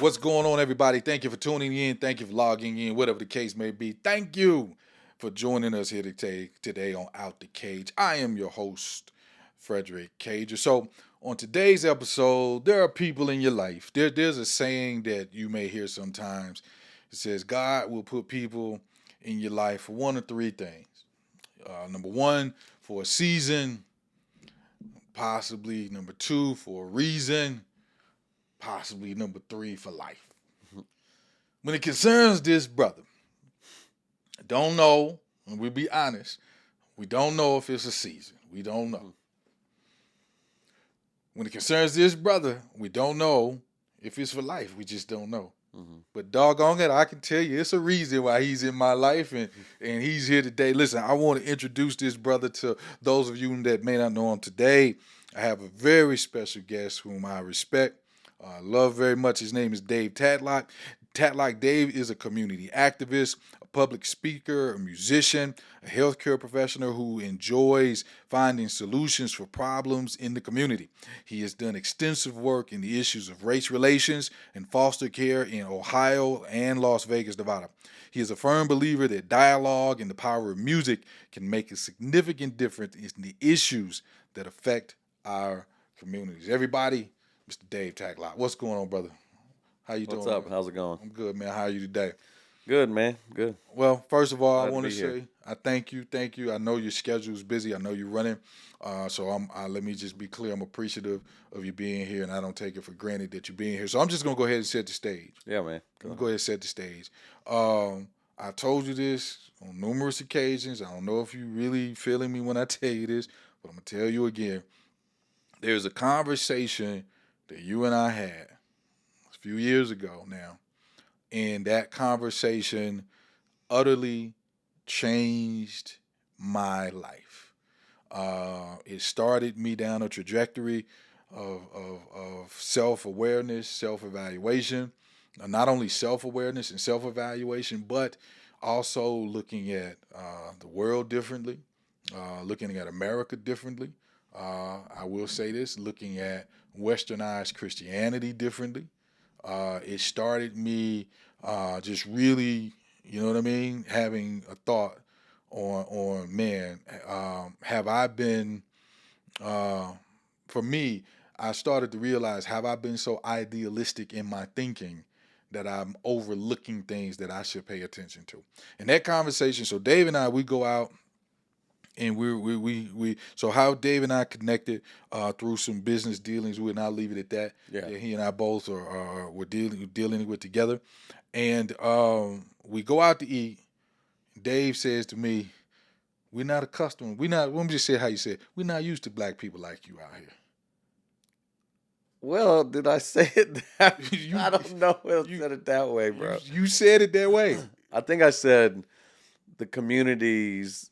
What's going on, everybody? Thank you for tuning in. Thank you for logging in, whatever the case may be. Thank you for joining us here today on Out the Cage. I am your host, Frederick Cager. So, on today's episode, there are people in your life. There's a saying that you may hear sometimes. It says, God will put people in your life for one of three things. Number one, for a season, possibly number two, for a reason, possibly number three, for life. When it concerns this brother, I don't know, and we'll be honest, we don't know if it's a season. We don't know. When it concerns this brother, we don't know if it's for life. We just don't know. But doggone it, I can tell you it's a reason why he's in my life and he's here today. Listen, I want to introduce this brother to those of you that may not know him today. I have a very special guest whom I respect, love very much. His name is Dave Tatlock. Tatlock Dave is a community activist, a public speaker, a musician, a healthcare professional who enjoys finding solutions for problems in the community. He has done extensive work in the issues of race relations and foster care in Ohio and Las Vegas, Nevada. He is a firm believer that dialogue and the power of music can make a significant difference in the issues that affect our communities. Everybody, Mr. Dave Tatlock. What's going on, brother? How you doing? What's up? Man? How's it going? I'm good, man. How are you today? Good, man. Good. Well, first of all, I Glad to want to be here. say I thank you. Thank you. I know your schedule is busy. I know you're running. Let me just be clear. I'm appreciative of you being here, and I don't take it for granted that you're being here. So I'm just gonna go ahead and set the stage. Yeah, man. Go ahead and set the stage. I told you this on numerous occasions. I don't know if you really feeling me when I tell you this, but I'm gonna tell you again. There's a conversation that you and I had a few years ago now, and that conversation utterly changed my life. It started me down a trajectory of self awareness, self evaluation. Not only self awareness and self evaluation, but also looking at the world differently, looking at America differently. I will say this, looking at westernized Christianity differently. It started me just really, you know what I mean, having a thought on man, have I been, uh, for me, I started to realize, have I been so idealistic in my thinking that I'm overlooking things that I should pay attention to? And that conversation, so Dave and I, we go out and we so how Dave and I connected through some business dealings. We'll not leave it at that. Yeah. That he and I both were dealing with together, and we go out to eat. Dave says to me, "We're not accustomed. We're not. Let me just say how you said. We're not used to black people like you out here." Well, did I say it that? You- I don't know if I you- said it that way, bro. You said it that way. I think I said the communities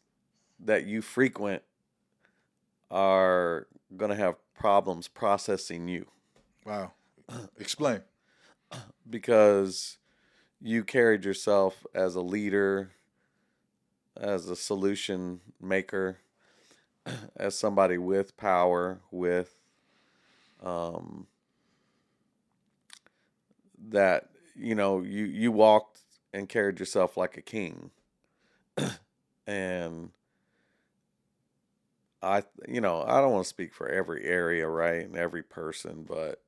that you frequent are gonna have problems processing you Wow. Explain. because you carried yourself as a leader, as a solution maker, as somebody with power, with um, that you walked and carried yourself like a king, and I don't want to speak for every area, right, and every person, but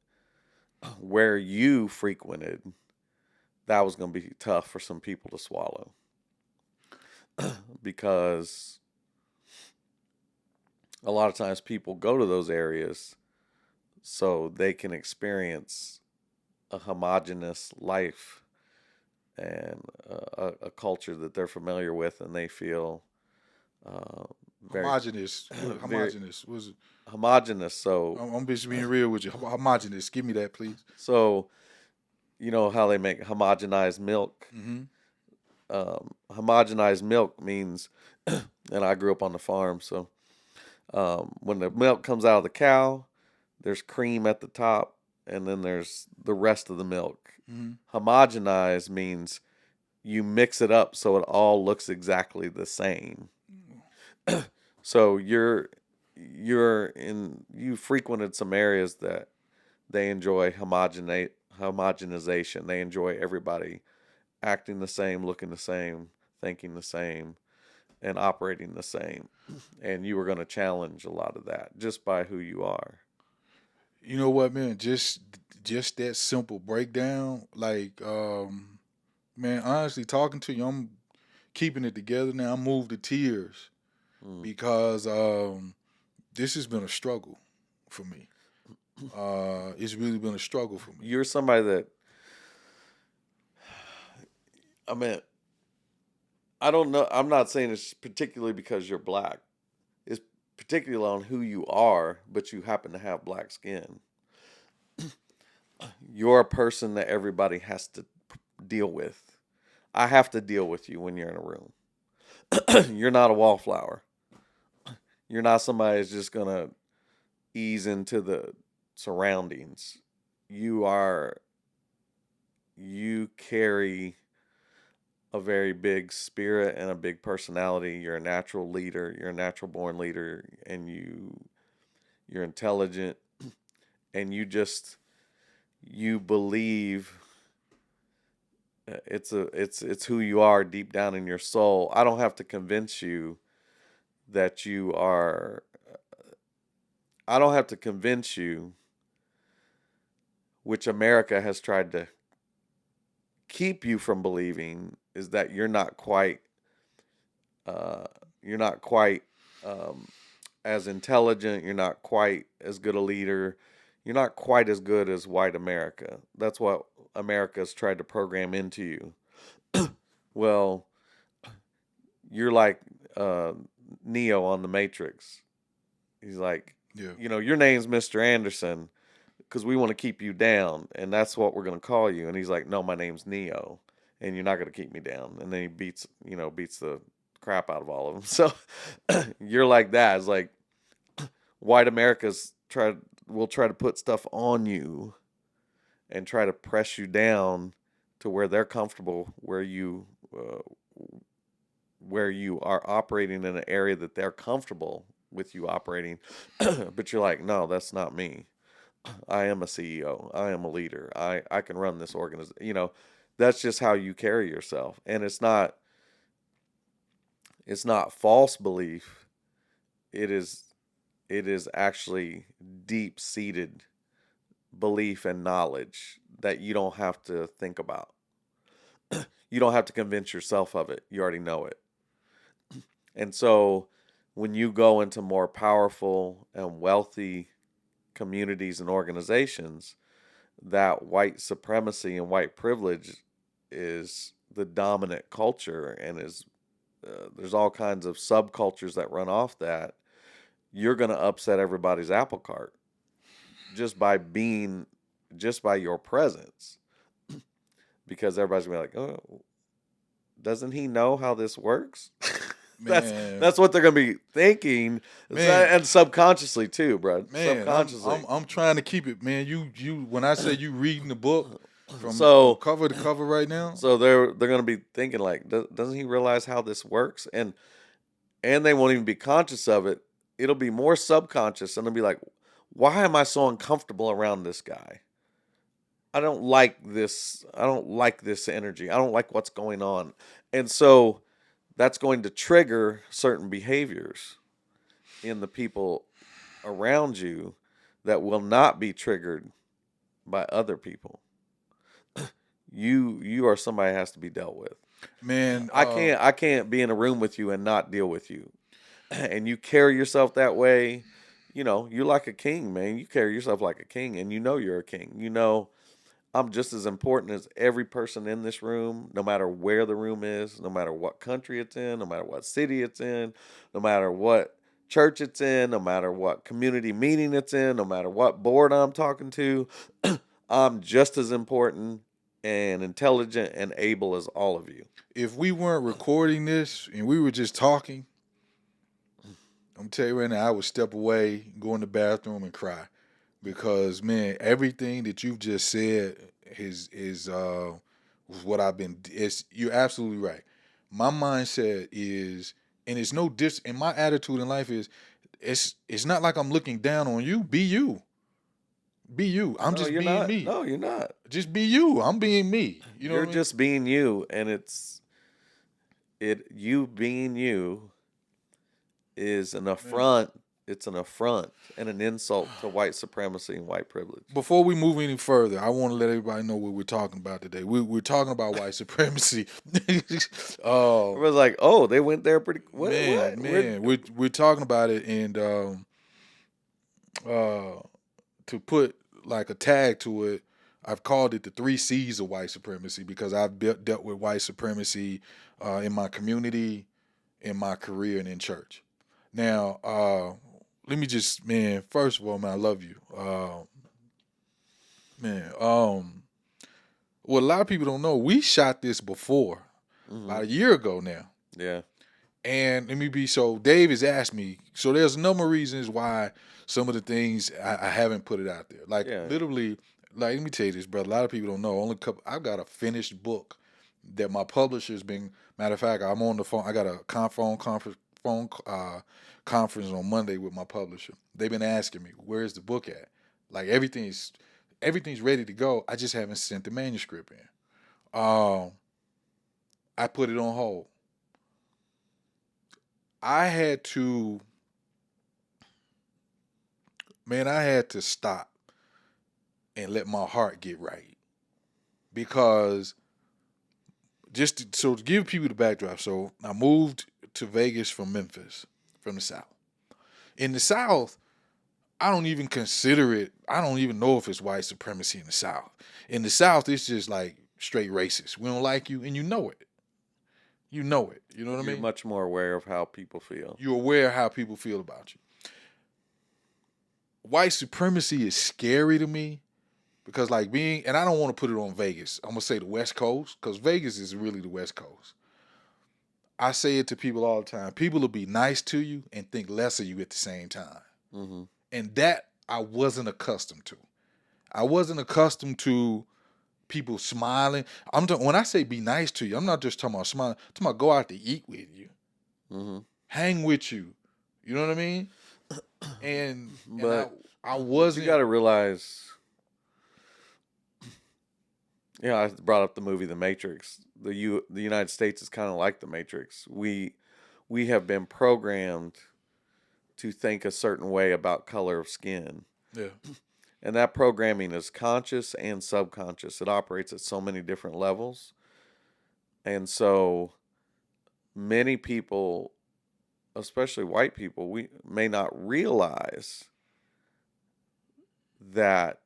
where you frequented, that was going to be tough for some people to swallow because a lot of times people go to those areas so they can experience a homogenous life and a culture that they're familiar with, and they feel uh, very Homogenous. very Homogenous. Was homogenous. So, I'm just being real with you. Homogenous. Give me that, please. so you know how they make homogenized milk. Mm-hmm. Homogenized milk means, and I grew up on the farm, so when the milk comes out of the cow, there's cream at the top, and then there's the rest of the milk. Mm-hmm. Homogenized means you mix it up so it all looks exactly the same. So you frequented some areas that they enjoy homogenization. They enjoy everybody acting the same, looking the same, thinking the same, and operating the same. And you were going to challenge a lot of that just by who you are. You know what, man? Just that simple breakdown. Like, man, honestly, talking to you, I'm keeping it together now. I'm moved to tears Mm. because this has been a struggle for me. It's really been a struggle for me. You're somebody that, I mean, I don't know. I'm not saying it's particularly because you're black. It's particularly on who you are, but you happen to have black skin. You're a person that everybody has to deal with. I have to deal with you when you're in a room. You're not a wallflower. You're not somebody that's just going to ease into the surroundings. You are, you carry a very big spirit and a big personality. You're a natural leader. You're a natural born leader, and you're intelligent, and you believe it's who you are deep down in your soul. I don't have to convince you that you are. I don't have to convince you, which America has tried to keep you from believing, is that uh, you're not quite um, as intelligent. You're not quite as good a leader. You're not quite as good as white America. That's what America's tried to program into you. Well, you're like uh, Neo on the Matrix. He's like, Yeah, your name's Mr. Anderson because we want to keep you down, and that's what we're going to call you. And he's like, no, my name's Neo, and you're not going to keep me down. And then he beats the crap out of all of them. So you're like that. It's like white America's will try to put stuff on you and try to press you down to where they're comfortable, where you are operating in an area that they're comfortable with you operating. But you're like, no, that's not me. I am a CEO. I am a leader. I can run this organization. That's just how you carry yourself. And it's not false belief. It is it is actually deep seated belief and knowledge that you don't have to think about. You don't have to convince yourself of it. You already know it. And so when you go into more powerful and wealthy communities and organizations, that white supremacy and white privilege is the dominant culture, and there's all kinds of subcultures that run off that. You're going to upset everybody's apple cart just by being just by your presence, because everybody's going to be like, oh, doesn't he know how this works? that's man, that's what they're going to be thinking. man, And subconsciously too, bro. man. Subconsciously. I'm trying to keep it, man. You when I say you reading the book from So cover to cover right now, so they're going to be thinking like, doesn't he realize how this works? And they won't even be conscious of it. It'll be more subconscious, and they'll be like, why am I so uncomfortable around this guy? I don't like this. I don't like this energy. I don't like what's going on. And so that's going to trigger certain behaviors in the people around you that will not be triggered by other people. You are somebody that has to be dealt with. man. I can't be in a room with you and not deal with you. And you carry yourself that way. You're like a king, man. You carry yourself like a king, and you're a king. I'm just as important as every person in this room, no matter where the room is, no matter what country it's in, no matter what city it's in, no matter what church it's in, no matter what community meeting it's in, no matter what board I'm talking to. I'm just as important and intelligent and able as all of you. If we weren't recording this and we were just talking, I'm tell you right now, I would step away, go in the bathroom, and cry because man, everything that you've just said is what I've been. It's you're absolutely right. My mindset is, and it's no dis. And my attitude in life is, it's not like I'm looking down on you. Be you. Be you. I'm No, just you're being not. me. No, you're not. Just be you. I'm being me. You know what You're I mean? just being you, and you being you is an Man. affront. It's an affront and an insult to white supremacy and white privilege. Before we move any further, I want to let everybody know what we're talking about today. We're talking about white supremacy. It uh, was like, oh, they went there pretty. What? man, What? man, we're talking about it, and uh, to put like a tag to it, I've called it the three C's of white supremacy because I've dealt with white supremacy in my community, in my career, and in church. Now, let me just, man, first of all, man, I love you. Man, what a lot of people don't know, we shot this before, Hmm. about a year ago now. Yeah. And let me be so, Dave has asked me, so there's a number of reasons why some of the things I haven't put it out there. Like Yeah. literally, like let me tell you this, brother. A lot of people don't know. Only couple, I've got a finished book that my publisher's been. Matter of fact, I'm on the phone. I got a phone conference on Monday with my publisher. They've been asking me, "Where's the book at?" Like everything's ready to go. I just haven't sent the manuscript in. I put it on hold. I had to, man, I had to stop and let my heart get right because to give people the backdrop. So I moved to Vegas from Memphis, from the South. In the South, I don't even consider it. I don't even know if it's white supremacy in the South. In the South, it's just like straight racist. We don't like you, and you know it. You know it. You know what I You're mean? much more aware of how people feel. You're aware of how people feel about you. White supremacy is scary to me because, like, being, and I don't want to put it on Vegas. I'm gonna say the West Coast because Vegas is really the West Coast. I say it to people all the time. People will be nice to you and think less of you at the same time. Hmm. And that I wasn't accustomed to. I wasn't accustomed to people smiling. When I say be nice to you, I'm not just talking about smiling. I'm talking about go out to eat with you, Hmm. hang with you. You know what I mean? And But I but you got wasn't. to realize, I brought up the movie The Matrix. The United States is kind of like the Matrix. We have been programmed to think a certain way about color of skin. Yeah. And that programming is conscious and subconscious. It operates at so many different levels. And so many people, especially white people, we may not realize that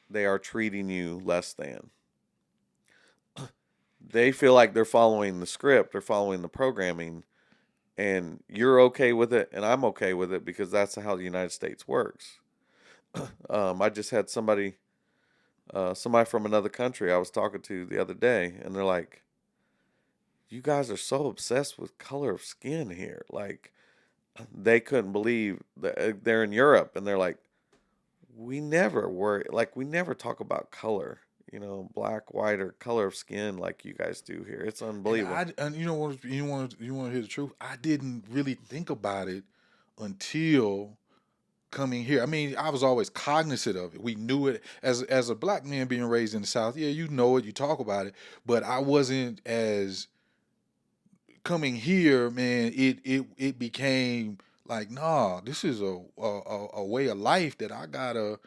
they are treating you less than. They feel like they're following the script, they're following the programming, and you're okay with it, and I'm okay with it because that's how the United States works. I just had somebody from another country I was talking to the other day, and they're like, "You guys are so obsessed with color of skin here." Like, they couldn't believe that they're in Europe, and they're like, we never talk about color, black, white, or color of skin like you guys do here. It's And unbelievable. you know what, you want to hear the truth? I didn't really think about it until coming here. I mean, I was always cognizant of it. We knew it as a black man being raised in the South. Yeah, you know it, you talk about it, but I wasn't as coming here, man. It became like, nah, this is a way of life that I gotta.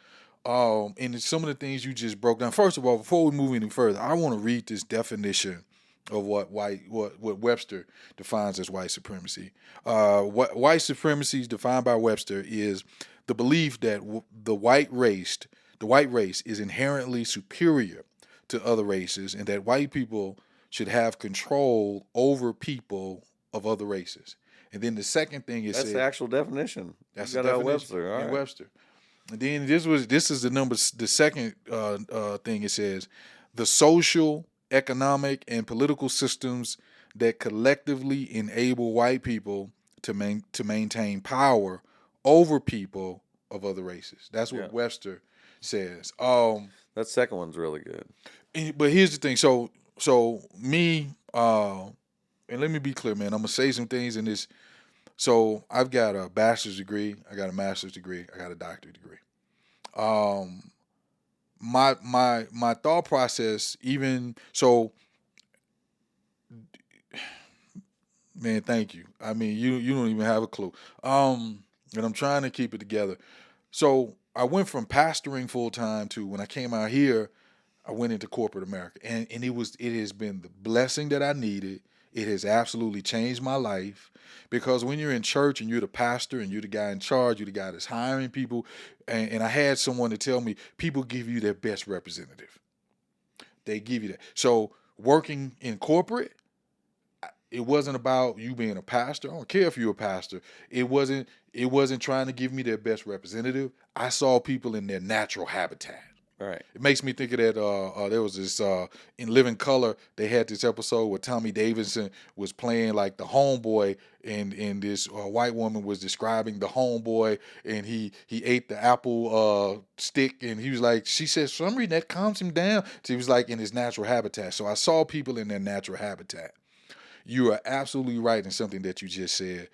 And some of the things you just broke down. First of all, before we move any further, I want to read this definition of what Webster defines as white supremacy. What white supremacy is defined by Webster is the belief that the white race is inherently superior to other races, and that white people should have control over people of other races. And then the second thing it That's the said, actual definition. You that's the got out definition Webster. All in right. Webster. And then this is the second thing it says, the social, economic, and political systems that collectively enable white people to maintain power over people of other races. That's Yeah. what Webster says. That second one's really good. But here's the thing. So me, and let me be clear, man. I'm gonna say some things in this. So I've got a bachelor's degree, I got a master's degree, I got a doctorate degree. Um, my thought process, even so, man, thank you. I mean, you don't even have a clue. And I'm trying to keep it together. So I went from pastoring full time to when I came out here, I went into corporate America, and it has been the blessing that I needed. It has absolutely changed my life because when you're in church and you're the pastor and you're the guy in charge, you're the guy that's hiring people, and I had someone to tell me people give you their best representative. They give you that. So working in corporate, it wasn't about you being a pastor. I don't care if you're a pastor. It wasn't trying to give me their best representative. I saw people in their natural habitat. Right. It makes me think of that. There was this in Living Color. They had this episode where Tommy Davidson was playing like the homeboy, and this white woman was describing the homeboy, and he ate the apple stick, and he was like, she said, for some reason that calms him down. So he was like in his natural habitat. So I saw people in their natural habitat. You are absolutely right in something that you just said.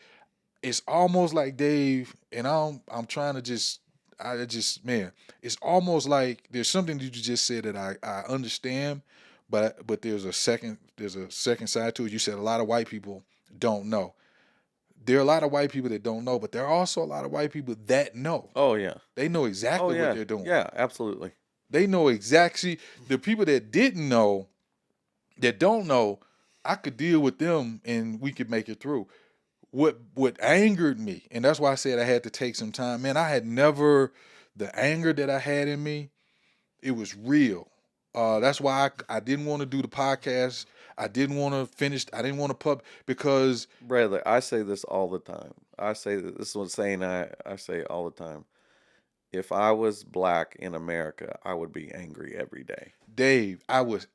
It's almost like Dave, and I'm trying to just I just man, it's almost like there's something that you just said that I understand, but there's a second side to it. You said a lot of white people don't know. There are a lot of white people that don't know, but there are also a lot of white people that know. Oh yeah. They know Oh exactly what yeah. they're doing. Yeah. Absolutely. They know exactly the people that didn't know, that don't know. I could deal with them and we could make it through. What angered me, and that's why I said I had to take some time. Man, I had never the anger that I had in me. It was real. That's why I didn't want to do the podcast. I didn't want to finish. I didn't want to pub because Bradley, I say this all the time. I say that this is one saying I say all the time. If I was black in America, I would be angry every day. Dave, I was,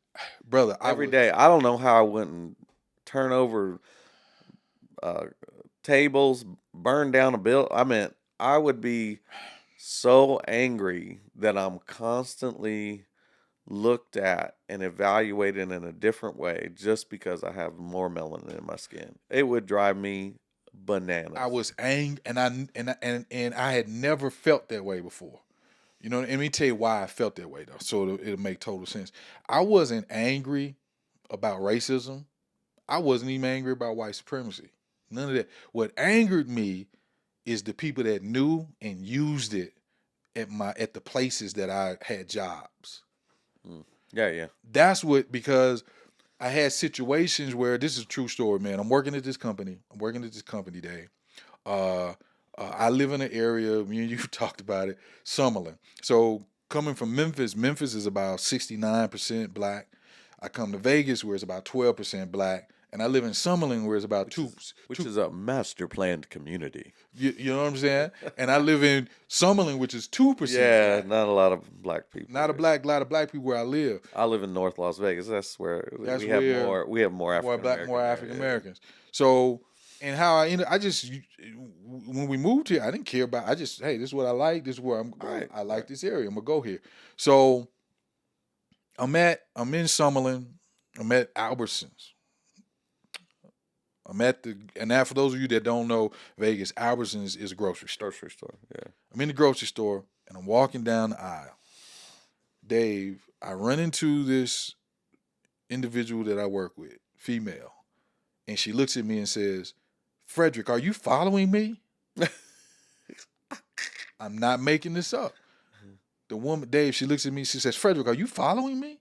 brother, I Every was. day. I don't know how I wouldn't turn over uh, tables, burn down a bill. I mean, I would be so angry that I'm constantly looked at and evaluated in a different way just because I have more melanin in my skin. It would drive me I bananas. was angry, and I had never felt that way before. You know, and let me tell you why I felt that way though, so it'll make total sense. I wasn't angry about racism. I wasn't even angry about white supremacy. None of that. What angered me is the people that knew and used it at the places that I had jobs. Mm. Yeah, yeah. That's what, because I had situations where, this is a true story, man. I'm working at this company. I'm working at this company, Dave. Uh, I live in an area, me and you talked about it, Summerlin. So coming from Memphis, Memphis is about 69% black. I come to Vegas where it's about 12% black. And I live in Summerlin where it's about Which is which two. is a master planned community. You know what I'm saying? And I live in Summerlin, which is 2% Yeah, black. not a lot of black people Not a there. lot of black people where I live. I live in North Las Vegas. That's where That's we have where more more African black, more American African there. Americans. So, and how I ended, I just when we moved here, I didn't care about. I just, hey, this is what I like. This is where Yeah. Right, I like right. this area. I'm gonna go here. So I'm in Summerlin. I'm at Albertsons. I'm at the, and now for those of you that don't know Vegas, Albertsons is a grocery store. Grocery store. Yeah. I'm in the grocery store and I'm walking down the aisle. Dave, I run into this individual that I work with, female, and she looks at me and says, Frederick, are you following me? I'm not making this up. The woman, Dave, she looks at me, she says, Frederick, are you following me?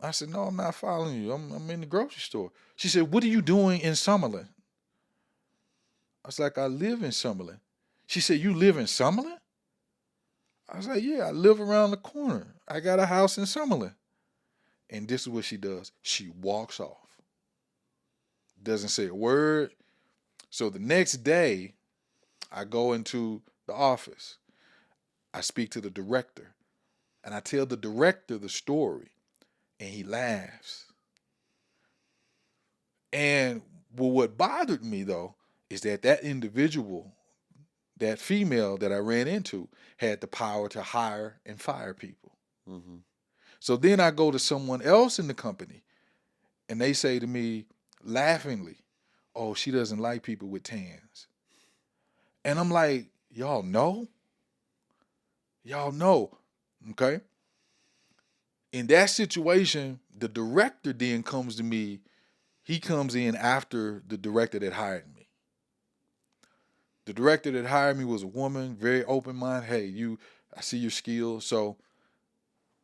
I said, no, I'm not following you. I'm in the grocery store. She said, what are you doing in Summerlin? I was like, I live in Summerlin. She said, you live in Summerlin? I was like, yeah, I live around the corner. I got a house in Summerlin. And this is what she does. She walks off. Doesn't say a word. So the next day, I go into the office. I speak to the director. And I tell the director the story. And he laughs. And what bothered me, though, is that individual, that female that I ran into, had the power to hire and fire people. Mm-hmm. So then I go to someone else in the company, and they say to me laughingly, oh, she doesn't like people with tans. And I'm like, y'all know? Y'all know. Okay? In that situation, the director then comes to me. He comes in after the director that hired me. The director that hired me was a woman, very open minded. Hey, I see your skills. So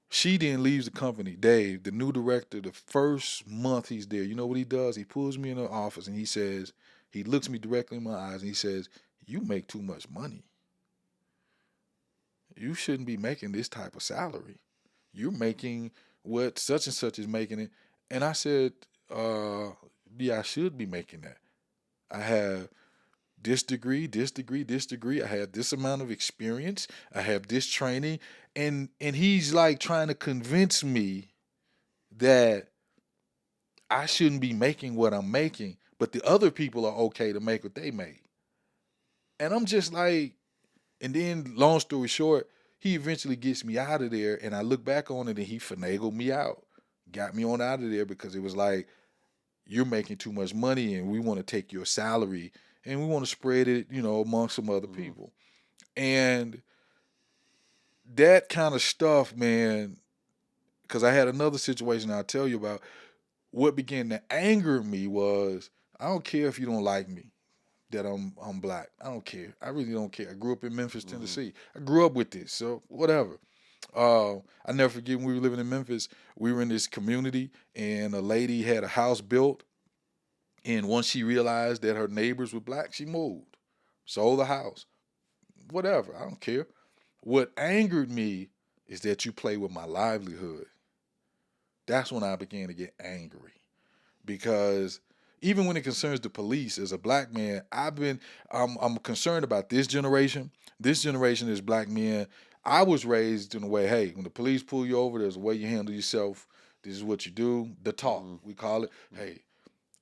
she then leaves the company. Dave, the new director, the first month he's there, you know what he does? He pulls me in the office and he says, he looks me directly in my eyes and he says, "You make too much money. You shouldn't be making this type of salary. You're making what such and such is making it." And I said, uh, yeah, I should be making that. I have this degree, this degree, this degree. I have this amount of experience. I have this training. And he's like trying to convince me that I shouldn't be making what I'm making, but the other people are okay to make what they make. And I'm just like, and then long story short, he eventually gets me out of there, and I look back on it, and he finagled me out, got me on out of there because it was like, you're making too much money, and we want to take your salary and we want to spread it, among some other Mm-hmm. people. And that kind of stuff, man, because I had another situation I'll tell you about. What began to anger me was, I don't care if you don't like me, that I'm black. I don't care. I really don't care. I grew up in Memphis, Mm-hmm. Tennessee. I grew up with this, so whatever. I never forget when we were living in Memphis. We were in this community, and a lady had a house built. And once she realized that her neighbors were black, she moved, sold the house. Whatever. I don't care. What angered me is that you play with my livelihood. That's when I began to get angry because even when it concerns the police, as a black man, I'm concerned about this generation. This generation is black men. I was raised in a way, hey, when the police pull you over, there's a way you handle yourself. This is what you do. The talk, Mm-hmm. we call it. Hey,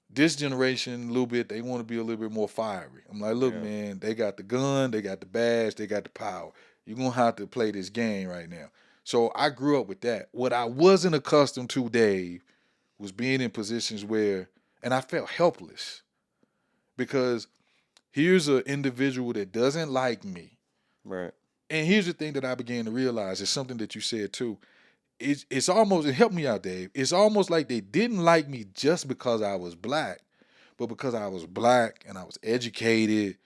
this generation, a little bit, they want to be a little bit more fiery. I'm like, look, Yeah. man, they got the gun, they got the badge, they got the power. You're gonna have to play this game right now. So I grew up with that. What I wasn't accustomed to, Dave, was being in positions where, and I felt helpless because here's an individual that doesn't like me. Right. And here's the thing that I began to realize is something that you said too. It's almost, it helped me out, Dave. It's almost like they didn't like me just because I was black, but because I was black and I was educated.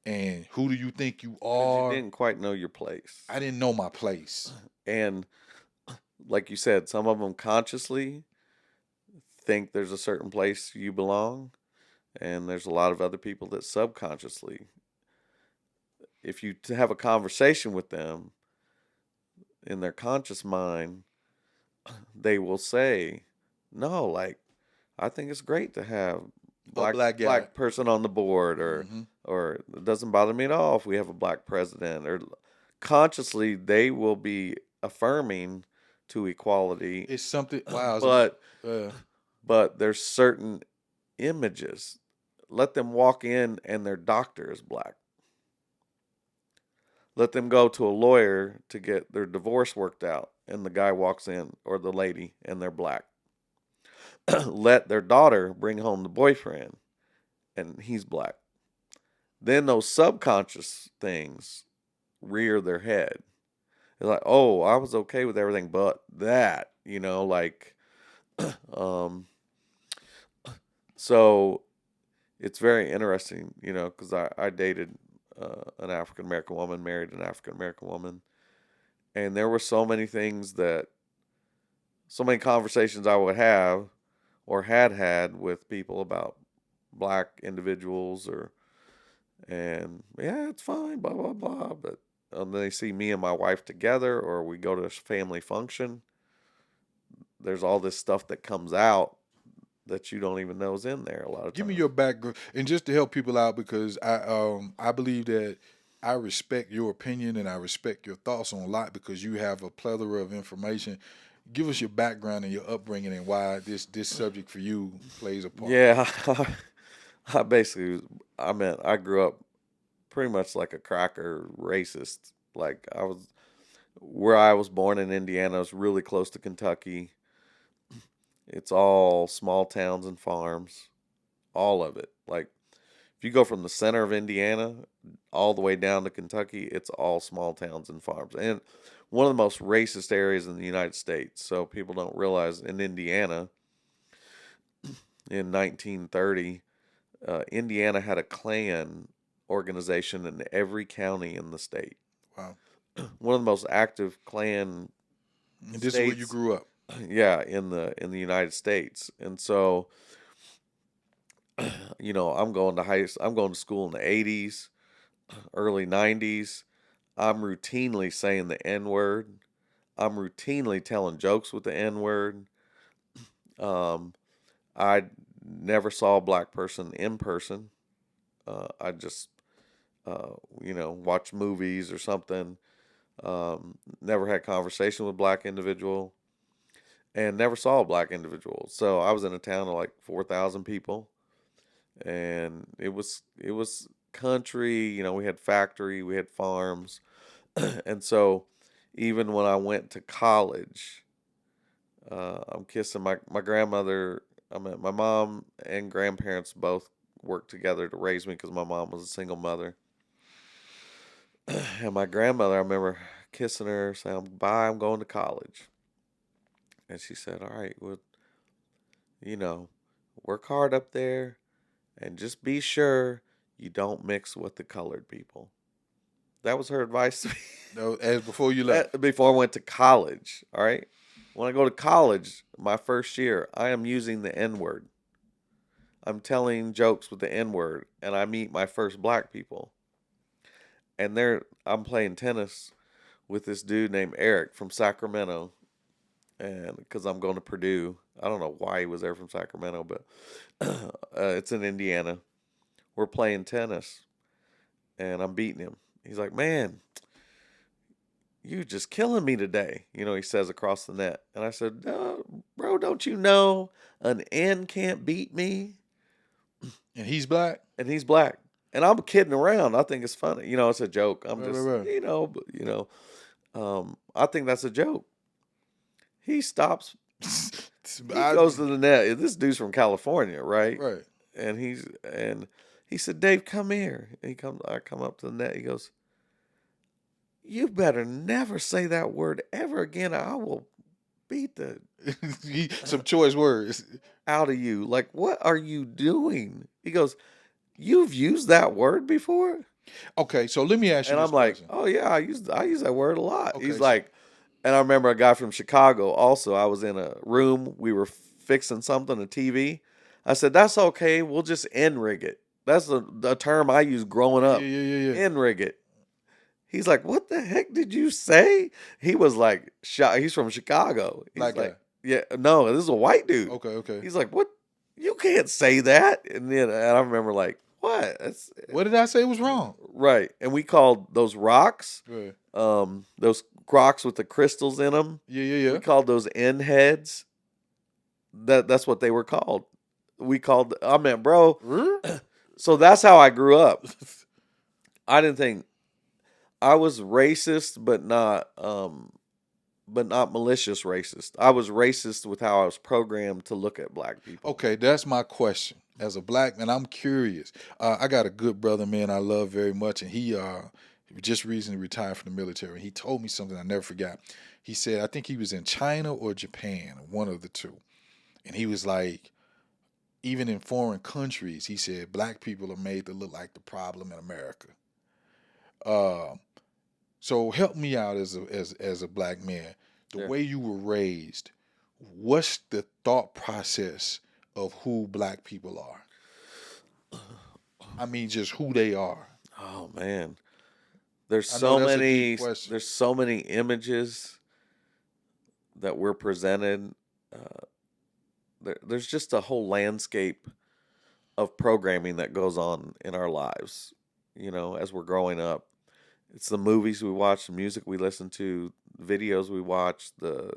And who do you think you Because you are? didn't quite know your place. I didn't know my place. And like you said, some of them consciously think there's a certain place you belong, and there's a lot of other people that subconsciously, if you have a conversation with them in their conscious mind, they will say, "No, like I think it's great to have A black black guy. black person on the board, Hmm. or it doesn't bother me at all if we have a black president." Or consciously, they will be affirming to equality, It's something. Wow. but Uh, there's certain images. Let them walk in and their doctor is black. Let them go to a lawyer to get their divorce worked out, and the guy walks in, or the lady, and they're black. Let their daughter bring home the boyfriend, and he's black. Then those subconscious things rear their head. They're like, "Oh, I was okay with everything but that," like, um, so it's very interesting, because I dated an African American woman, married an African American woman, and there were so many things so many conversations I would have or had with people about black individuals, and yeah, it's fine, blah blah blah, but they see me and my wife together, or we go to a family function. There's all this stuff that comes out that you don't even know is in there a lot of Give me times. your background, and just to help people out, because I believe that I respect your opinion and I respect your thoughts on a lot because you have a plethora of information. Give us your background and your upbringing and why this subject for you plays a part. Yeah, I basically, I grew up pretty much like a cracker racist. Like where I was born in Indiana is really close to Kentucky. It's all small towns and farms, all of it. Like If you go from the center of Indiana all the way down to Kentucky, it's all small towns and farms. And one of the most racist areas in the United States. So people don't realize in Indiana in 1930, Indiana had a Klan organization in every county in the state. Wow. One of the most active Klan And this is where you states, grew up. yeah, in the United States. And so, I'm going to school in the 80s, early 90s. I'm routinely saying the N word. I'm routinely telling jokes with the N word. Um, I never saw a black person in person. I just, watch movies or something. Never had conversation with black individual and never saw a black individual. So I was in a town of like 4,000 people, and it was country. We had factory, we had farms, and so even when I went to college, I'm kissing my grandmother. I mean, my mom and grandparents both worked together to raise me because my mom was a single mother. And my grandmother, I remember kissing her, saying, "Bye, I'm going to college." And she said, "All right, well, you know, work hard up there and just be sure you don't mix with the colored people." That was her advice to me. No, as before you left. Before I went to college. All right. When I go to college, my first year, I am using the N word. I'm telling jokes with the N word, and I meet my first black people. And I'm playing tennis with this dude named Eric from Sacramento, and because I'm going to Purdue, I don't know why he was there from Sacramento, but it's in Indiana. We're playing tennis, and I'm beating him. He's like, "Man, you just killing me today," he says across the net. And I said, "No, bro, don't you know an N can't beat me?" And he's black? And he's black. And I'm kidding around. I think it's funny. It's a joke. I'm Right, just, right, right. I think that's a joke. He stops. He I, goes to the net. This dude's from California, right? right. And he said, "Dave, come here." I come up to the net. He goes, "You better never say that word ever again. I will beat the Some choice words. out of you. Like, what are you doing?" He goes, "You've used that word before?" Okay, so let me ask you And this I'm like, question. "Oh yeah, I use that word a lot." He's Okay, like, and I remember a guy from Chicago also. I was in a room, we were fixing something, a TV. I said, "That's okay. We'll just end rig it." That's the term I used growing yeah, yeah, up. yeah, yeah, yeah. End rig it. He's like, "What the heck did you say?" He was like, he's from Chicago. He's Black guy. like, "Yeah, no, this is a white dude." Okay, okay. He's like, "What? You can't say that." And I remember like, "What? That's What did I say was wrong? right." And we called those rocks, Right. those rocks with the crystals in them. Yeah, yeah, We yeah. called those end heads. That's what they were called. We called. I mean, bro. So that's how I grew up. I didn't think I was racist, but not malicious racist. I was racist with how I was programmed to look at black people. Okay, that's my question. As a black man, I'm curious. I got a good brother, man, I love very much, and he just recently retired from the military. He told me something I never forgot. He said, I think he was in China or Japan, one of the two. And he was like, even in foreign countries, he said black people are made to look like the problem in America. Uh, so help me out as a black man. The Yeah. way you were raised, what's the thought process of who black people are? I mean, just who they are. Oh man, there's I know so that's a deep many. question. There's so many images that we're presented. Uh, there's just a whole landscape of programming that goes on in our lives. As we're growing up, it's the movies we watch, the music we listen to, videos we watch, the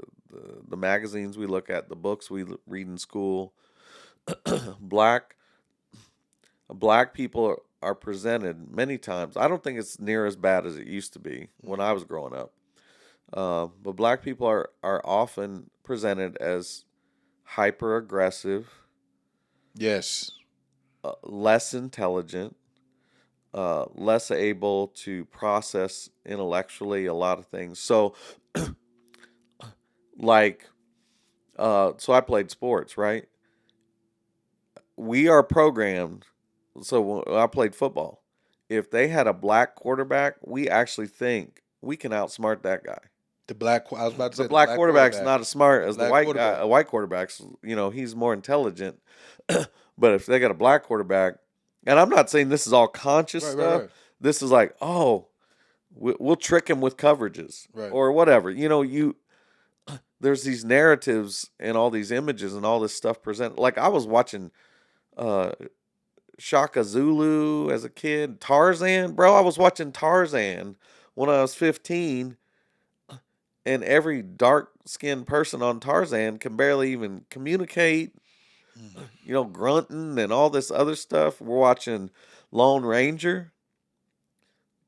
magazines we look at, the books we read in school. black Black people are presented many times. I don't think it's near as bad as it used to be when I was growing up. But black people are often presented as hyper aggressive, Yes. less intelligent, less able to process intellectually a lot of things. So, like, so I played sports, right? We are programmed. So when I played football. If they had a black quarterback, we actually think we can outsmart that guy. I was about to The say the black black quarterback's quarterback. not as smart The as the black white guy. quarterback. A white quarterback's, he's more intelligent. But if they got a black quarterback, and I'm not saying this is all conscious Right, right, stuff, right, this is like, oh, we'll trick him with coverages right. or whatever. There's these narratives and all these images and all this stuff presented. Like I was watching uh, Shaka Zulu as a kid, Tarzan, bro. I was watching Tarzan when I was 15, and every dark skinned person on Tarzan can barely even communicate, Mm. grunting and all this other stuff. We're watching Lone Ranger,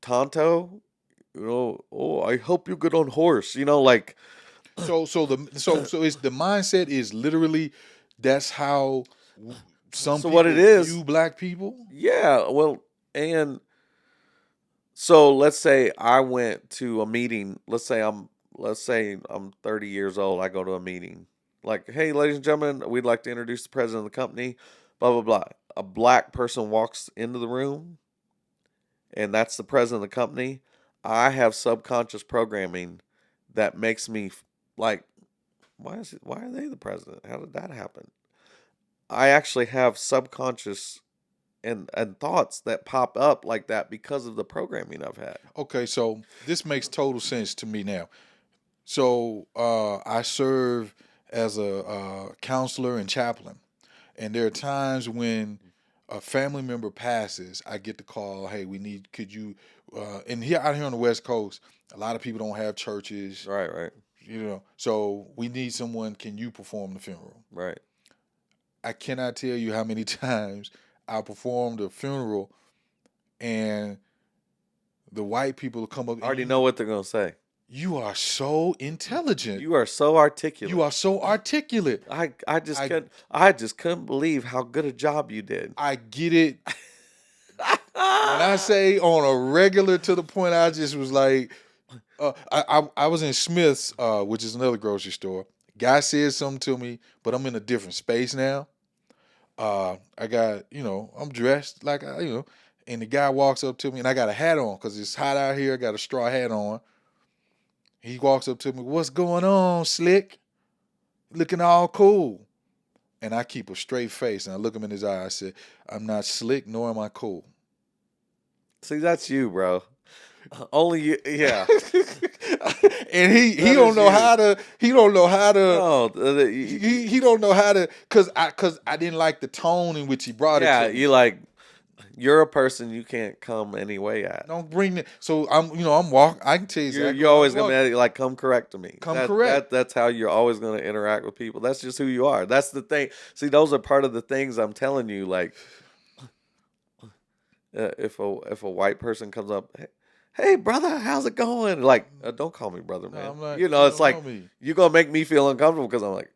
Tonto, oh, I help you get on horse, like, So it's the mindset is literally that's how some so what it people is, view black people. yeah, well, and so let's say I went to a meeting, let's say I'm 30 years old, I go to a meeting. Like, hey, ladies and gentlemen, we'd like to introduce the president of the company, blah blah blah. A black person walks into the room and that's the president of the company. I have subconscious programming that makes me like, why are they the president? How did that happen? I actually have subconscious and thoughts that pop up like that because of the programming I've had. Okay, so this makes total sense to me now. So I serve as a counselor and chaplain, and there are times when a family member passes, I get the call, "Hey, we need. Could you?" And here out here on the West Coast, a lot of people don't have churches, Right, right, So we need someone. Can you perform the funeral? right. I cannot tell you how many times I performed a funeral, and the white people come up I and already know what they're gonna say. you are so intelligent. You are so You articulate. are so articulate. I I just couldn't believe how good a job you did. I get it. When I say on a regular to the point, I just was like, I was in Smith's, which is another grocery store. Guy said something to me, but I'm in a different space now. I got, I'm dressed like and the guy walks up to me, and I got a hat on because it's hot out here. I got a straw hat on. He walks up to me, "What's going on, Slick? Looking all cool." And I keep a straight face, and I look him in his eye. I said, "I'm not slick, nor am I cool." See, that's you, bro. Only you, yeah. And he That don't is know you. how to he don't know how to No, he don't know how to cause I didn't like the tone in which he brought it yeah, to you me. like you're a person you can't come any way at. Don't bring it. So I'm walk. I can tell you exactly You're what I was always gonna walking. be like, come correct to me. Come That correct. that that's how you're always gonna interact with people. That's just who you are. That's the thing. See, those are part of the things I'm telling you. Like, if a white person comes up, hey brother, how's it going? Like, don't call me brother, No, man. I'm not. You know, You it's don't know like me. you're gonna make me feel uncomfortable because I'm like,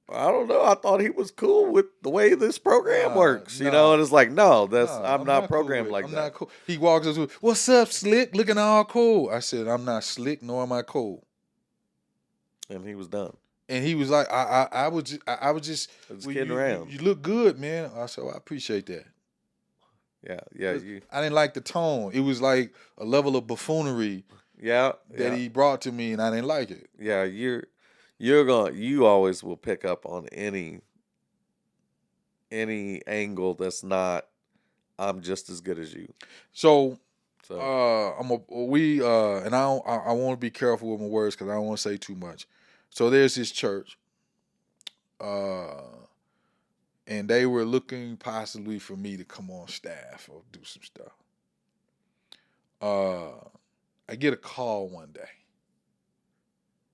I don't know. I thought he was cool with the way this program Nah, works. nah, And it's like, no, that's nah. I'm I'm not not cool programmed with. like I'm that. not cool. He walks up to me, "What's up, Slick? Looking all cool." I said, "I'm not slick, nor am I cool." And he was done. And he was like, I was just, I was well, kidding you around. you look good, man. I said, well, I appreciate that. Yeah, yeah, Because I didn't like the tone. It was like a level of buffoonery yeah, that yeah, he brought to me, and I didn't like it. yeah. You always will pick up on any angle that's not I'm just as good as you. So So and I want to be careful with my words because I don't want to say too much. So there's this church, uh, and they were looking possibly for me to come on staff or do some stuff. Uh, I get a call one day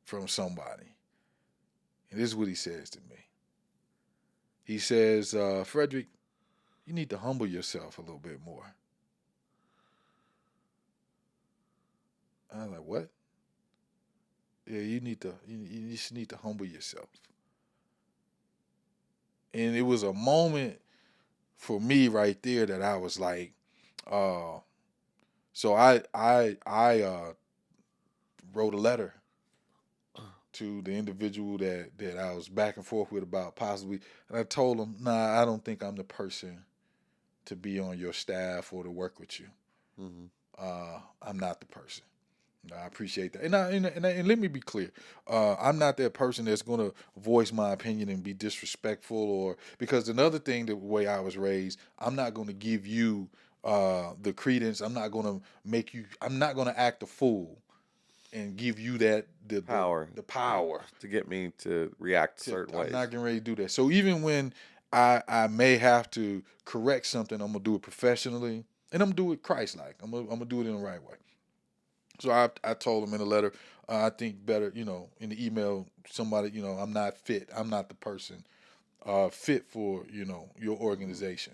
from somebody, and this is what he says to me. He says, "Frederick, you need to humble yourself a little bit more." I was like, "What?" Yeah, you just need to humble yourself. And it was a moment for me right there that I was like, uh, so I wrote a letter to the individual that I was back and forth with about possibly, and I told him, nah, I don't think I'm the person to be on your staff or to work with you. Mm-hmm. I'm not the person. I appreciate that, and let me be clear. I'm not that person that's going to voice my opinion and be disrespectful, or because another thing, the way I was raised, I'm not going to give you the credence. I'm not going to make you. I'm not going to act a fool and give you that Power the power to get me to react certain I'm ways. not getting ready to do that. So even when I may have to correct something, I'm gonna do it professionally and I'm gonna do it Christ like. I'm gonna do it in the right way. So I told him in a letter, I think better, in the email, somebody, I'm not fit. I'm not the person fit for, your Mm-hmm. organization.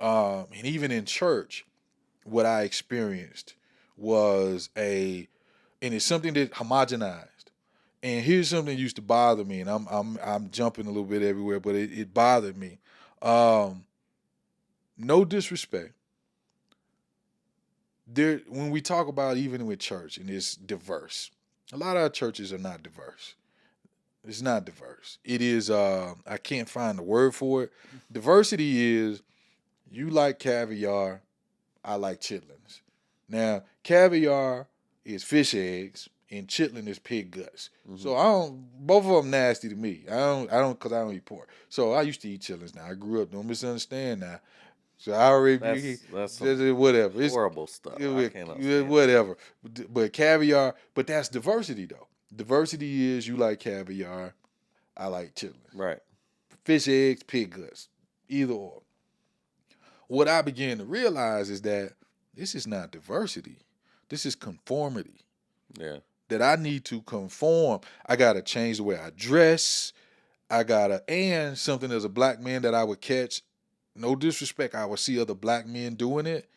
And even in church, what I experienced was and it's something that homogenized. And here's something that used to bother me, and I'm jumping a little bit everywhere, but it bothered me. Um, no disrespect. There, when we talk about even with church and it's diverse, a lot of our churches are not diverse. It's not diverse. It is. I can't find the word for it. Diversity is you like caviar, I like chitlins. Now, caviar is fish eggs and chitlin is pig guts. Mm-hmm. So I don't. Both of them nasty to me. Because I don't eat pork. So I used to eat chitlins. Now I grew up. Don't misunderstand now. So I already That's some whatever. horrible stuff. I cannot stand it. Whatever. But caviar. But that's diversity though. Diversity is you like caviar. I like chitlins. Right. Fish eggs, pig guts. Either or. What I began to realize is that this is not diversity. This is conformity. Yeah. That I need to conform. I gotta change the way I dress. And something as a black man that I would catch. No disrespect, I would see other black men doing it.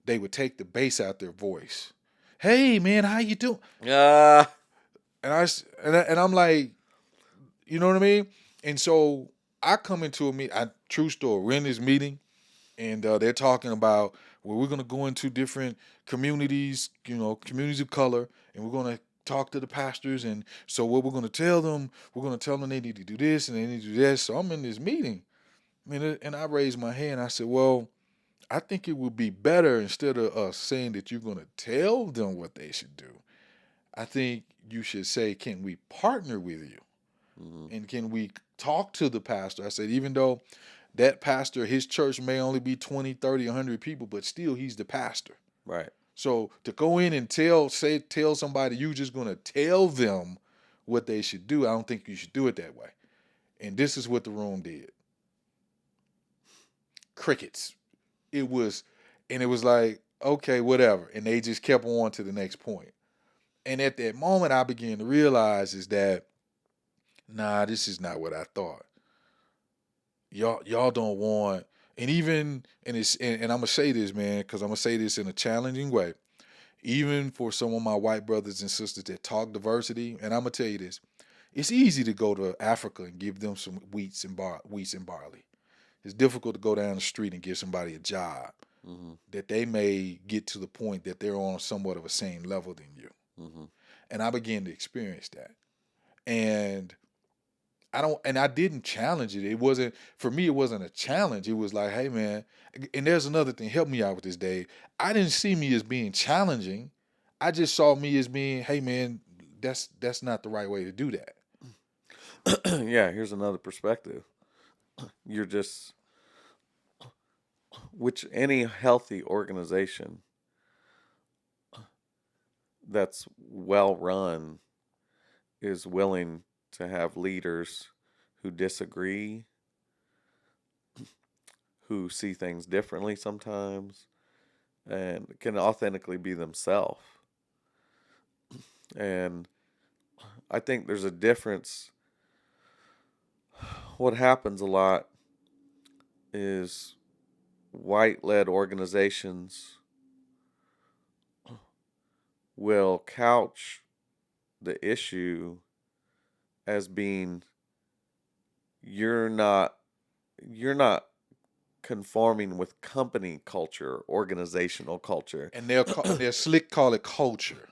They would take the bass out their voice. Hey man, how you doing? Uh, And I'm like, you know what I mean? And so I come into a meeting. True story. We're in this meeting, and they're talking about well, we're going to go into different communities, communities of color, and we're going to talk to the pastors. And so what we're going to tell them they need to do this and they need to do this. So I'm in this meeting, and I raised my hand. I said, well, I think it would be better instead of us saying that you're going to tell them what they should do. I think you should say, can we partner with you? mm-hmm. And can we talk to the pastor? I said, even though that pastor, his church may only be 20, 30, 100 people, but still he's the pastor. Right. So to go in and tell somebody you just going to tell them what they should do, I don't think you should do it that way. And this is what the room did. Crickets. It was, and it was like, okay, whatever. And they just kept on to the next point. And at that moment, I began to realize is that, nah, this is not what I thought. Y'all don't want, and I'm gonna say this, man, because I'm gonna say this in a challenging way. Even for some of my white brothers and sisters that talk diversity, and I'm gonna tell you this, it's easy to go to Africa and give them some wheats and barley. It's difficult to go down the street and give somebody a job Mm-hmm. that they may get to the point that they're on somewhat of a same level than you. Mm-hmm. And I began to experience that. And I didn't challenge it. It wasn't, for me, it wasn't a challenge. It was like, hey man, and there's another thing, help me out with this, Dave. I didn't see me as being challenging. I just saw me as being, hey man, that's not the right way to do that. Yeah. Here's another perspective. You're just, which any healthy organization that's well run is willing to have leaders who disagree, who see things differently sometimes, and can authentically be themselves. And I think there's a difference. What happens a lot is white led organizations will couch the issue as being you're not you're not conforming with company culture, organizational culture, And they're slick call it culture.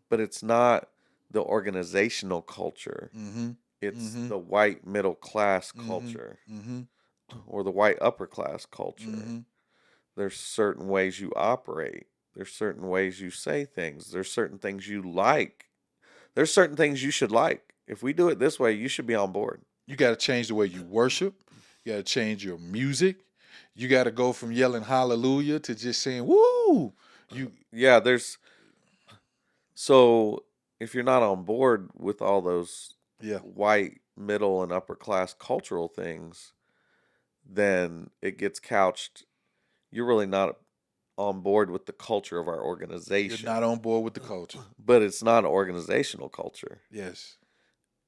but it's not the organizational culture. Mm-hmm. It's Mm-hmm. the white middle class Mm-hmm. culture Mm-hmm. or the white upper class culture. Mm-hmm. There's certain ways you operate. There's certain ways you say things. There's certain things you like. There's certain things you should like. If we do it this way, you should be on board. You got to change the way you worship. You got to change your music. You got to go from yelling hallelujah to just saying woo. You Yeah, there's so if you're not on board with all those yeah. white middle and upper class cultural things, then it gets couched. You're really not on board with the culture of our You're organization. not on board with the culture. But it's not an organizational culture. Yes.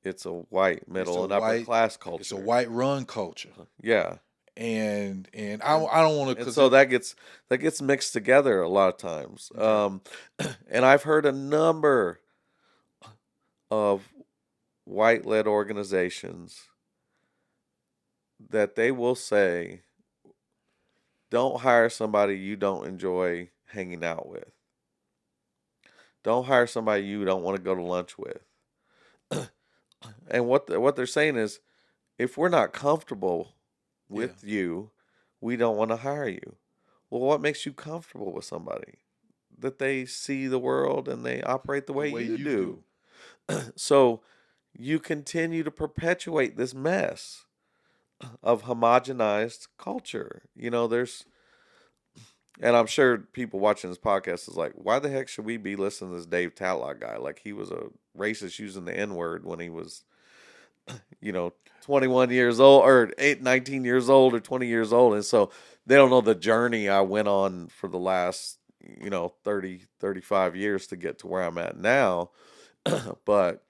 It's a white It's a middle and upper white class it's a culture. white run culture. Yeah. And And I don't want to and cuz so that gets mixed together a lot of times. okay. And I've heard a number of white led organizations that they will say, don't hire somebody you don't enjoy hanging out with. Don't hire somebody you don't want to go to lunch with. And what they're saying is, if we're not comfortable Yeah. with you, we don't want to hire you. Well, what makes you comfortable with somebody? That they see the world and they operate the The way way you you do. do. So you continue to perpetuate this mess of homogenized culture. And I'm sure people watching this podcast is like, why the heck should we be listening to this Dave Tatlock guy? Like he was a racist using the N word when he was, you know, 21 years old or 19 years old or 20 years old. And so they don't know the journey I went on for the last, 30, 35 years to get to where I'm at now. But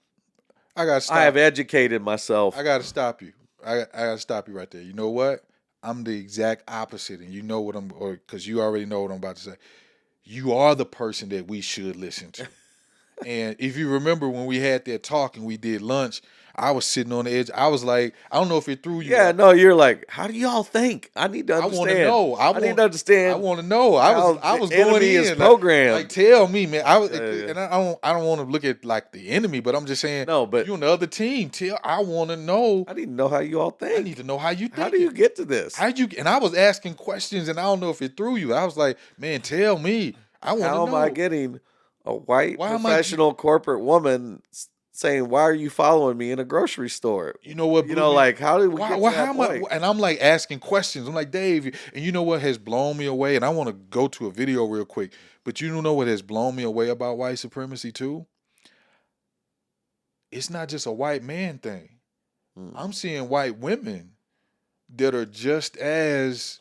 I got to I have stop. educated myself. I got to stop you. I got to stop you right there. You know what? I'm the exact opposite and you know what I'm or cuz you already know what I'm about to say. You are the person that we should listen to. And if you remember when we had that talk and we did lunch, I was sitting on the edge. I was like, I don't know if it threw you. Yeah, no, you're like, how do y'all think? I need to I want to understand. know. I need to understand To know. how I the was going enemy is in like programmed. tell me, man. Uh, And I don't want to look at like the enemy, but I'm just saying no, but you on the other team. Tell I want to know. I need to know how you all I need to think. know how you How do thinking. you get to this? How'd you? And I was asking questions, and I don't know if it threw you. I was like, man, tell me. I want to How am I know. getting a white Why am I? professional corporate woman saying, "Why are you following me in a grocery store?" You know what blew me? Like how did we Why? get to Why? How that am I? point? And I'm like asking questions. I'm like Dave, and you know what has blown me away? And I want to go to a video real quick. But you don't know what has blown me away about white supremacy too? It's not just a white man thing. Hmm. I'm seeing white women that are just as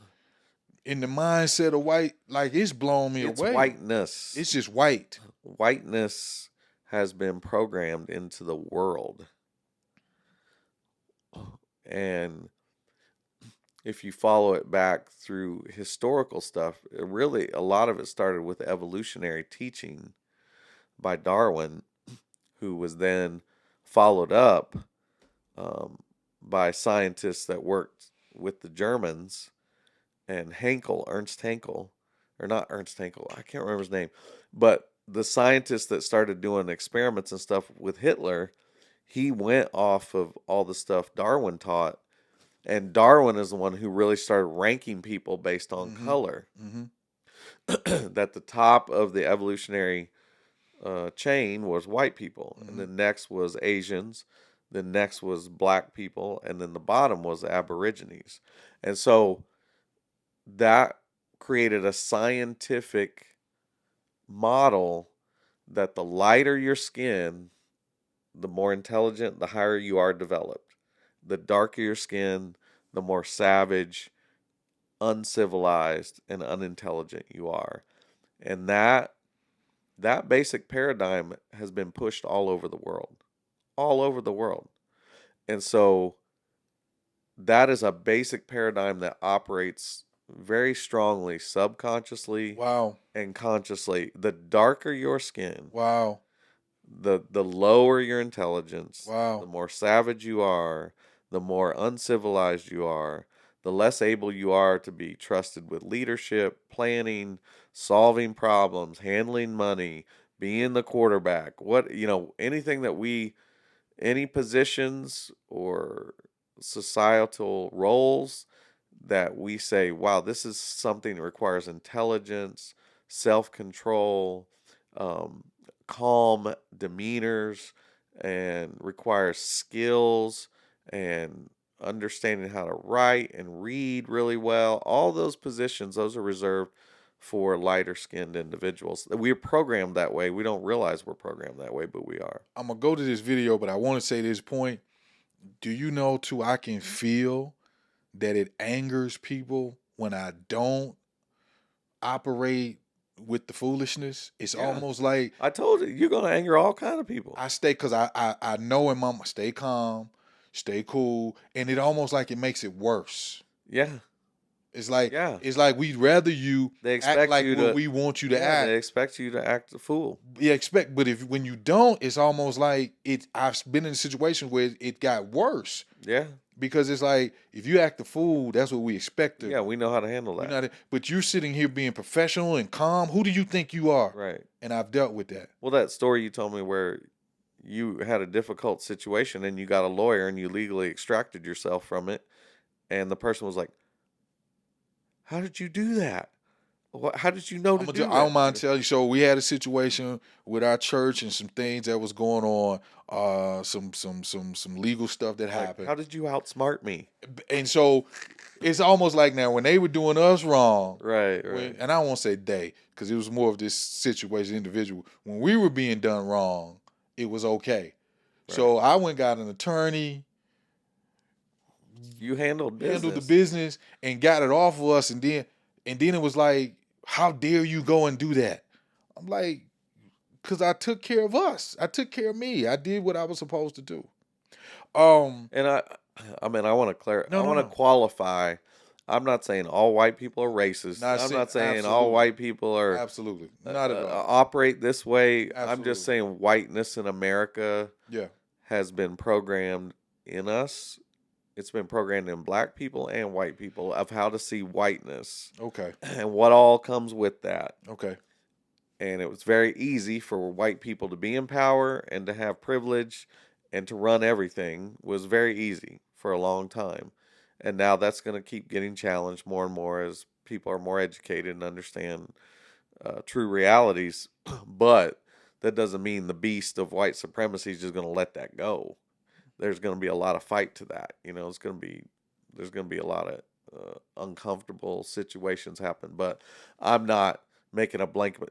in the mindset of white. Like it's blown me It's away. whiteness. It's just white. Whiteness has been programmed into the world, and if you follow it back through historical stuff, really a lot of it started with evolutionary teaching by Darwin, who was then followed up um, by scientists that worked with the Germans and Ernst Haeckel, or not Ernst Haeckel, I can't remember his name, but the scientist that started doing experiments and stuff with Hitler, he went off of all the stuff Darwin taught. And Darwin is the one who really started ranking people based on Mm-hmm. color. Mm-hmm. That the top of the evolutionary chain was white people, and Mm-hmm. then next was Asians, then next was black people, and then the bottom was Aborigines. And so that created a scientific model that the lighter your skin, the more intelligent, the higher you are developed. The darker your skin, the more savage, uncivilized, and unintelligent you are. And that basic paradigm has been pushed all over the world. All over the world. And so that is a basic paradigm that operates very strongly subconsciously Wow. and consciously. The darker your skin, Wow. the lower your intelligence, the Wow. more savage you are, the more uncivilized you are, the less able you are to be trusted with leadership, planning, solving problems, handling money, being the quarterback. Anything that any positions or societal roles that we say, wow, this is something that requires intelligence, self control, um, calm demeanors, and requires skills and understanding how to write and read really well. All those positions, those are reserved for lighter skinned individuals. We're programmed that way. We don't realize we're programmed that way, but we are. I'm gonna go to this video, but I want to say this point. Do you know too? I can feel that it angers people when I don't operate with the foolishness. It's Yeah. almost like I told you, you're going to anger all kind of people. I stay because I know in my stay calm, stay cool, and it almost like it makes it worse. Yeah. It's like Yeah. we'd rather you They act expect like you what to, we want you to yeah, act. they expect you to act a fool. But if when you don't, it's almost like it. I've been in a situation where it got worse Yeah. because it's like if you act the fool, that's what we expect of Yeah, you. we know how to handle You're that. not, but you're sitting here being professional and calm. Who do you think you are? Right. And I've dealt with that. Well, that story you told me where you had a difficult situation and you got a lawyer and you legally extracted yourself from it, and the person was like, "How did you do that? How did you know to do I don't that?" mind telling you. So we had a situation with our church and some things that was going on. Some legal stuff that Like, happened. how did you outsmart me? And so it's almost like now when they were doing us wrong, Right. Right. and I won't say they because it was more of this situation individual. When we were being done wrong, it was okay. So I went and got an attorney, You handled business. handled the business, and got it off of us. And then it was like, how dare you go and do that? I'm like, because I took care of us. I took care of me. I did what I was supposed to do. And I mean, I want to clarify. I want to No. qualify. I'm not saying all white people are racist. I'm not saying all absolutely. white people are Absolutely. Not at all. operate this way. I'm just Absolutely. saying whiteness in America Yeah. has been programmed in us. It's been programmed in black people and white people of how to see whiteness Okay. and what all comes with that. Okay. And it was very easy for white people to be in power and to have privilege and to run everything was very easy for a long time. And now that's going to keep getting challenged more and more as people are more educated and understand true realities. But that doesn't mean the beast of white supremacy is just going to let that go. There's going to be a lot of fight to that. There's going to be a lot of uncomfortable situations happen. But I'm not making a blanket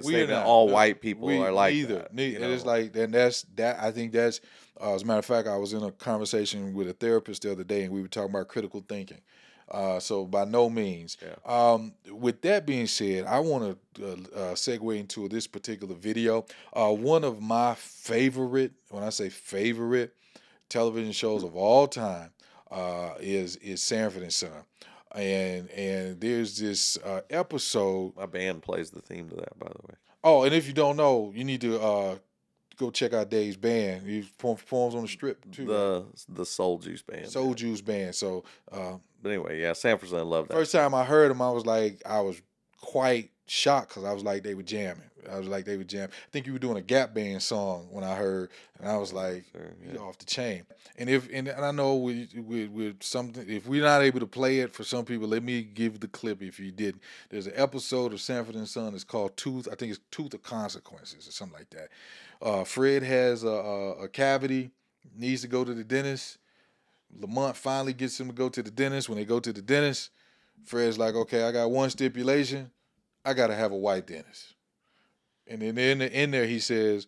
statement. All white people are like that. Neither. It's like, and that's that. I think that's as a matter of fact, I was in a conversation with a therapist the other day, and we were talking about critical thinking. So by no means. Yeah. With that being said, I want to segue into this particular video. One of my favorite, when I say favorite, television shows of all time is Sanford and Son, and there's this episode. My band plays the theme to that, by the way. Oh, and if you don't know, you need to go check out Dave's band. He performs on the Strip too. The Soul Juice Band. Soul Juice Band. So, but anyway, yeah, Sanford Son loved that. First time I heard him, I was quite shocked because I was like they were jamming. I think you were doing a Gap Band song when I heard, and I was like, you're off the chain. And I know with something, if we're not able to play it for some people, let me give the clip if you didn't. There's an episode of Sanford and Son. It's called Tooth. I think it's Tooth of Consequences or something like that. Fred has a cavity, needs to go to the dentist. Lamont finally gets him to go to the dentist. When they go to the dentist, Fred's like, okay, I got one stipulation. I got to have a white dentist. And then in there he says,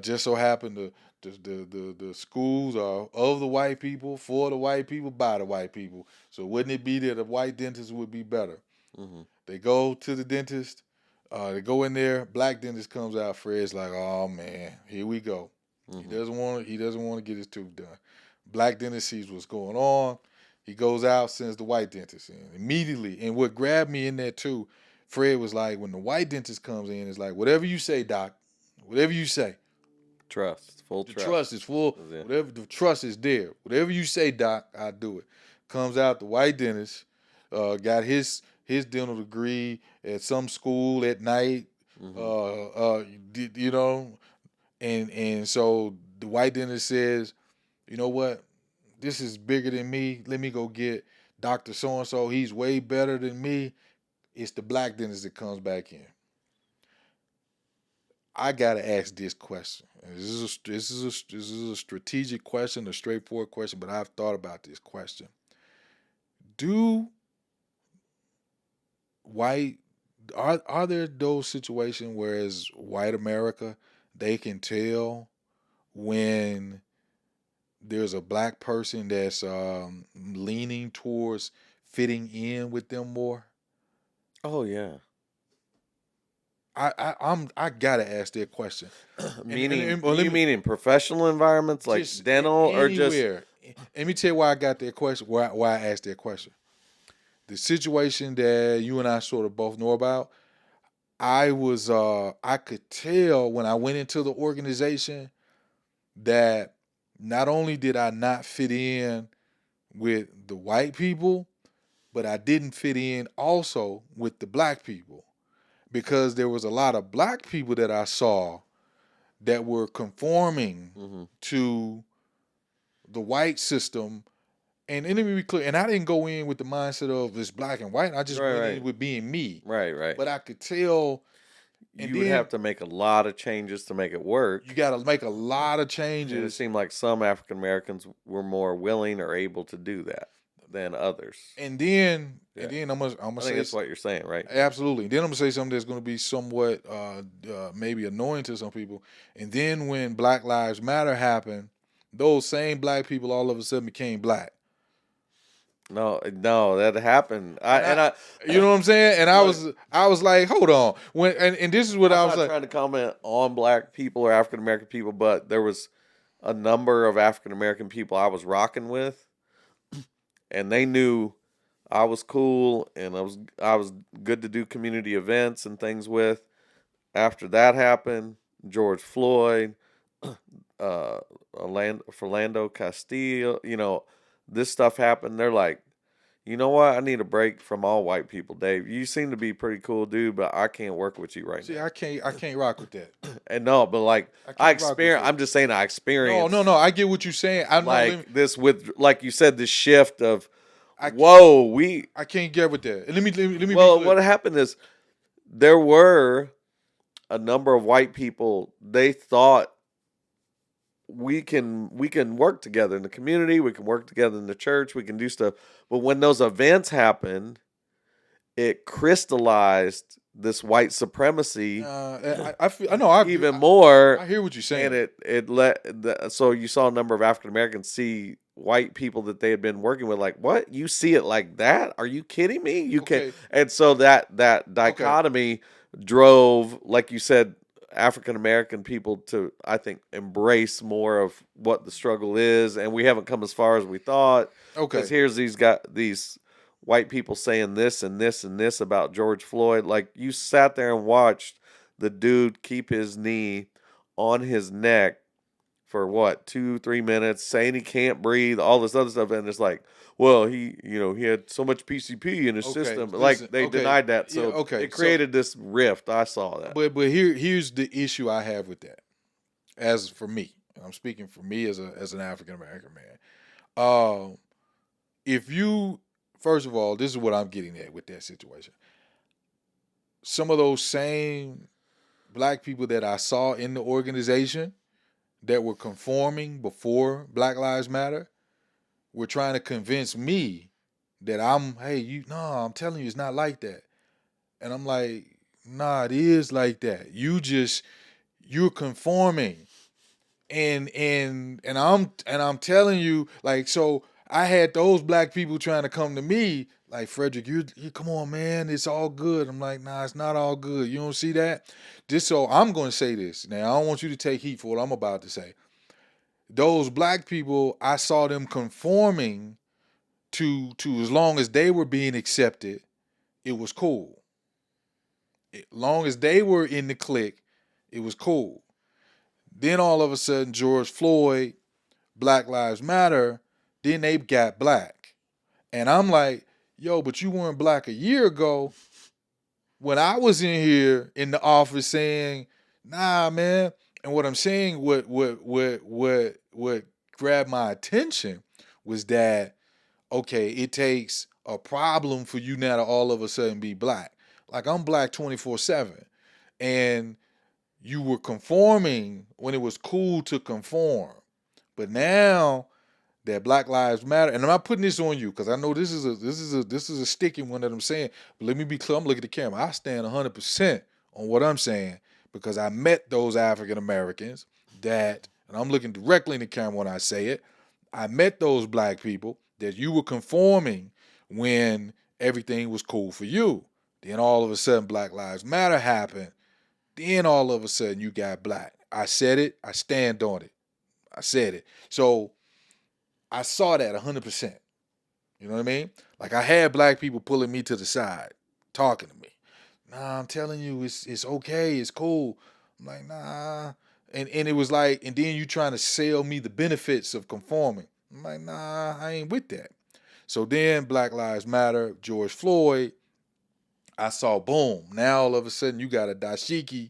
just so happened the schools are of the white people, for the white people, by the white people. So wouldn't it be that a white dentist would be better? Mm-hmm. They go to the dentist. They go in there. Black dentist comes out. Fred's like, oh man, here we go. Mm-hmm. He doesn't want to get his tooth done. Black dentist sees what's going on. He goes out, sends the white dentist in immediately. And what grabbed me in there too, Fred was like, when the white dentist comes in, it's like, whatever you say, doc, whatever you say. Trust, full the trust. trust is full. Whatever the trust is there. Whatever you say, doc, I'll do it. Comes out the white dentist, got his dental degree at some school at night. Hmm. Uh, you know, and so the white dentist says, you know what, this is bigger than me. Let me go get Doctor So and So. He's way better than me. It's the black dentist that comes back in. I gotta ask this question. This is a strategic question, a straightforward question, but I've thought about this question. Do white are there those situations where as white America they can tell when there's a black person that's leaning towards fitting in with them more? Oh yeah. I gotta ask that question. Meaning, Well, let you me mean in professional environments like just dental, or just anywhere. Let me tell you why I got that question. Why I asked that question. The situation that you and I sort of both know about. I could tell when I went into the organization that not only did I not fit in with the white people, but I didn't fit in also with the black people because there was a lot of black people that I saw that were conforming hmm to the white system. And let me be clear, and I didn't go in with the mindset of it's black and white. I just right, went right, in with being me. right, right. But I could tell, and You would then have to make a lot of changes to make it work, you got to make a lot of and it changes. seemed like some African Americans were more willing or able to do that than others. And Yeah, then I'm gonna I think say that's what you're saying, right? absolutely. Then I'm gonna say something that's gonna be somewhat maybe annoying to some people. And then when Black Lives Matter happened, those same black people all of a sudden became black. No, no, that happened. And I you know what I'm saying? And look. I was like, hold on. And this is what I'm I was not like. trying to comment on black people or African American people, but there was a number of African American people I was rocking with, and they knew I was cool and I was good to do community events and things with. After that happened, George Floyd, Philando Castile, this stuff happened. They're like, you know what? I need a break from all white people, Dave. You seem to be a pretty cool dude, but I can't work with you right See, now. I can't rock with that. And no, but like I I can't rock with experience. that. I'm just saying I No. experienced I get what you're saying. I know. like this with, like you said, this shift of I whoa. We I can't get with that. And let me be Well, clear. what happened is there were a number of white people. They thought we can work together in the community. We can work together in the church. We can do stuff. But when those events happened, it crystallized this white supremacy I know. even more, I hear what you're and saying. it let so you saw a number of African Americans see white people that they had been working with like, what, you see it like that? Are you kidding me? You can Okay. And so that Okay. dichotomy drove, like you said, African American people to, I think, embrace more of what the struggle is, and we haven't come as far as we thought, because Okay. here's these white people saying this and this and this about George Floyd. Like, you sat there and watched the dude keep his knee on his neck for what, 2 3 minutes, saying he can't breathe, all this other stuff, and it's like, well, he had so much PCP in his Okay. system. Listen. Like, they Okay. denied that, Yeah. so Okay. it So, created this rift. I saw that. but here's the issue I have with that. As for me, I'm speaking for me as an African American man. Um, if you first of all, this is what I'm getting at with that situation. Some of those same black people that I saw in the organization that were conforming before Black Lives Matter were trying to convince me that hey, I'm telling you, it's not like that. And I'm like, nah, it is like that. You're conforming. And I'm telling you, like, so I had those black people trying to come to me, like, Frederick, you come on, man, it's all good. I'm like, nah, it's not all good. You don't see that? Just so I'm gonna say this. Now, I don't want you to take heat for what I'm about to say. Those black people, I saw them conforming to as long as they were being accepted, it was cool. As long as they were in the clique, it was cool. Then all of a sudden, George Floyd, Black Lives Matter, then they got black. And I'm like, yo, but you weren't black a year ago when I was in here in the office saying, nah, man. And what I'm saying, what grabbed my attention was that, okay, it takes a problem for you now to all of a sudden be black. Like I'm black 24/7. And you were conforming when it was cool to conform. But now that Black Lives Matter, and I'm not putting this on you because I know this is a sticky one that I'm saying. But let me be clear. I'm looking at the camera. I stand 100% on what I'm saying because I met those African Americans that, and I'm looking directly in the camera when I say it. I met those black people that you were conforming when everything was cool for you. Then all of a sudden, Black Lives Matter happened. Then all of a sudden, you got black. I said it. I stand on it. I said it. So I saw that 100%. You know what I mean? Like I had black people pulling me to the side, talking to me. Nah, I'm telling you, it's okay, it's cool. I'm like, nah. And it was like, and then you trying to sell me the benefits of conforming. I'm like, nah, I ain't with that. So then Black Lives Matter, George Floyd, I saw boom. Now all of a sudden you got a dashiki.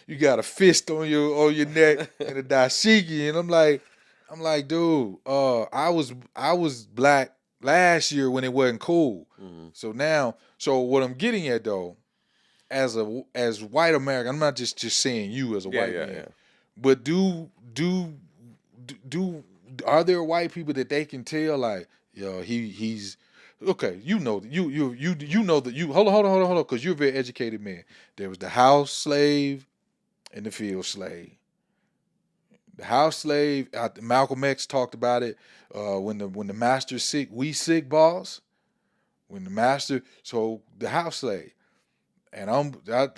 You got a fist on your neck and a dashiki, and I'm like, dude, I was black last year when it wasn't cool. Mm-hmm. So what I'm getting at though, as white American, I'm not just saying you as a Yeah, white yeah, man, yeah. but do are there white people that they can tell like, yo, he's okay, you know that you hold on because you're a very educated man. There was the house slave and the field slave. The house slave, Malcolm X talked about it when the master sick, we sick, boss. When the master, so the house slave, and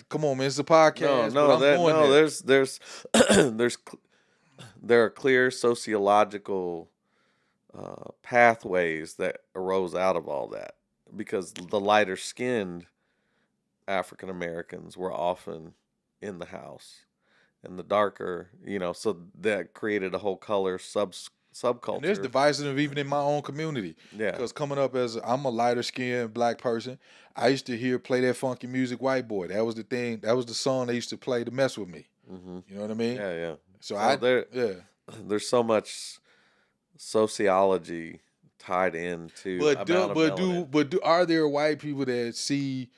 come on, man, it's a No, podcast, but no, I'm that going no. there. There's there's there are clear sociological pathways that arose out of all that because the lighter skinned African Americans were often in the house, and the darker, so that created a whole color And there's subculture. divisive even in my own community. Yeah. Because coming up I'm a lighter skinned black person, I used to hear play that funky music, white boy. That was the thing. That was the song they used to play to mess with me. Hmm. You know what I mean? Yeah, yeah. So So yeah. there's so much sociology tied into amount of melanin. Are there white people that see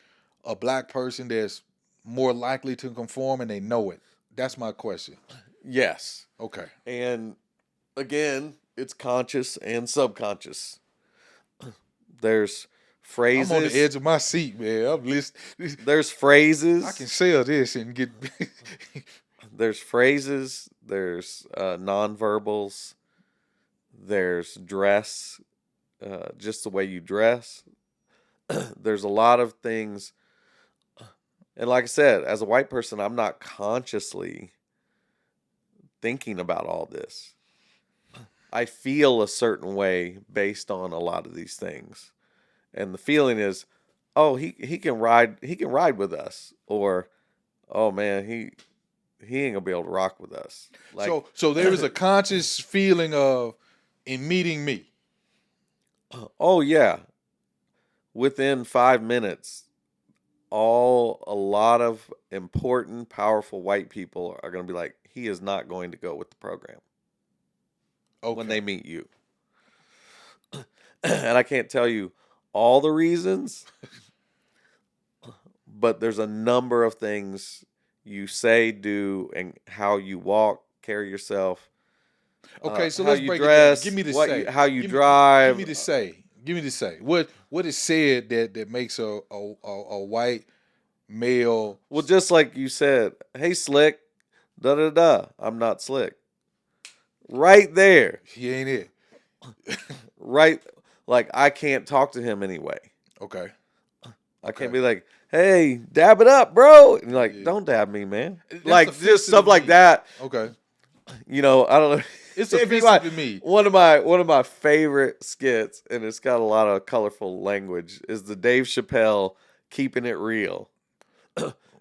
a black person that's more likely to conform and they know it? That's my question. Yes. Okay. And again, it's conscious and subconscious. There's I'm on the phrases. edge of my seat, man. I'm listening. There's I can phrases. sell this and get. There's phrases. There's nonverbals. There's dress, just the way you dress. There's a lot of things. And like I said, as a white person, I'm not consciously thinking about all this. I feel a certain way based on a lot of these things. And the feeling is, oh, he can ride with us, or oh man, he ain't gonna be able to rock with us. Like, So there is a conscious feeling of in meeting me. oh yeah, within 5 minutes, a lot of important, powerful white people are gonna be like, he is not going to go with the program when they Okay. meet you. And I can't tell you all the reasons, but there's a number of things you say, do, and how you walk, carry yourself, Okay. So how let's you break it down. Give dress, me the say. how you Give me drive. the say. Give me the say. What is said that makes a white male. Well, just like you said, hey, slick, da da da. I'm not slick. Right there, He ain't it. right. Like I can't talk to him anyway. Okay. I can't Okay. be like, hey, dab it up, bro. And you're like, Yeah. don't dab me, man. That's Like just offensive to stuff like me. that. Okay. I don't know. It's If you offensive like to me. one of my favorite skits, and it's got a lot of colorful language, is the Dave Chappelle "Keeping It Real."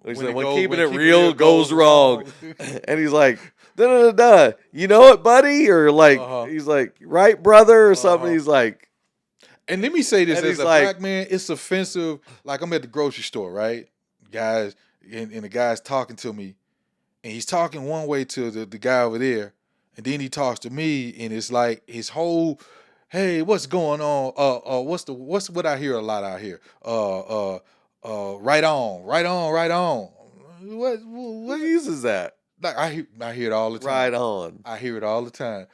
He When said, it when goes, keeping when it keeping real real goes goes wrong. wrong. And he's like, da da da da. You know it, buddy? Or like, Uh-huh. he's like, right, brother? Or something. Uh-huh. He's like, And let me say this and as he's a like, black man, it's offensive. Like I'm at the grocery store, right? Guys, and the guy's talking to me, and he's talking one way to the guy over there, and then he talks to me, and it's like his whole, hey, what's going on? What's what I hear a lot out here? Right on, right on, right on. What? who What? uses that? Like I hear it all the time. Right on. I hear it all the time.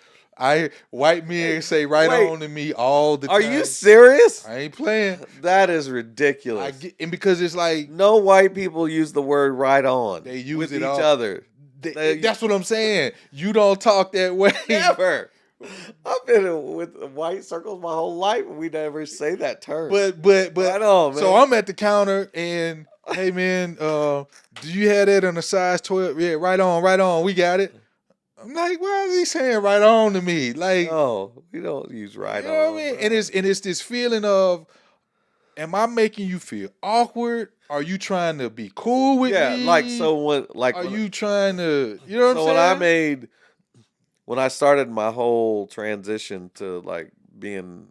White men say right Wait, on to me all the are you time. serious? I ain't playing. That is I ridiculous. get, and because it's like No white people use the word right on they use with it each all. other. They That's what I'm saying. You don't talk that way. never. I've been with white circles my whole life, and we never say that term. But Right on, so man. I'm at the counter and hey man, do you have that in a size 12? Yeah, right on, right on. We got it. I'm like, why is he saying right on to me? Like, No, we don't use you right know what I on, mean? bro. And it's this feeling of, am I making you feel awkward? Are you trying to be cool with Yeah, like me? so when like Are when you trying to, you know what I'm so when I saying? made when I started my whole transition to like being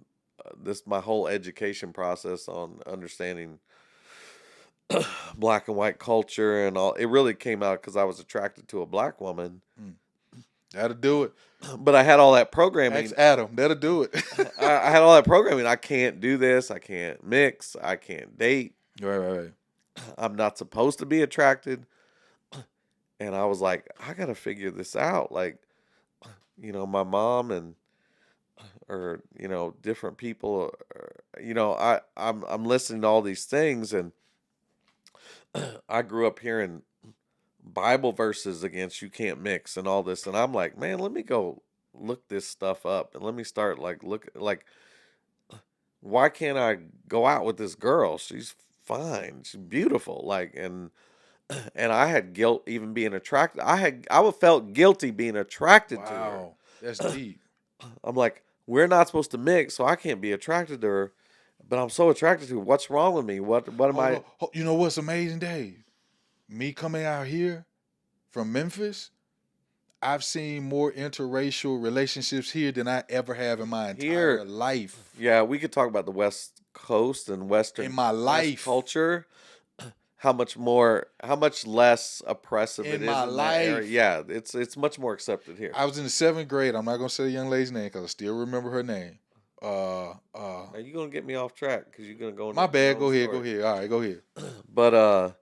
this my whole education process on understanding black and white culture and all, it really came out because I was attracted to a black woman. Mm, that'll do it. But I had all that programming. Ask Adam. That'll do it. I had all that programming. I can't do this. I can't mix. I can't date. Right. I'm not supposed to be attracted. And I was like, I gotta figure this out. Like, my mom and or different people. I'm listening to all these things, and I grew up hearing Bible verses against you can't mix and all this, and I'm like, man, let me go look this stuff up and let me start why can't I go out with this girl? She's fine. She's beautiful. Like, and I had guilt even being attracted. I felt guilty being attracted to her. Wow. That's deep. I'm like, we're not supposed to mix, so I can't be attracted to her. But I'm so attracted to her. What's wrong with me? What am Hold I? on. You know what's amazing, Dave? Me coming out here from Memphis, I've seen more interracial relationships here than I ever have in my entire Here, life. yeah, we could talk about the West Coast and In Western my West life. culture. How much less oppressive it In is my in that area. life. Yeah, it's much more accepted here. I was in the 7th grade. I'm not gonna say the young lady's name because I still remember her name. Are you gonna get me off track because you're gonna go into My your bad. own Go ahead. Go story? ahead. All right, go ahead. But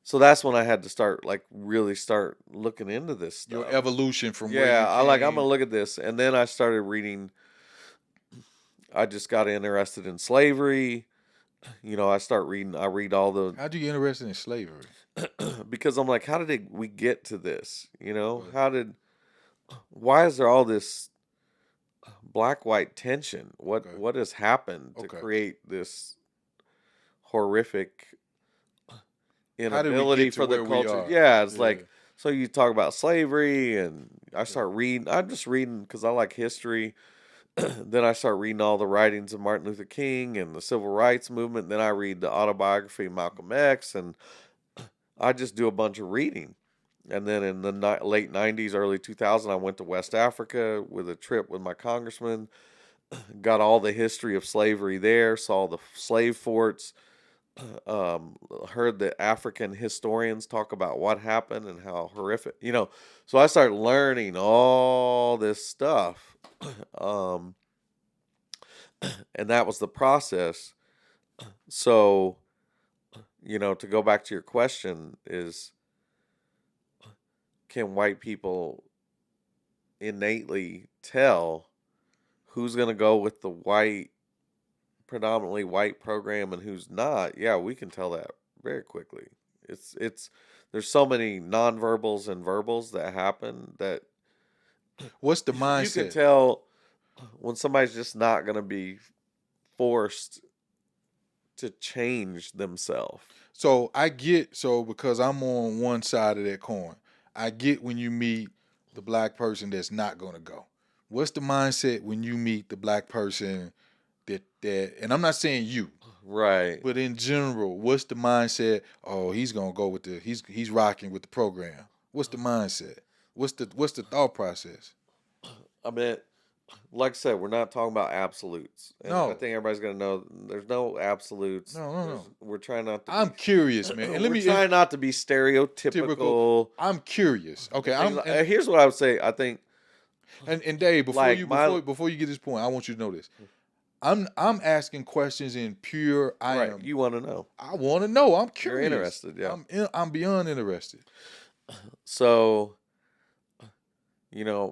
so that's when I had to start really start looking into this Your stuff. evolution from where Yeah, you I'm came. gonna look at this, and then I started reading. I just got interested in slavery. I start reading. I read all the How'd you get interested in slavery? because I'm like, how did we get to this? But, Why is there all this black white tension? okay. What has happened to Okay. create this horrific How did we inability get to for the where we culture? are? Yeah, it's Yeah. like, so you talk about slavery, and I Yeah. start reading. I'm just reading because I like history. Then I start reading all the writings of Martin Luther King and the civil rights movement. Then I read the autobiography of Malcolm X, and I just do a bunch of reading. And then in the late 90s, early 2000, I went to West Africa with a trip with my congressman, got all the history of slavery there, saw the slave forts, heard the African historians talk about what happened and how horrific, So I started learning all this stuff. Um, and that was the process. So, to go back to your question is, can white people innately tell who's going to go with the predominantly white program and who's not? Yeah, we can tell that very quickly. It's there's so many nonverbals and verbals that happen that What's the you can mindset? tell when somebody's just not going to be forced to change themselves. So because I'm on one side of that coin, I get when you meet the black person that's not gonna go. What's the mindset when you meet the black person that and I'm not saying you. Right. But in general, what's the mindset? Oh, he's gonna go with he's rocking with the program. What's the mindset? What's the thought process? I mean, like I said, we're not talking about absolutes, and I No, think everybody's gonna know there's no absolutes. no, no, no. We're trying not to I'm be. curious, man. And let We're me trying not to be typical. stereotypical I'm curious. Okay, and things I'm like. Here's what I would say. I think and Dave, like my before you get this point, I want you to know this. I'm asking questions in pure. right. You want to know. I want to know. I'm You're curious. interested, yeah. I'm beyond interested. So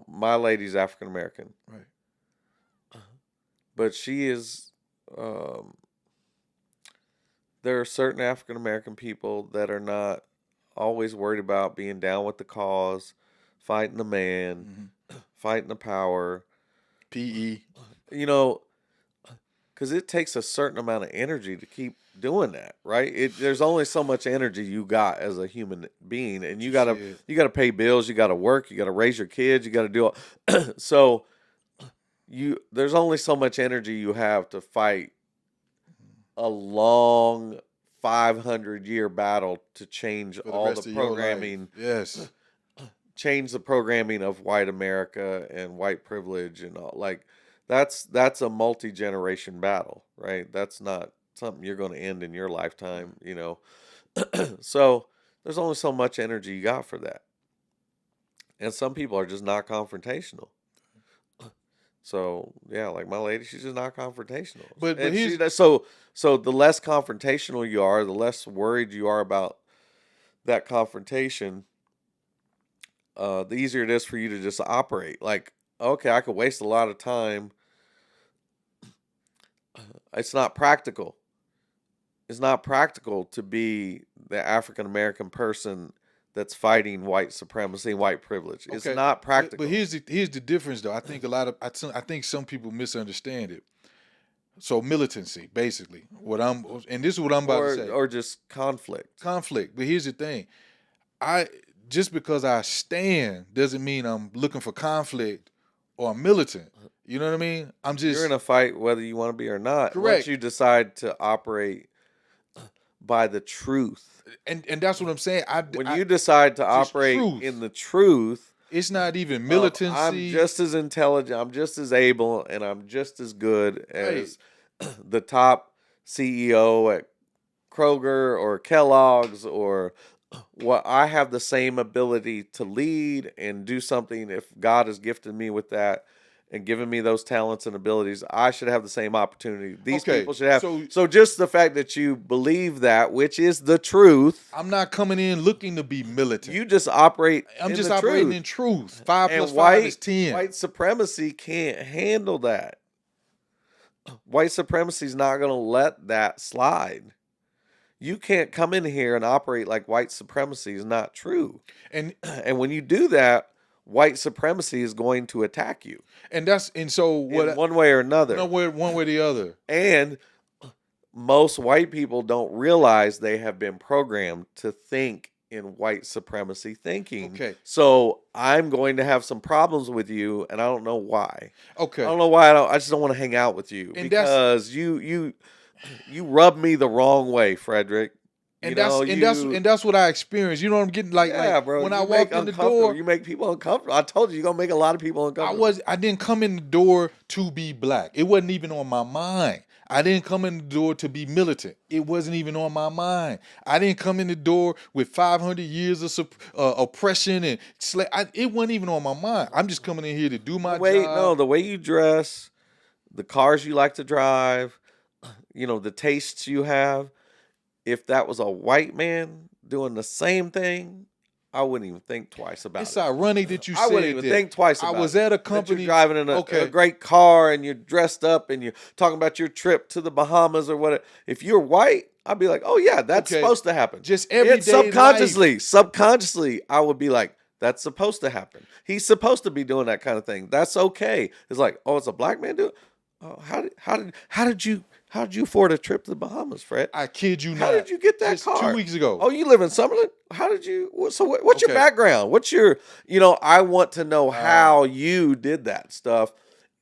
my lady's African American, Right. but she is. Um, there are certain African American people that are not always worried about being down with the cause, fighting the man, fighting the power. PE. You know, because it takes a certain amount of energy to keep doing that, right? There's only so much energy you got as a human being, and you gotta pay bills, you gotta work, you gotta raise your kids, you gotta do all. So there's only so much energy you have to fight a long 500-year battle to change For the all rest the of your life. programming, Yes. change the programming of white America and white privilege and all. Like that's a multi-generation battle, right? That's not something you're going to end in your lifetime, So there's only so much energy you got for that. And some people are just not confrontational. So yeah, like my lady, she's just not confrontational. But And here's so the less confrontational you are, the less worried you are about that confrontation, the easier it is for you to just operate. Like, okay, I could waste a lot of time. It's not practical. It's not practical to be the African American person that's fighting white supremacy and white privilege. It's okay. not practical. But here's the difference though. I think I think some people misunderstand it. So militancy, basically, and this is what I'm about to say. Or just conflict. Conflict. But here's the thing. I just because I stand doesn't mean I'm looking for conflict or I'm militant. You know what I mean? I'm just You're in a fight whether you want to be or not. correct. Once you decide to operate by the truth. And that's what I'm saying. When you decide to operate truth. in the truth, It's not even militancy. I'm just as intelligent, I'm just as able, and I'm just as good as the top CEO at Kroger or Kellogg's or what. I have the same ability to lead and do something. If God has gifted me with that and given me those talents and abilities, I should have the same opportunity. These people should have. So just the fact that you believe that, which is the truth. I'm not coming in looking to be militant. You just operate. I'm just operating truth. in truth. 5 plus 5 white, is 10. White supremacy can't handle that. White supremacy is not going to let that slide. You can't come in here and operate like white supremacy is not true. And when you do that, white supremacy is going to attack you. So what? In one way or another. No way, one way or the other. And most white people don't realize they have been programmed to think in white supremacy thinking. Okay. So I'm going to have some problems with you, and I don't know why. Okay. I don't know why. I just don't want to hang out with you because you rub me the wrong way, Frederick. And that's what I experienced. You know what I'm getting like? Yeah, like, bro. When I walked in the door, you make people uncomfortable. I told you, you're gonna make a lot of people uncomfortable. I didn't come in the door to be black. It wasn't even on my mind. I didn't come in the door to be militant. It wasn't even on my mind. I didn't come in the door with 500 years of oppression and it wasn't even on my mind. I'm just coming in here to do my job. No, the way you dress, the cars you like to drive, the tastes you have. If that was a white man doing the same thing, I wouldn't even think twice about it. It's ironic that you said that. I wouldn't even think twice about it. I was at a company. You're driving in a great car and you're dressed up and you're talking about your trip to the Bahamas or whatever. If you're white, I'd be like, oh, yeah, that's supposed to happen. Just every day subconsciously, I would be like, that's supposed to happen. He's supposed to be doing that kind of thing. That's okay. It's like, oh, it's a black man doing it? Oh, how did you afford a trip to the Bahamas, Fred? I kid you not. How did you get that Just car? 2 weeks ago. Oh, you live in Summerlin? How did you? So what's your background? What's your? I want to know how you did that stuff,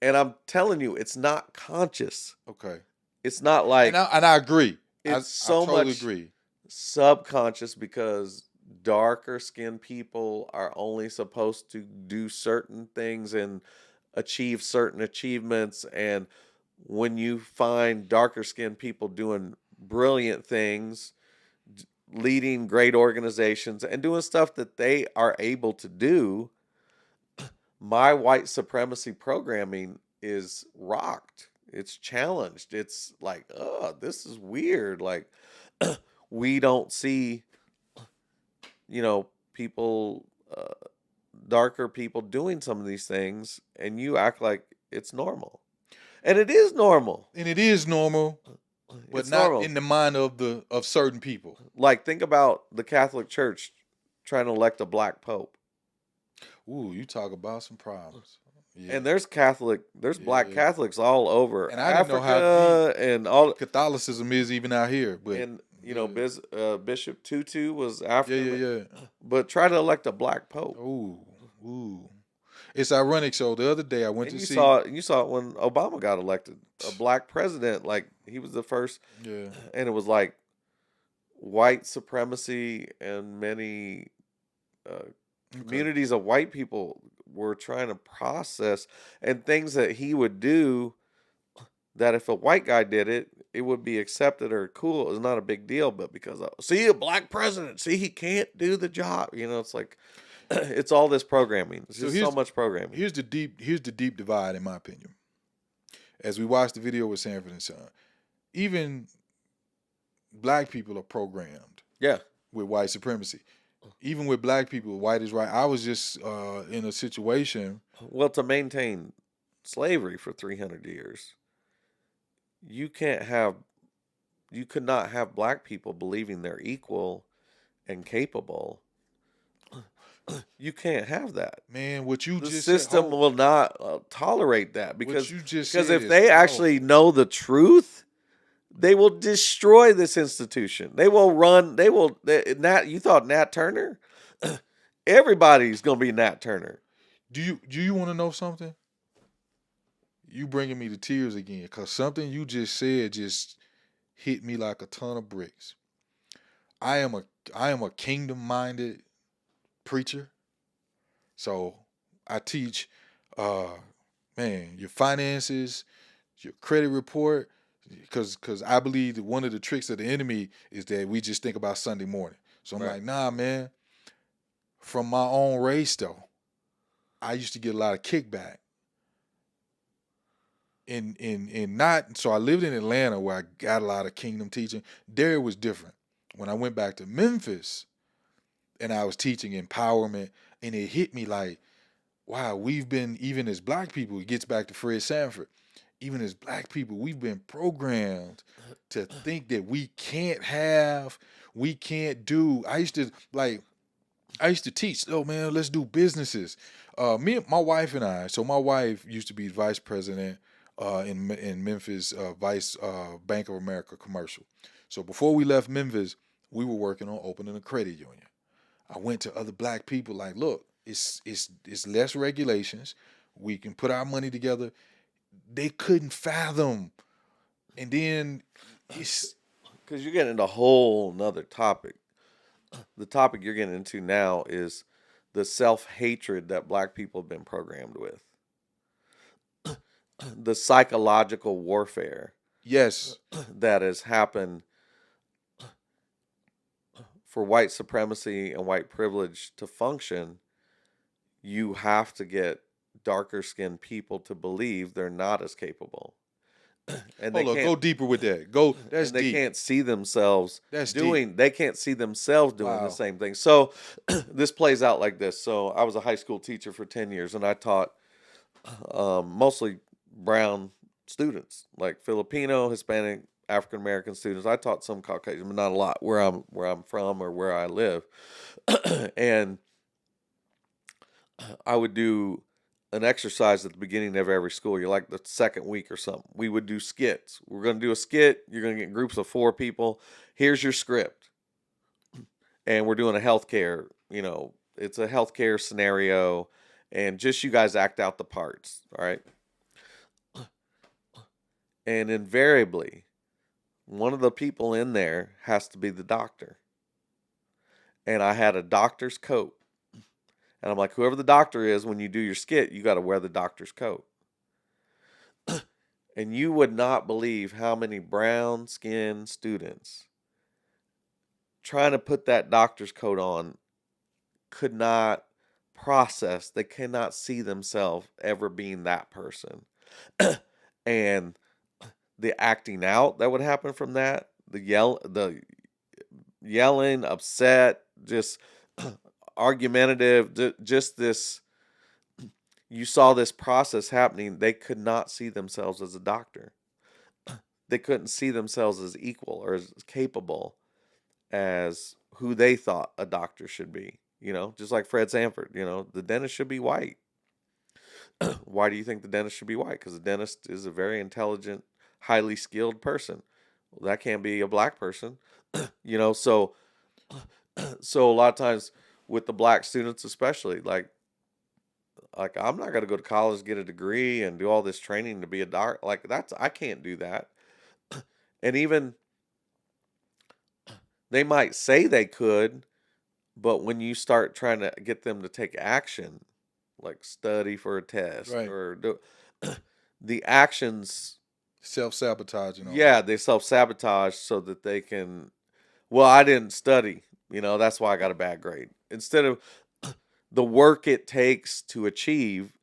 and I'm telling you, it's not conscious. Okay. it's not And like I agree. it's I so totally much agree. subconscious because darker skinned people are only supposed to do certain things and achieve certain achievements. And when you find darker skinned people doing brilliant things, leading great organizations, and doing stuff that they are able to do, my white supremacy programming is rocked. It's challenged. It's like, oh, this is weird. Like, we don't see, people, darker people doing some of these things, and you act like it's normal. And it is normal. And it is normal, but It's not normal. in the mind of certain people. Like, think about the Catholic Church trying to elect a black pope. Ooh, you talk about some problems. Yeah, And there's black yeah. Catholics all over And I didn't know how deep Africa and all. Catholicism is even out here, but And yeah, Bishop Tutu was yeah, African, yeah, yeah. but try to elect a black pope. Ooh, ooh. It's ironic. So the other day I went And to you see. saw you saw it when Obama got elected, a black president. Like, he was the first, Yeah. and it was like white supremacy, and many uh, Okay. communities of white people were trying to process, and things that he would do that if a white guy did it, it would be accepted or cool. It's not a big deal, but because see, a black president, see, he can't do the job. It's like it's all this programming. It's So just so much programming. here's the deep divide in my opinion. As we watched the video with Sanford and Son, even black people are programmed Yeah. with white supremacy. Even with black people, white is right. I was just in a situation. Well, to maintain slavery for 300 years, you can't have you could not have black people believing they're equal and capable. You can't have that. Man, what you The just said. system will not tolerate that, What because you just because said if is they actually powerful. know the truth, they will destroy this institution. They will run. They will. Nat, you thought Nat Turner? Everybody's gonna be Nat Turner. Do you want to know something? You bringing me to tears again because something you just said just hit me like a ton of bricks. I am a I am a kingdom minded preacher, so I teach, uh, man, your finances, your credit report, because I believe that one of the tricks of the enemy is that we just think about Sunday morning. So I'm Right. like, nah, man. From my own race though, I used to get a lot of kickback. In not so I lived in Atlanta where I got a lot of kingdom teaching. There it was different. When I went back to Memphis and I was teaching empowerment, and it hit me like, wow, we've been, even as black people, it gets back to Fred Sanford. Even as black people, we've been programmed to think that we can't do. I used to teach. Oh man, let's do businesses. My wife and I. So my wife used to be vice president in Memphis, vice Bank of America commercial. So before we left Memphis, we were working on opening a credit union. I went to other black people like, look, it's less regulations. We can put our money together. They couldn't fathom, and then it's Because you're getting into a whole nother topic. The topic you're getting into now is the self hatred that black people have been programmed with, the psychological warfare yes, that has happened for white supremacy and white privilege to function. You have to get darker skinned people to believe they're not as capable. And they hold on, can't go deeper with that. Go, that's and they deep. can't see themselves That's deep. doing they can't see themselves doing the Wow. same thing. So this plays out like this. So I was a high school teacher for 10 years, and I taught mostly brown students, like Filipino, Hispanic, African American students. I taught some Caucasian, but not a lot where I'm from or where I live. And I would do an exercise at the beginning of every school year, like the second week or something. We would do skits. We're going to do a skit. You're going to get groups of 4 people. Here's your script. And we're doing a healthcare, it's a healthcare scenario. And just you guys act out the parts. All right. And invariably, one of the people in there has to be the doctor. And I had a doctor's coat. And I'm like, whoever the doctor is, when you do your skit, you got to wear the doctor's coat. And you would not believe how many brown skinned students trying to put that doctor's coat on could not process, they cannot see themselves ever being that person. And the acting out that would happen from that, the yelling, upset, just argumentative, just this, you saw this process happening. They could not see themselves as a doctor. They couldn't see themselves as equal or as capable as who they thought a doctor should be. Just like Fred Sanford, the dentist should be white. Why do you think the dentist should be white? Because the dentist is a very intelligent, highly skilled person. Well, that can't be a black person. So so a lot of times with the black students especially, like I'm not going to go to college, get a degree and do all this training to be a doctor. Like I can't do that. And even they might say they could, but when you start trying to get them to take action, like study for a test Right. or do the actions, Self-sabotaging almost. yeah, they self-sabotage so that they can, well, I didn't study, that's why I got a bad grade. Instead of the work it takes to achieve,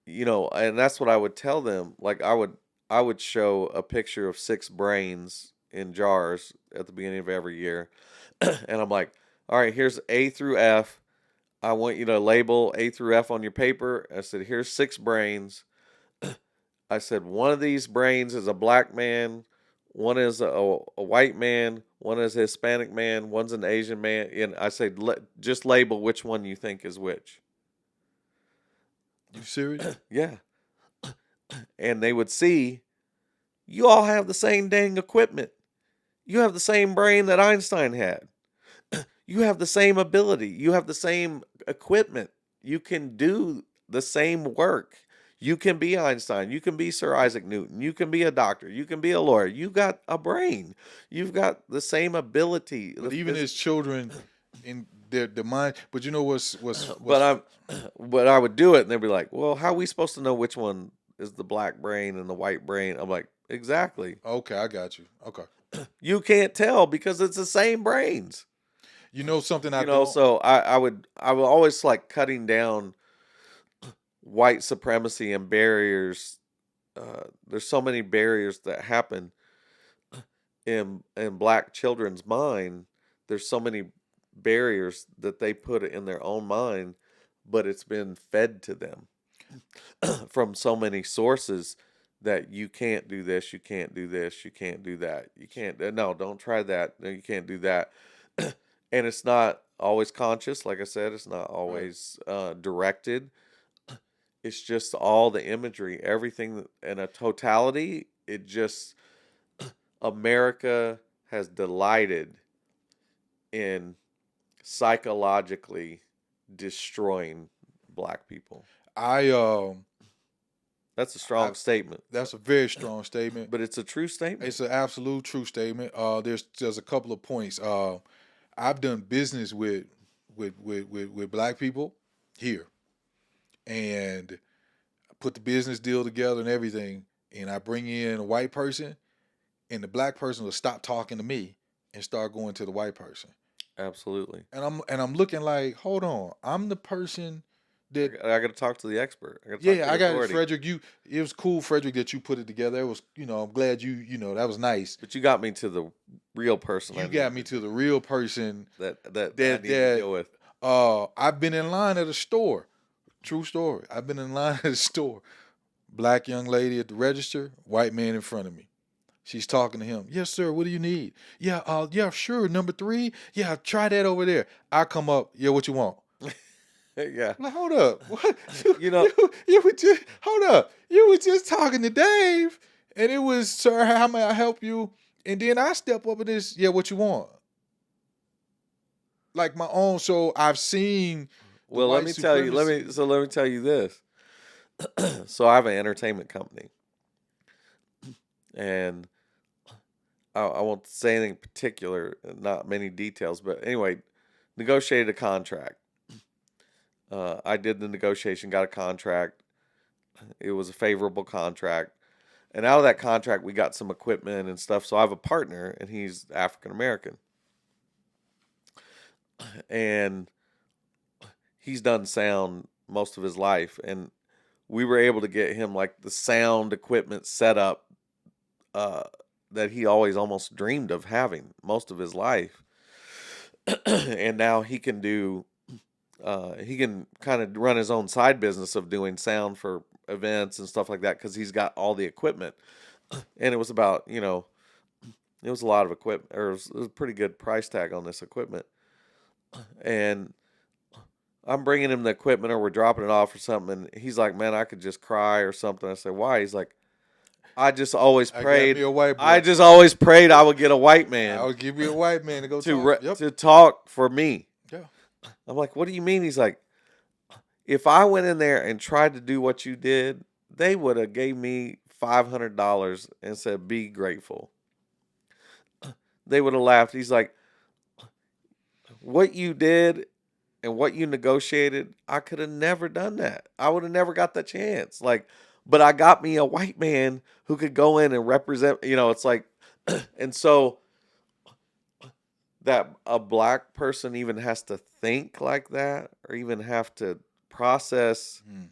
and that's what I would tell them. Like I would show a picture of 6 brains in jars at the beginning of every year. And I'm like, all right, here's A through F. I want you to label A through F on your paper. I said, here's 6 brains. I said, one of these brains is a black man, one is a white man, one is a Hispanic man, one's an Asian man. And I said, just label which one you think is which. You serious? Yeah. And they would see, you all have the same dang equipment. You have the same brain that Einstein had. You have the same ability. You have the same equipment. You can do the same work. You can be Einstein. You can be Sir Isaac Newton. You can be a doctor. You can be a lawyer. You got a brain. You've got the same ability. But even as children, in their mind. But you know But but I would do it, and they'd be like, "Well, how are we supposed to know which one is the black brain and the white brain?" I'm like, "Exactly. Okay, I got you. Okay. You can't tell because it's the same brains." You know something I don't. So I would always like cutting down white supremacy and barriers. There's so many barriers that happen in black children's mind. There's so many barriers that they put in their own mind, but it's been fed to them from so many sources that you can't do this, you can't do this, you can't do that, you can't. No, don't try that. No, you can't do that. And it's not always conscious. Like I said, it's not Right. always directed. It's just all the imagery, everything in a totality. It just, America has delighted in psychologically destroying black people. I That's a I strong statement, that's a very strong statement. but it's a true statement. It's an absolute true statement. There's a couple of points. I've done business with black people here, and I put the business deal together and everything, and I bring in a white person, and the black person will stop talking to me and start going to the white person, Absolutely. and I'm looking like, hold on, I'm the person that. I got to talk to the expert. I got to talk to Yeah, the I got it, authority. Frederick. It was cool, Frederick, that you put it together. It was, I'm glad that was nice. But you got me to the real person I You got need me to the real person that I that need to deal with. I've been in line at a store. True story. I've been in line at a store. Black young lady at the register, white man in front of me. She's talking to him. Yes, sir. What do you need? Yeah, sure. Number 3. Yeah, try that over there. I come up. Yeah, what you want? Yeah. I'm like, hold up. What? You, You know, you were just hold up. You were just talking to Dave, and it was, sir, how may I help you? And then I step up with this. Yeah, what you want? Like my own. So I've seen the well, let white me tell you. supremacy. Let me tell you this. So I have an entertainment company, and I won't say anything particular, not many details, but anyway, negotiated a contract. I did the negotiation, got a contract. It was a favorable contract. And out of that contract, we got some equipment and stuff. So I have a partner, and he's African American. And he's done sound most of his life. And we were able to get him like the sound equipment set up uh, that he always almost dreamed of having most of his life. And now he can kind of run his own side business of doing sound for events and stuff like that because he's got all the equipment. And it was about, it was a lot of equipment, or it was a pretty good price tag on this equipment. And I'm bringing him the equipment, or we're dropping it off or something, and he's like, "Man, I could just cry or something." I say, "Why?" He's like, "I just always I got me prayed. a white I boy. just always prayed I would get a white man I'll give you a white man to go to talk. Yep. to talk for me." Yeah. I'm like, "What do you mean?" He's like, "If I went in there and tried to do what you did, they would have gave me $500 and said, 'Be grateful.'" They would have laughed. He's like, "What you did and what you negotiated, I could have never done that. I would have never got the chance. Like, but I got me a white man who could go in and represent, it's like, and so that a black person even has to think like that or even have to process. Mm.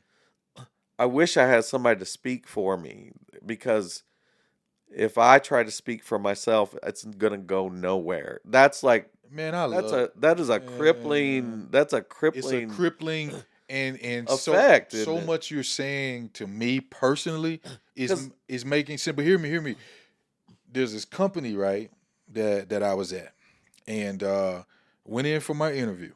I wish I had somebody to speak for me, because if I try to speak for myself, it's gonna go nowhere. That's like Man, I that's love. a that is a Man, crippling that's a it's a crippling crippling, and so effect, isn't so it? much you're saying to me personally Because is making sense. But hear me. There's this company, right, that I was at, and went in for my interview.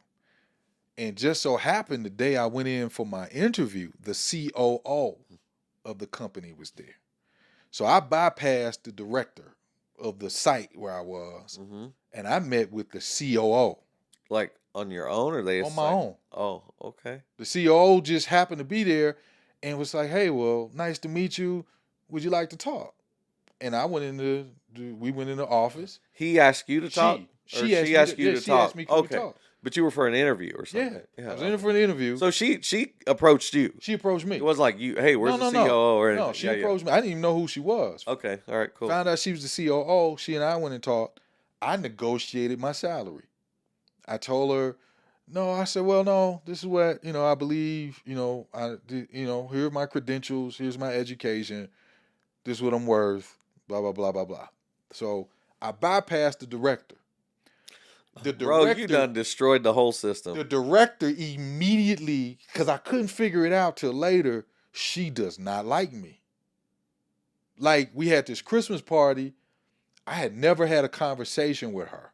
And just so happened the day I went in for my interview, the COO of the company was there. So I bypassed the director of the site where I was, hmm and I met with the COO like on your own, or they on my assign. own. Oh, okay. The COO just happened to be there and was like, "Hey, well, nice to meet you. Would you like to talk?" And I went into we went in the office. He asked you to talk, or She asked she me to asked you to she asked talk. me could we Okay, talk. but you were for an interview or Yeah, something. Yeah. I was in there Okay. for an interview. So she approached you. She approached It me. wasn't like you. Hey, No, where's the no, no, COO or no. anything? She Yeah, yeah. approached me. I didn't even know who she was. Okay. All right. Cool. Found out she was the COO. She and I went and talked. I negotiated my salary. I told her, no. I said, well, no. This is what I believe. Here are my credentials. Here's my education. This is what I'm worth. Blah blah blah blah blah. So I bypassed the director. The Bro, you director, done destroyed the whole system. the director immediately, because I couldn't figure it out till later. She does not like me. Like we had this Christmas party. I had never had a conversation with her.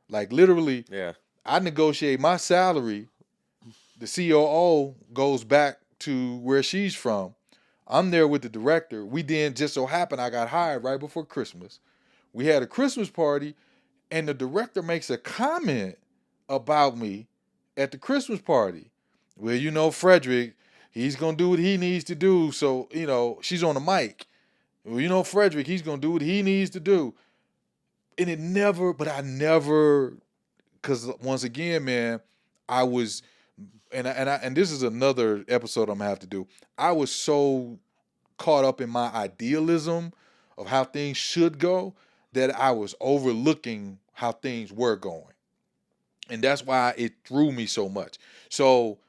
Like literally, Yeah. I negotiate my salary. The COO goes back to where she's from. I'm there with the director. We then just so happened I got hired right before Christmas. We had a Christmas party, and the director makes a comment about me at the Christmas party. Well, Frederick, he's gonna do what he needs to do. So, she's on the mic. Well, Frederick, he's gonna do what he needs to do. And I never, because once again, man, I was, and this is another episode I'm gonna have to do. I was so caught up in my idealism of how things should go that I was overlooking how things were going. And that's why it threw me so much. So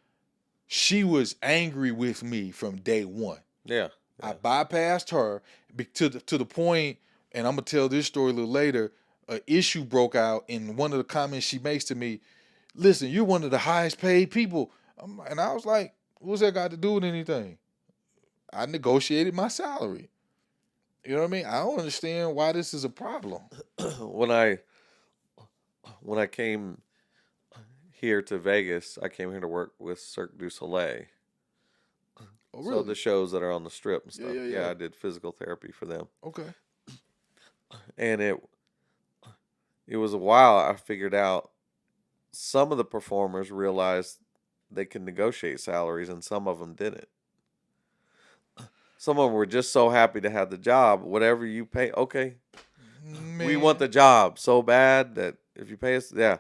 she was angry with me from day one. Yeah. I Yeah. bypassed her to the point, and I'm gonna tell this story a little later. An issue broke out, and one of the comments she makes to me, "Listen, you're one of the highest paid people," and I was like, "What's that got to do with anything?" I negotiated my salary. You know what I mean? I don't understand why this is a problem. when I when I came here to Vegas, I came here to work with Cirque du Soleil. Oh, So the really? shows that are on the strip and Yeah, stuff. yeah, Yeah, yeah. I did physical therapy for them. Okay. And it was a while I figured out some of the performers realized they could negotiate salaries and some of them didn't. Some of them were just so happy to have the job, whatever you pay, okay. We want Man, the job so bad that if you pay us, yeah,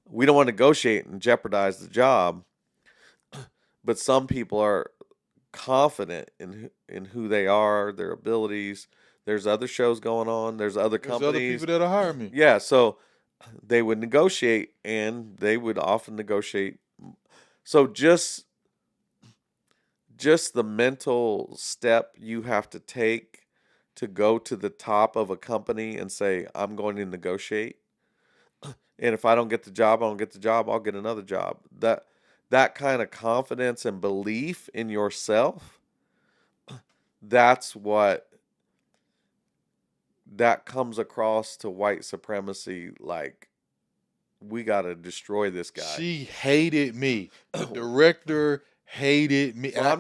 we don't want to negotiate and jeopardize the job. But some people are confident in who they are, their abilities. There's other shows going on. There's other there's other people companies. that'll hire me. Yeah, so they would negotiate, and they would often negotiate. So just the mental step you have to take to go to the top of a company and say, I'm going to negotiate. And if I don't get the job, I don't get the job, I'll get another job. That kind of confidence and belief in yourself, that's what that comes across to white supremacy like we got to destroy this guy. She hated me. The director hated me, and Well, I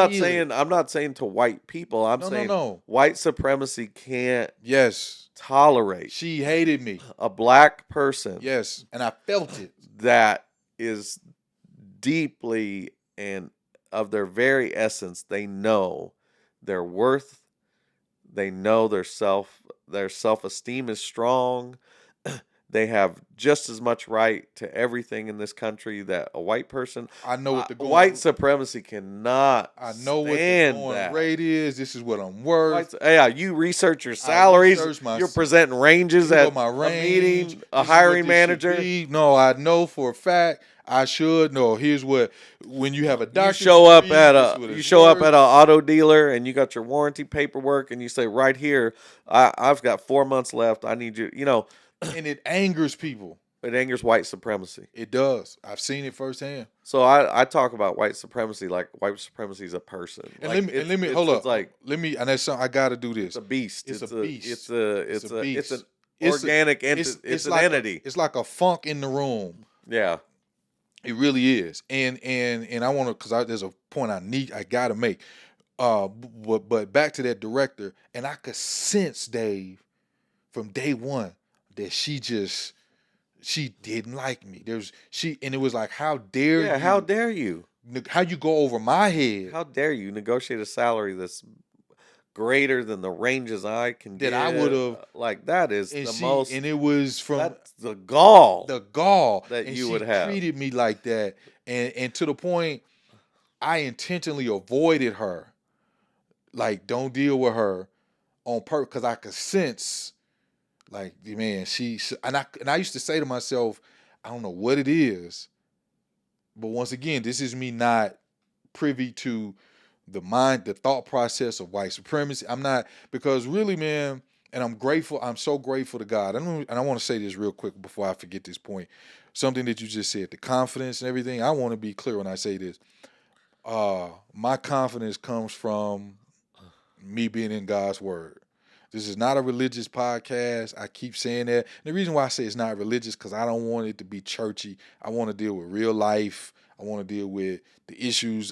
could feel it. I'm not saying to white people. I'm No, no, saying no. white supremacy can't Yes, tolerate she hated me. a black person Yes, and I felt it. that is deeply and of their very essence, they know their worth, they know their self-esteem is strong. They have just as much right to everything in this country that a white person. I know what the White going. supremacy cannot I know what the stand going that. rate is. This is what I'm worth. Yeah, you research your I salaries. research my. You're presenting ranges This is at what my a range. meeting, a This is what hiring this should manager. be. No, I know for a fact I should know. Here's what when you have a You doctor's show up degree, at this is a what you it's show up worth. at an auto dealer and you got your warranty paperwork and you say right here, I've got 4 months left. I need you. You know, And it angers people. it angers white supremacy. It does. I've seen it firsthand. So I talk about white supremacy like white supremacy is a person. And Like let me hold up. It's like Let me. And that's something I got to do it's this. a beast. It's a a beast. it's a It's it's a a beast. it's an It's a- organic entity. It's an like entity. it's like a funk in the room. Yeah. It really is. And I want to because there's a point I got to make. But back to that director, and I could sense Dave from day one that she didn't like me. And it was like, how dare Yeah. you? How dare you? How you go over my head How dare you negotiate a salary that's greater than the ranges I can that give? I would have. Like that is And the most. and it was from That's the gall the gall that and you she would have. treated me like that, and to the point I intentionally avoided her, like don't deal with her on purpose because I could sense like man and I used to say to myself, I don't know what it is, but once again this is me not privy to the thought process of white supremacy. I'm not, because really, man, and I'm so grateful to God. And I want to say this real quick before I forget this point. Something that you just said, the confidence and everything. I want to be clear when I say this. My confidence comes from me being in God's word. This is not a religious podcast. I keep saying that. And the reason why I say it's not religious because I don't want it to be churchy. I want to deal with real life. I want to deal with the issues.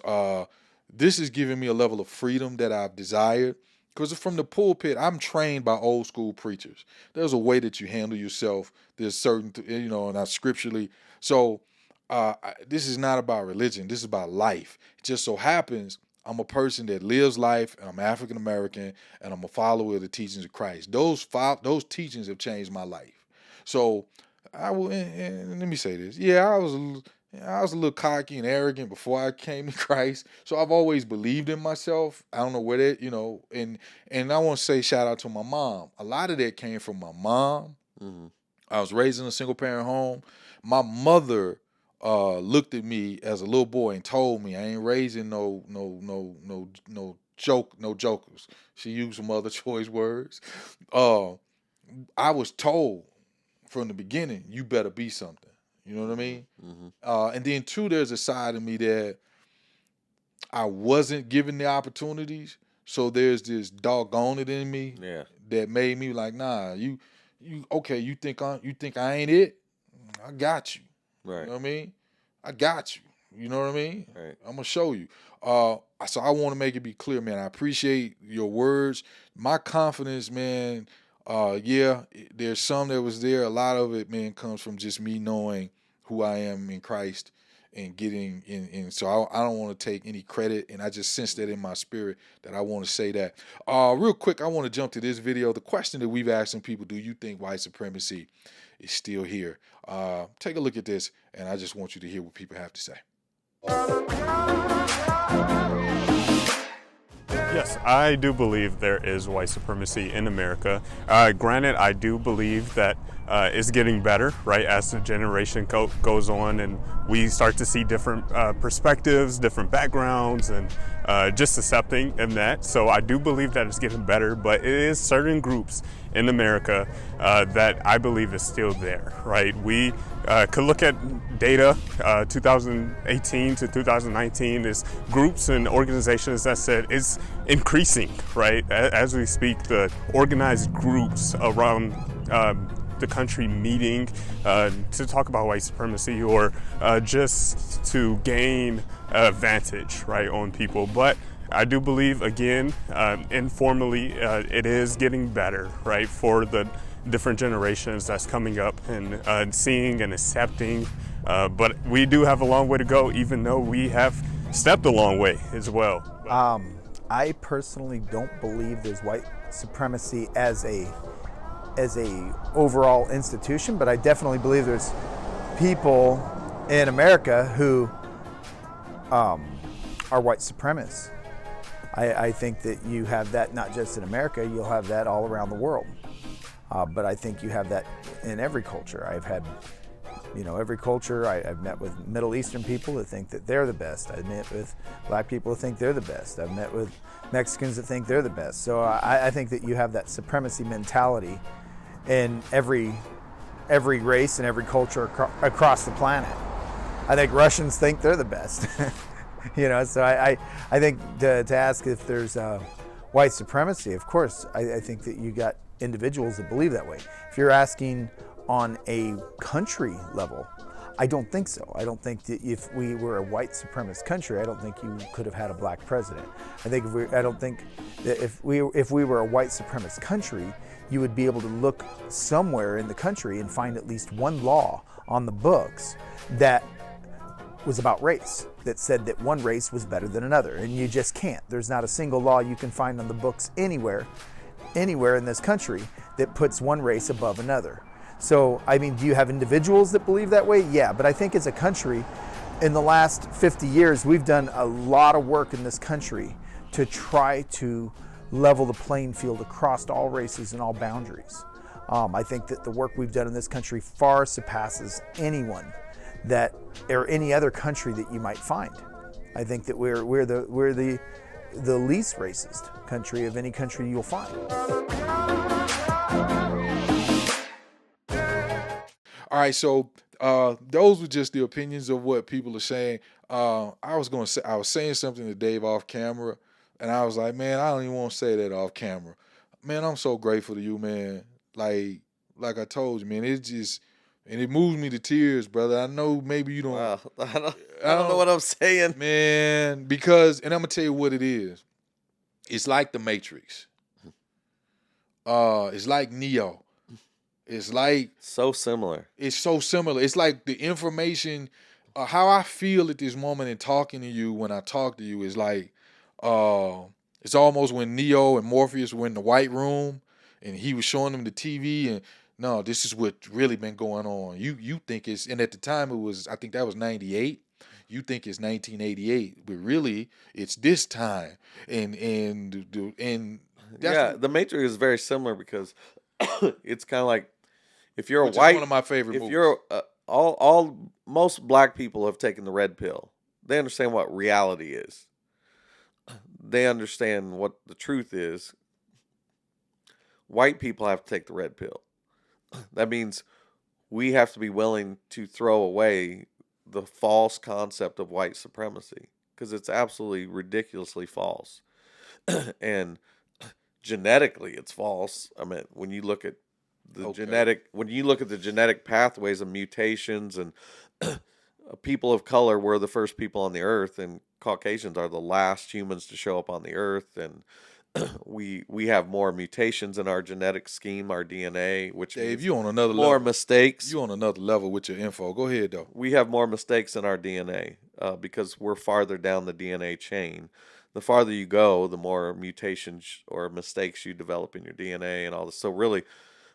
This is giving me a level of freedom that I've desired. Because from the pulpit, I'm trained by old school preachers. There's a way that you handle yourself. There's certain, not scripturally. So this is not about religion. This is about life. It just so happens I'm a person that lives life, and I'm African American, and I'm a follower of the teachings of Christ. Those teachings have changed my life. So I will. And let me say this. Yeah, I was a little cocky and arrogant before I came to Christ. So I've always believed in myself. I don't know where that, and I want to say shout out to my mom. A lot of that came from my mom. Mm-hmm. I was raised in a single parent home. My mother looked at me as a little boy and told me I ain't raising no jokers. She used some other choice words. I was told from the beginning, you better be something. You know what I mean? Mm-hmm. And then two, there's a side of me that I wasn't given the opportunities. So there's this doggone it in me that made me like, nah, you okay, you think I ain't it? I got you. Right. You know what I mean? I got you. You know what I mean? Right. I'm gonna show you. So I want to make it be clear, man. I appreciate your words. My confidence, man. There's some that was there. A lot of it, man, comes from just me knowing who I am in Christ and getting in. And so I don't want to take any credit. And I just sense that in my spirit that I want to say that. Real quick, I want to jump to this video. The question that we've asked some people: do you think white supremacy is still here? Take a look at this, and I just want you to hear what people have to say. Yes, I do believe there is white supremacy in America. Granted, I do believe that it's getting better, right, as the generation goes on and we start to see different perspectives, different backgrounds, and just accepting in that. So I do believe that it's getting better, but it is certain groups in America that I believe is still there, right? We could look at data 2018 to 2019 is groups and organizations that said it's increasing, right? As we speak, the organized groups around the country meeting to talk about white supremacy or just to gain advantage, right, on people. But I do believe, again, informally, it is getting better, right, for the different generations that's coming up and seeing and accepting. But we do have a long way to go, even though we have stepped a long way as well. I personally don't believe there's white supremacy as a overall institution, but I definitely believe there's people in America who are white supremacists. I think that you have that not just in America, you'll have that all around the world. But I think you have that in every culture. I've had, every culture. I've met with Middle Eastern people that think that they're the best. I've met with black people that think they're the best. I've met with Mexicans that think they're the best. So I think that you have that supremacy mentality in every race and every culture across the planet. I think Russians think they're the best. So I think to ask if there's white supremacy, of course, I think that you got individuals that believe that way. If you're asking on a country level, I don't think so. I don't think that if we were a white supremacist country, I don't think you could have had a black president. I don't think that if we were a white supremacist country, you would be able to look somewhere in the country and find at least one law on the books that was about race, that said that one race was better than another, and you just can't. There's not a single law you can find on the books anywhere in this country that puts one race above another. So, do you have individuals that believe that way? Yeah, but I think as a country, in the last 50 years, we've done a lot of work in this country to try to level the playing field across all races and all boundaries. I think that the work we've done in this country far surpasses anyone or any other country that you might find. I think that we're the least racist country of any country you'll find. All right, so those were just the opinions of what people are saying. I was saying something to Dave off camera, and I was like, man, I don't even want to say that off camera. Man, I'm so grateful to you, man. Like I told you, man, it moves me to tears, brother. I know maybe you don't. Wow. I don't know what I'm saying, man. Because, and I'm gonna tell you what it is. It's like the Matrix. It's like Neo. It's like so similar. It's so similar. It's like the information. How I feel at this moment in talking to you when I talk to you is like, it's almost when Neo and Morpheus were in the white room and he was showing them the TV and. No, this is what's really been going on. You think it's, and at the time it was, I think that was 98. You think it's 1988, but really it's this time. And that's the Matrix is very similar because it's kind of like if you're a which is white, one of my favorite if movies. you're most black people have taken the red pill. They understand what reality is. They understand what the truth is. White people have to take the red pill. That means we have to be willing to throw away the false concept of white supremacy because it's absolutely ridiculously false. And genetically it's false. I mean, when you look at the genetic pathways of mutations and people of color were the first people on the earth and Caucasians are the last humans to show up on the earth and we have more mutations in our genetic scheme, our DNA, which Dave, means you on another more level. mistakes. You on another level with your info. Go ahead though. We have more mistakes in our DNA because we're farther down the DNA chain. The farther you go, the more mutations or mistakes you develop in your DNA and all this. So really,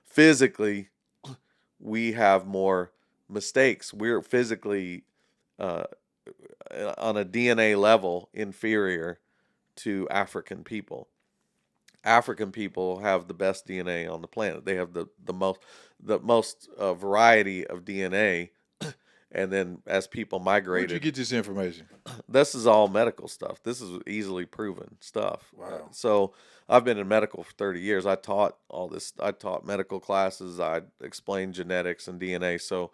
physically, we have more mistakes. We're physically uh, on a DNA level inferior to African people. African people have the best DNA on the planet. They have the most variety of DNA. And then as people Where'd you migrated, get this information? this is all medical stuff. This is easily proven stuff. Wow. So I've been in medical for 30 years. I taught all this. I taught medical classes. I explained genetics and DNA. So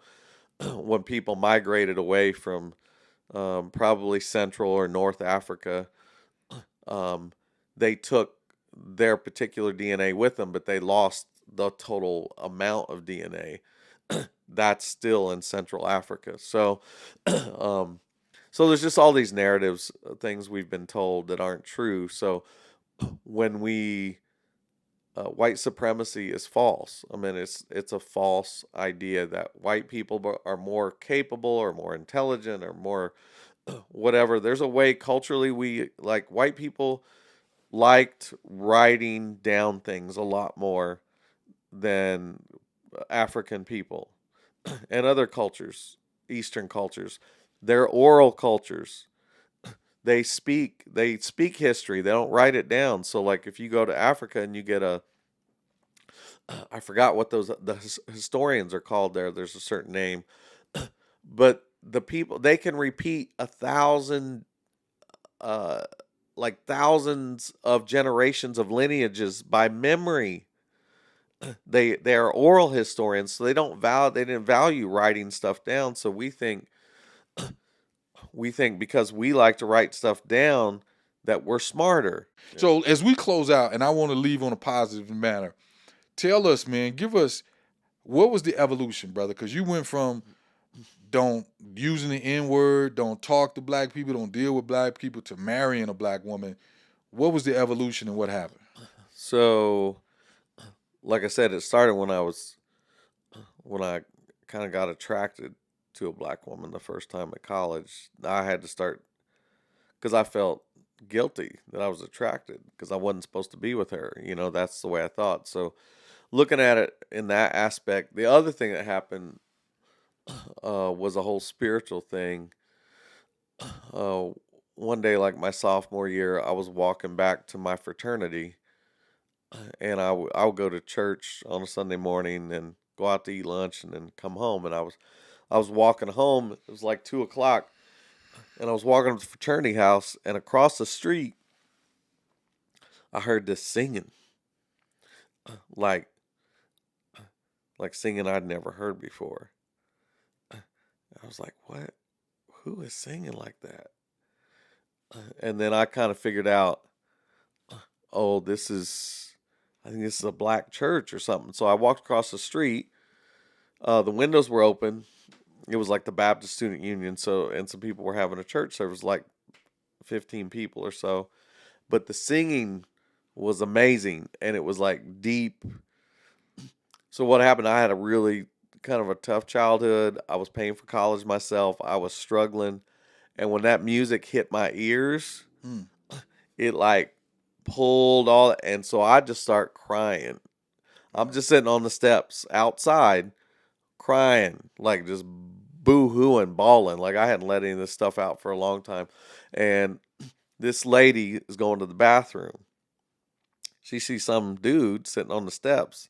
when people migrated away from probably Central or North Africa, they took their particular DNA with them, but they lost the total amount of DNA that's still in Central Africa. So, so there's just all these narratives, things we've been told that aren't true. So when white supremacy is false. I mean, it's a false idea that white people are more capable or more intelligent or more whatever. There's a way culturally we like white people liked writing down things a lot more than African people and other cultures, Eastern cultures. They're oral cultures. They speak history. They don't write it down. So like if you go to Africa and you get I forgot what the historians are called there. There's a certain name, but the people they can repeat 1,000 like thousands of generations of lineages by memory. They are oral historians, so they didn't value writing stuff down. So we think because we like to write stuff down that we're smarter. So as we close out, and I want to leave on a positive manner, tell us, man, give us what was the evolution, brother? Because you went from don't using the N word, don't talk to black people, don't deal with black people, to marrying a black woman. What was the evolution and what happened? So, like I said, it started when I kind of got attracted to a black woman the first time at college. I had to start because I felt guilty that I was attracted because I wasn't supposed to be with her. That's the way I thought. So, looking at it in that aspect, the other thing that happened was a whole spiritual thing. Uh, One day, like my sophomore year, I was walking back to my fraternity, and I would go to church on a Sunday morning and go out to eat lunch and then come home. And I was walking home. It was like 2 o'clock, and I was walking up to the fraternity house, and across the street, I heard this singing, like singing I'd never heard before. I was like, "What? Who is singing like that?" And then I kind of figured out, oh, I think this is a black church or something. So I walked across the street. The windows were open. It was like the Baptist Student Union. And some people were having a church service, like 15 people or so. But the singing was amazing, and it was like deep. So what happened? I had a really kind of a tough childhood. I was paying for college myself. I was struggling. And when that music hit my ears, it like pulled all, and so I just start crying. I'm just sitting on the steps outside crying, like just boo-hooing, bawling. Like I hadn't let any of this stuff out for a long time. And this lady is going to the bathroom. She sees some dude sitting on the steps.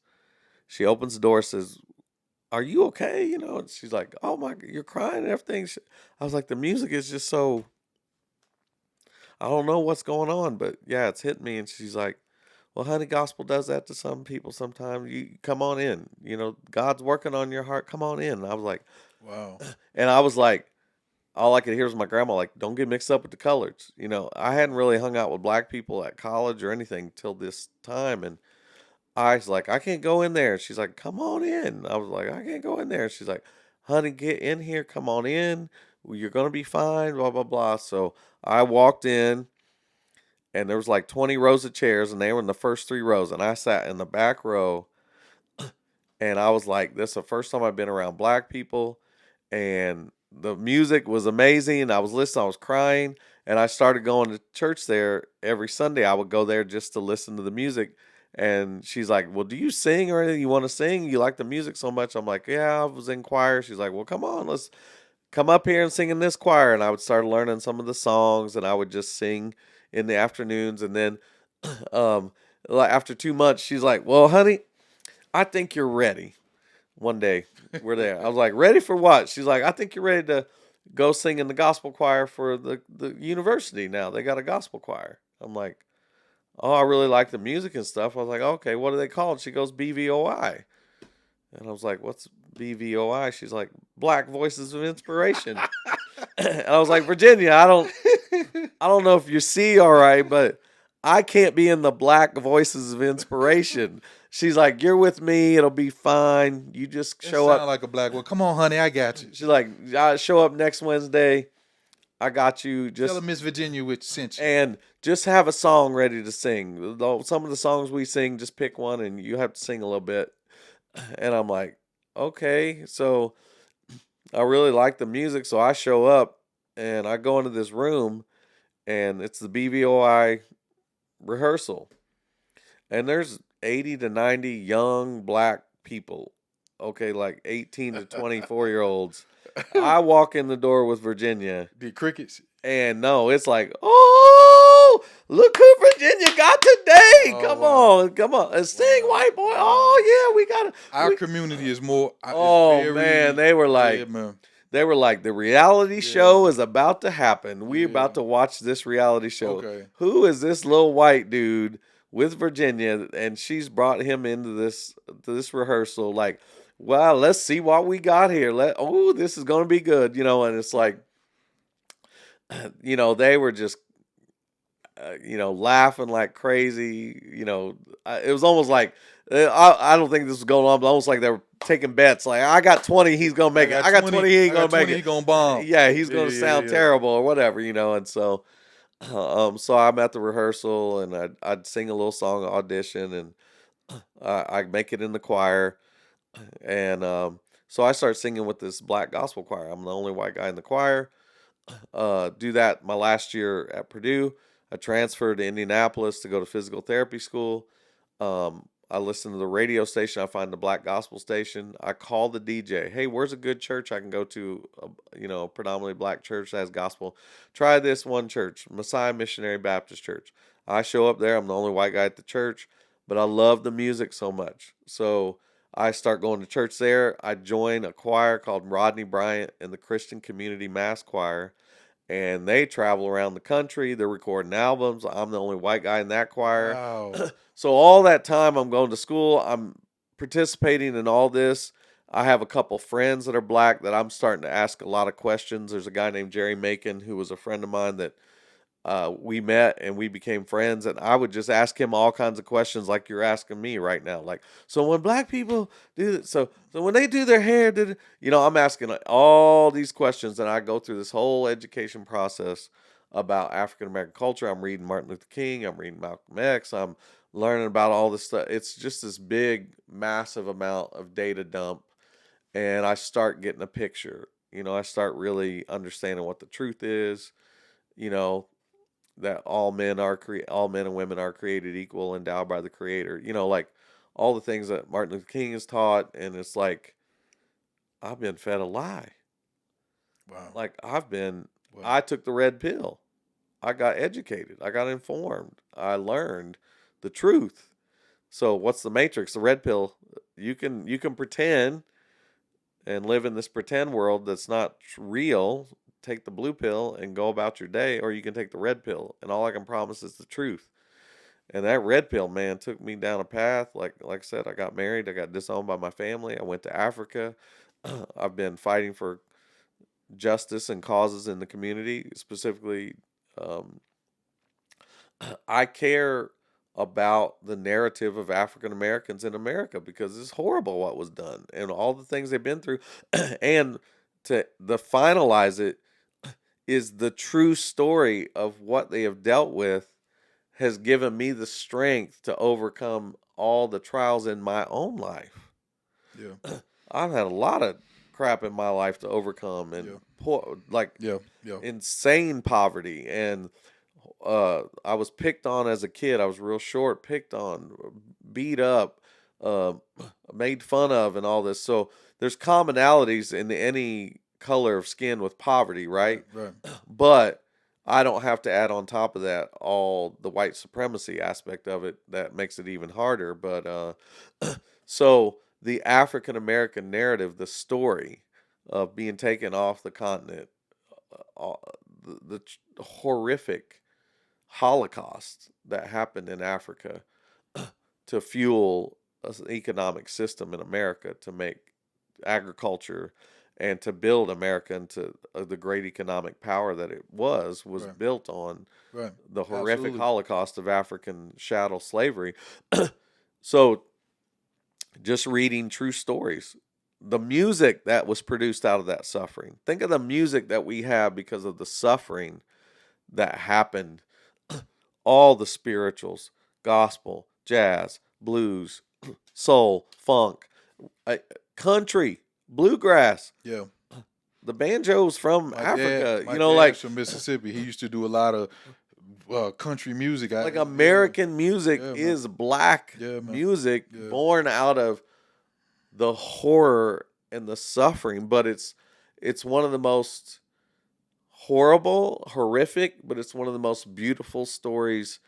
She opens the door, says, "Are you okay?" And she's like, "Oh my, you're crying and everything." I was like, the music is just so, I don't know what's going on, but yeah, it's hitting me. And she's like, "Well, honey, gospel does that to some people sometimes. You come on in. God's working on your heart. Come on in." And I was like, Wow. and I was like, all I could hear was my grandma like, "Don't get mixed up with the colors." I hadn't really hung out with black people at college or anything till this time, and I was like, "I can't go in there." She's like, "Come on in." I was like, "I can't go in there." She's like, "Honey, get in here. Come on in. You're gonna be fine." Blah blah blah. So I walked in, and there was like 20 rows of chairs, and they were in the first 3 rows, and I sat in the back row, and I was like, this is the first time I've been around black people, and the music was amazing. I was listening, I was crying, and I started going to church there every Sunday. I would go there just to listen to the music. And she's like, well, do you sing or anything? You want to sing? You like the music so much? I'm like, yeah, I was in choir. She's like, well, come on, let's come up here and sing in this choir. And I would start learning some of the songs, and I would just sing in the afternoons. And then um, like after 2 months, she's like, well, honey, I think you're ready. One day we're there. I was like, ready for what? She's like, I think you're ready to go sing in the gospel choir for the university now. They got a gospel choir. I'm like, oh, I really like the music and stuff. I was like, okay, what are they called? She goes, BVOI. And I was like, what's BVOI? She's like, Black Voices of Inspiration. And I was like, Virginia, I don't know if you see all right, but I can't be in the Black Voices of Inspiration. She's like, you're with me. It'll be fine. You just That show sound up. like a black one. Come on, honey, I got you. She's like, I show up next Wednesday. I got you. Tell Just her Miss Virginia which sent you. and just have a song ready to sing. Some of the songs we sing, just pick one, and you have to sing a little bit. And I'm like, okay. So I really like the music, so I show up and I go into this room, and it's the BVOI rehearsal, and there's 80 to 90 young black people, okay, like 18 to 24-year-olds. I walk in the door with Virginia, Did crickets? and no, it's like, oh, look who Virginia got today. Oh, Come wow. on, come on. And sing, white boy. Oh, yeah, we got Our it. community is more. Oh, is very, man, they were like, yeah, man. the reality Yeah. show is about to happen. We're Yeah. about to watch this reality show. Okay. Who is this little white dude with Virginia? And she's brought him into this rehearsal. Like, well, let's see what we got here. This is gonna be good, And it's like, they were just, laughing like crazy. It was almost like I don't think this was going on, but almost like they were taking bets. Like, I got 20, he's gonna make it. I got 20, he ain't gonna make it. He gonna bomb. Yeah, he's gonna Yeah, sound yeah. terrible or whatever, And so, so I'm at the rehearsal, and I'd sing a little song audition, and I make it in the choir, and so I start singing with this black gospel choir. I'm the only white guy in the choir. Do that my last year at Purdue. I transferred to Indianapolis to go to physical therapy school. I listen to the radio station. I find the black gospel station. I call the DJ. Hey, where's a good church I can go to? A predominantly black church that has gospel. Try this one church, Messiah Missionary Baptist Church. I show up there. I'm the only white guy at the church, but I love the music so much. So I start going to church there. I join a choir called Rodney Bryant and the Christian Community Mass Choir. And they travel around the country. They're recording albums. I'm the only white guy in that choir. Wow. So all that time I'm going to school, I'm participating in all this. I have a couple friends that are black that I'm starting to ask a lot of questions. There's a guy named Jerry Macon who was a friend of mine that we met and we became friends, and I would just ask him all kinds of questions like you're asking me right now. Like, so when black people do, so when they do their hair, I'm asking all these questions, and I go through this whole education process about African American culture. I'm reading Martin Luther King. I'm reading Malcolm X. I'm learning about all this stuff. It's just this big, massive amount of data dump, and I start getting a picture. I start really understanding what the truth is. That all men and women are created equal, endowed by the Creator. Like all the things that Martin Luther King has taught, and it's like I've been fed a lie. Wow. Like Wow. I took the red pill. I got educated. I got informed. I learned the truth. So what's the matrix? The red pill. You can pretend and live in this pretend world that's not real. Take the blue pill and go about your day, or you can take the red pill, and all I can promise is the truth. And that red pill, man, took me down a path. Like I said, I got married. I got disowned by my family. I went to Africa. I've been fighting for justice and causes in the community. Specifically, I care about the narrative of African Americans in America because it's horrible what was done and all the things they've been through. And to finalize it is the true story of what they have dealt with has given me the strength to overcome all the trials in my own life. Yeah. I've had a lot of crap in my life to overcome, Yeah. and poor, like Yeah. Yeah. insane poverty, and I was picked on as a kid. I was real short, picked on, beat up, uh, made fun of, and all this. So there's commonalities in any color of skin with poverty, right? Right. But I don't have to add on top of that all the white supremacy aspect of it that makes it even harder. But so the African American narrative, the story of being taken off the continent, uh, the horrific Holocaust that happened in Africa to fuel an economic system in America, to make agriculture and to build America into the great economic power that it was Right. built on Right. the horrific Absolutely. Holocaust of African chattel slavery. So just reading true stories, the music that was produced out of that suffering. Think of the music that we have because of the suffering that happened. All the spirituals, gospel, jazz, blues, soul, funk, country, bluegrass, Yeah. the banjos from Africa, My like dad's from Mississippi. He used to do a lot of country music. like Yeah, American music Yeah, man. is black Yeah, man. music Yeah. born out of the horror and the suffering, but it's one of the most horrific, but it's one of the most beautiful stories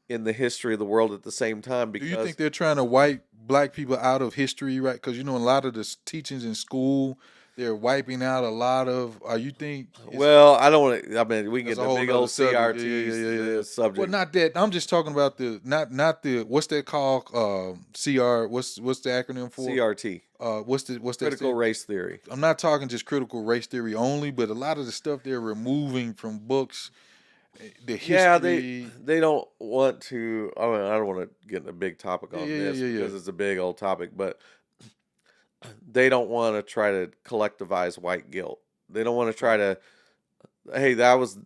in the history of the world at the same time. Do Because you think they're trying to wipe black people out of history, right? Because a lot of the teachings in school, they're wiping out a lot of. You think? well, I don't want to. I mean, we can That's get a the whole big nother old subject. CRT subject. Well, not that. I'm just talking about the not the what's that called? CR. What's the acronym for? CRT, What's that? critical race theory. I'm not talking just critical race theory only, but a lot of the stuff they're removing from books, the Yeah, history. they don't want to. I mean, I don't want to get in a big topic on this Yeah. because it's a big old topic, but they don't want to try to collectivize white guilt. They don't want to try to. Hey, that was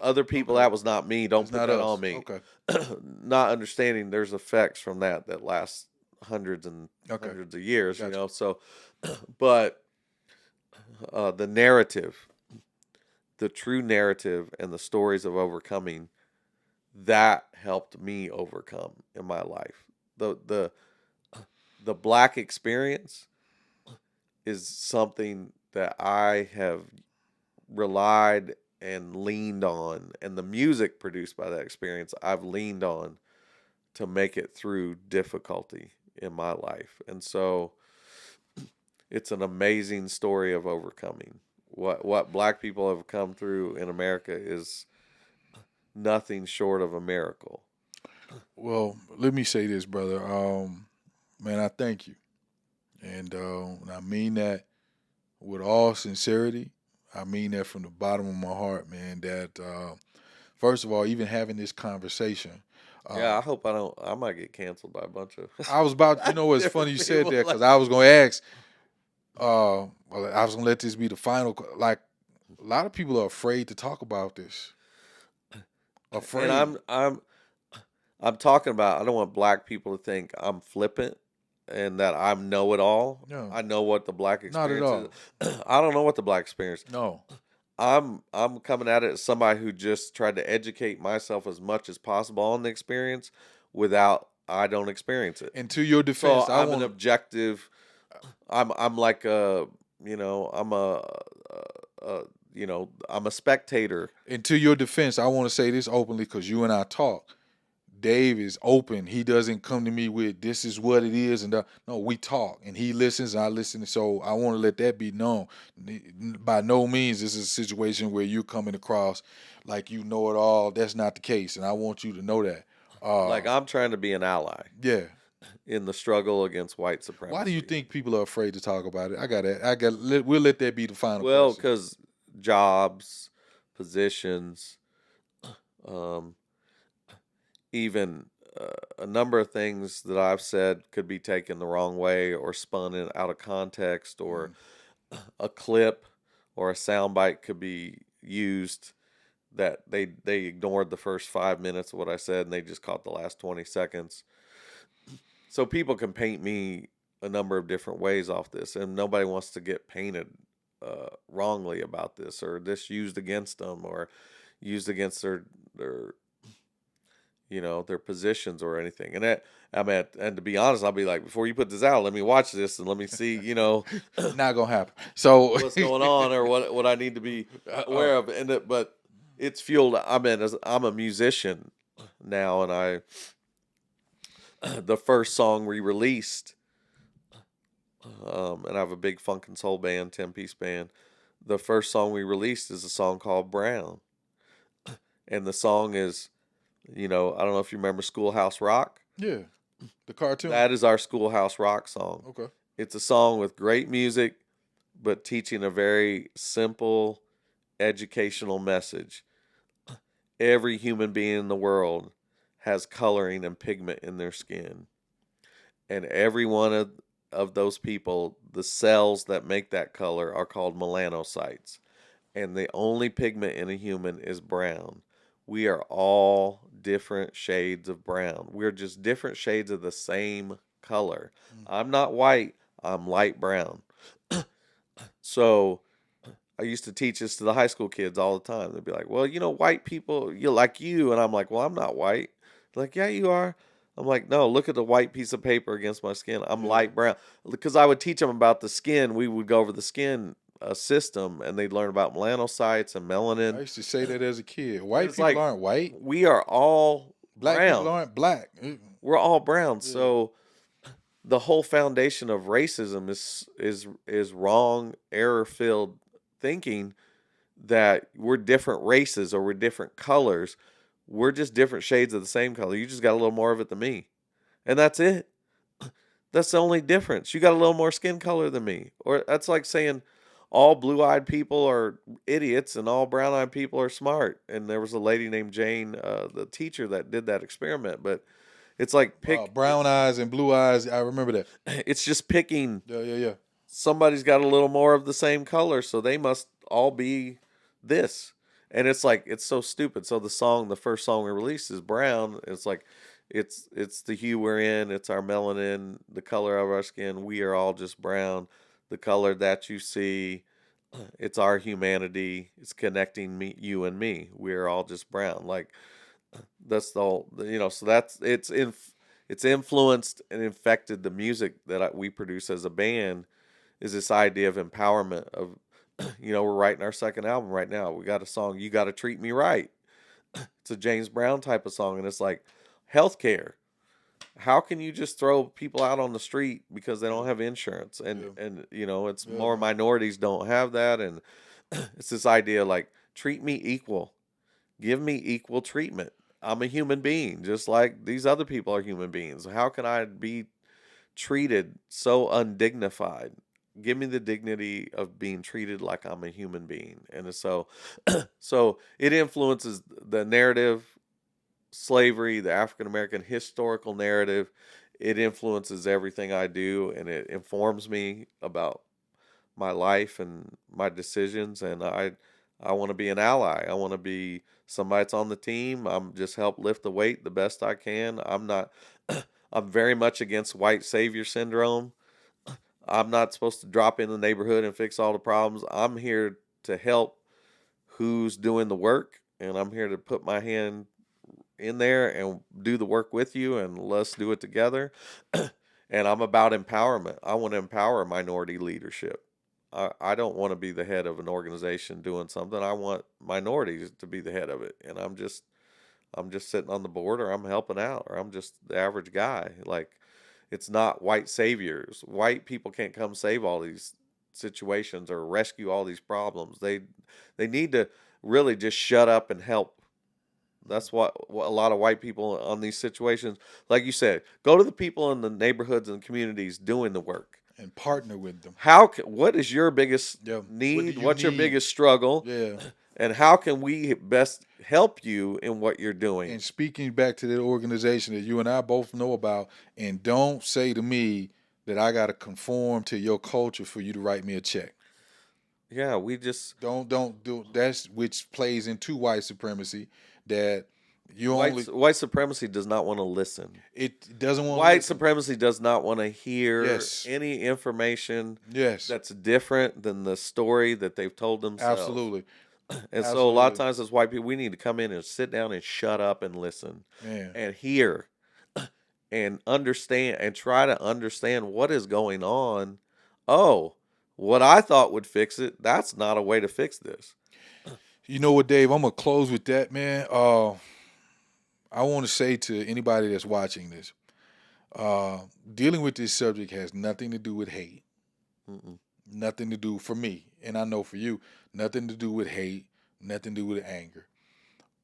other people. Okay. That was not me. Don't It's put not that us. on me. Okay. Not understanding there's effects from that last hundreds and Okay. hundreds of years. Gotcha. So, but the narrative, the true narrative, and the stories of overcoming, that helped me overcome in my life. The black experience is something that I have relied and leaned on, and the music produced by that experience I've leaned on to make it through difficulty in my life. And so it's an amazing story of overcoming. What black people have come through in America is nothing short of a miracle. Well, let me say this, brother. Man, I thank you, and I mean that with all sincerity. I mean that from the bottom of my heart, man. That first of all, even having this conversation. Yeah, I hope I might get canceled by a bunch of. I was about, it's funny you said that because I was going to ask. Well, I was going to let this be the final. Like, a lot of people are afraid to talk about this. Afraid. And I'm talking about. I don't want black people to think I'm flippant and that I know it all. No. I know what the black Not at experience is. I don't know what the black experience. No. I'm coming at it as somebody who just tried to educate myself as much as possible on the experience without I don't experience it. And to your defense, So I'm an objective. I'm like I'm a spectator. And to your defense, I want to say this openly because you and I talk. Dave is open. He doesn't come to me with this is what it is, and no, we talk, and he listens, and I listen. So I want to let that be known. By no means this is a situation where you're coming across like you know it all. That's not the case, and I want you to know that. Like I'm trying to be an ally. Yeah. In the struggle against white supremacy. Why do you think people are afraid to talk about it? We'll let that be the final. Well, because jobs, positions, even a number of things that I've said could be taken the wrong way or spun out of context, or a clip or a soundbite could be used that they ignored the first 5 minutes of what I said and they just caught the last 20 seconds. So people can paint me a number of different ways off this, and nobody wants to get painted wrongly about this, or this used against them, or used against their their positions or anything. And and to be honest, I'll be like, before you put this out, let me watch this and let me see, Not gonna happen. So what's going on or what I need to be aware of. But it's fueled. I'm a musician now, and the first song we released, and I have a big funk and soul band, 10-piece band. The first song we released is a song called Brown, and the song is, I don't know if you remember Schoolhouse Rock. yeah, the cartoon. That is our Schoolhouse Rock song. Okay. It's a song with great music, but teaching a very simple educational message. Every human being in the world has coloring and pigment in their skin. And every one of those people, the cells that make that color are called melanocytes. And the only pigment in a human is brown. We are all different shades of brown. We're just different shades of the same color. I'm not white, I'm light brown. So I used to teach this to the high school kids all the time. They'd be like, well, white people, you like you. And I'm like, well, I'm not white. They're like, yeah, you are. I'm like, no, look at the white piece of paper against my skin. I'm light brown. Because I would teach them about the skin. We would go over the skin system, and they'd learn about melanocytes and melanin. I used to say that as a kid. White It's people like, aren't white. We are all Black brown. people aren't black. We're all brown. So the whole foundation of racism is wrong, error-filled thinking that we're different races or we're different colors. We're just different shades of the same color. You just got a little more of it than me. And that's it. That's the only difference. You got a little more skin color than me. Or that's like saying all blue-eyed people are idiots and all brown-eyed people are smart. And there was a lady named Jane, the teacher, that did that experiment. But it's like brown eyes and blue eyes. I remember that. It's just picking. Yeah. Somebody's got a little more of the same color, so they must all be this. And it's like, it's so stupid. So the first song we released is Brown. It's like, it's the hue we're in. It's our melanin, the color of our skin. We are all just brown. The color that you see, it's our humanity. It's connecting you and me. We are all just brown. Like, that's the whole, so it's influenced and infected the music that we produce as a band, is this idea of empowerment of, we're writing our second album right now. We got a song, You Gotta Treat Me Right. It's a James Brown type of song, and it's like healthcare. How can you just throw people out on the street because they don't have insurance? And it's more minorities don't have that, and it's this idea like, treat me equal. Give me equal treatment. I'm a human being, just like these other people are human beings. How can I be treated so undignified? Give me the dignity of being treated like I'm a human being. And so it influences the narrative, slavery, the African American historical narrative. It influences everything I do, and it informs me about my life and my decisions. And I want to be an ally. I want to be somebody that's on the team. I'm just help lift the weight the best I can. I'm very much against white savior syndrome. I'm not supposed to drop in the neighborhood and fix all the problems. I'm here to help who's doing the work, and I'm here to put my hand in there and do the work with you, and let's do it together. And I'm about empowerment. I want to empower minority leadership. I don't want to be the head of an organization doing something. I want minorities to be the head of it. And I'm just sitting on the board, or I'm helping out, or I'm just the average guy. Like, it's not white saviors. White people can't come save all these situations or rescue all these problems. They need to really just shut up and help. That's what a lot of white people on these situations, like you said, go to the people in the neighborhoods and communities doing the work. And partner with them. What is your biggest need? What's your biggest struggle? Yeah. And how can we best help you in what you're doing? And speaking back to the organization that you and I both know about, and don't say to me that I got to conform to your culture for you to write me a check. Yeah, we just Don't do that's which plays into white supremacy. That you only white supremacy does not want to listen. it doesn't want to White listen. supremacy does not want to hear Yes, any information yes, that's different than the story that they've told themselves. absolutely, And so a lot of absolutely, times as white people, we need to come in and sit down and shut up and listen man. and hear and understand and try to understand what is going on. Oh, what I thought would fix it, that's not a way to fix this. You know what, Dave? I'm gonna close with that, man. I want to say to anybody that's watching this, dealing with this subject has nothing to do with hate. Mm-mm. Nothing to do for me, and I know for you, nothing to do with hate, nothing to do with anger.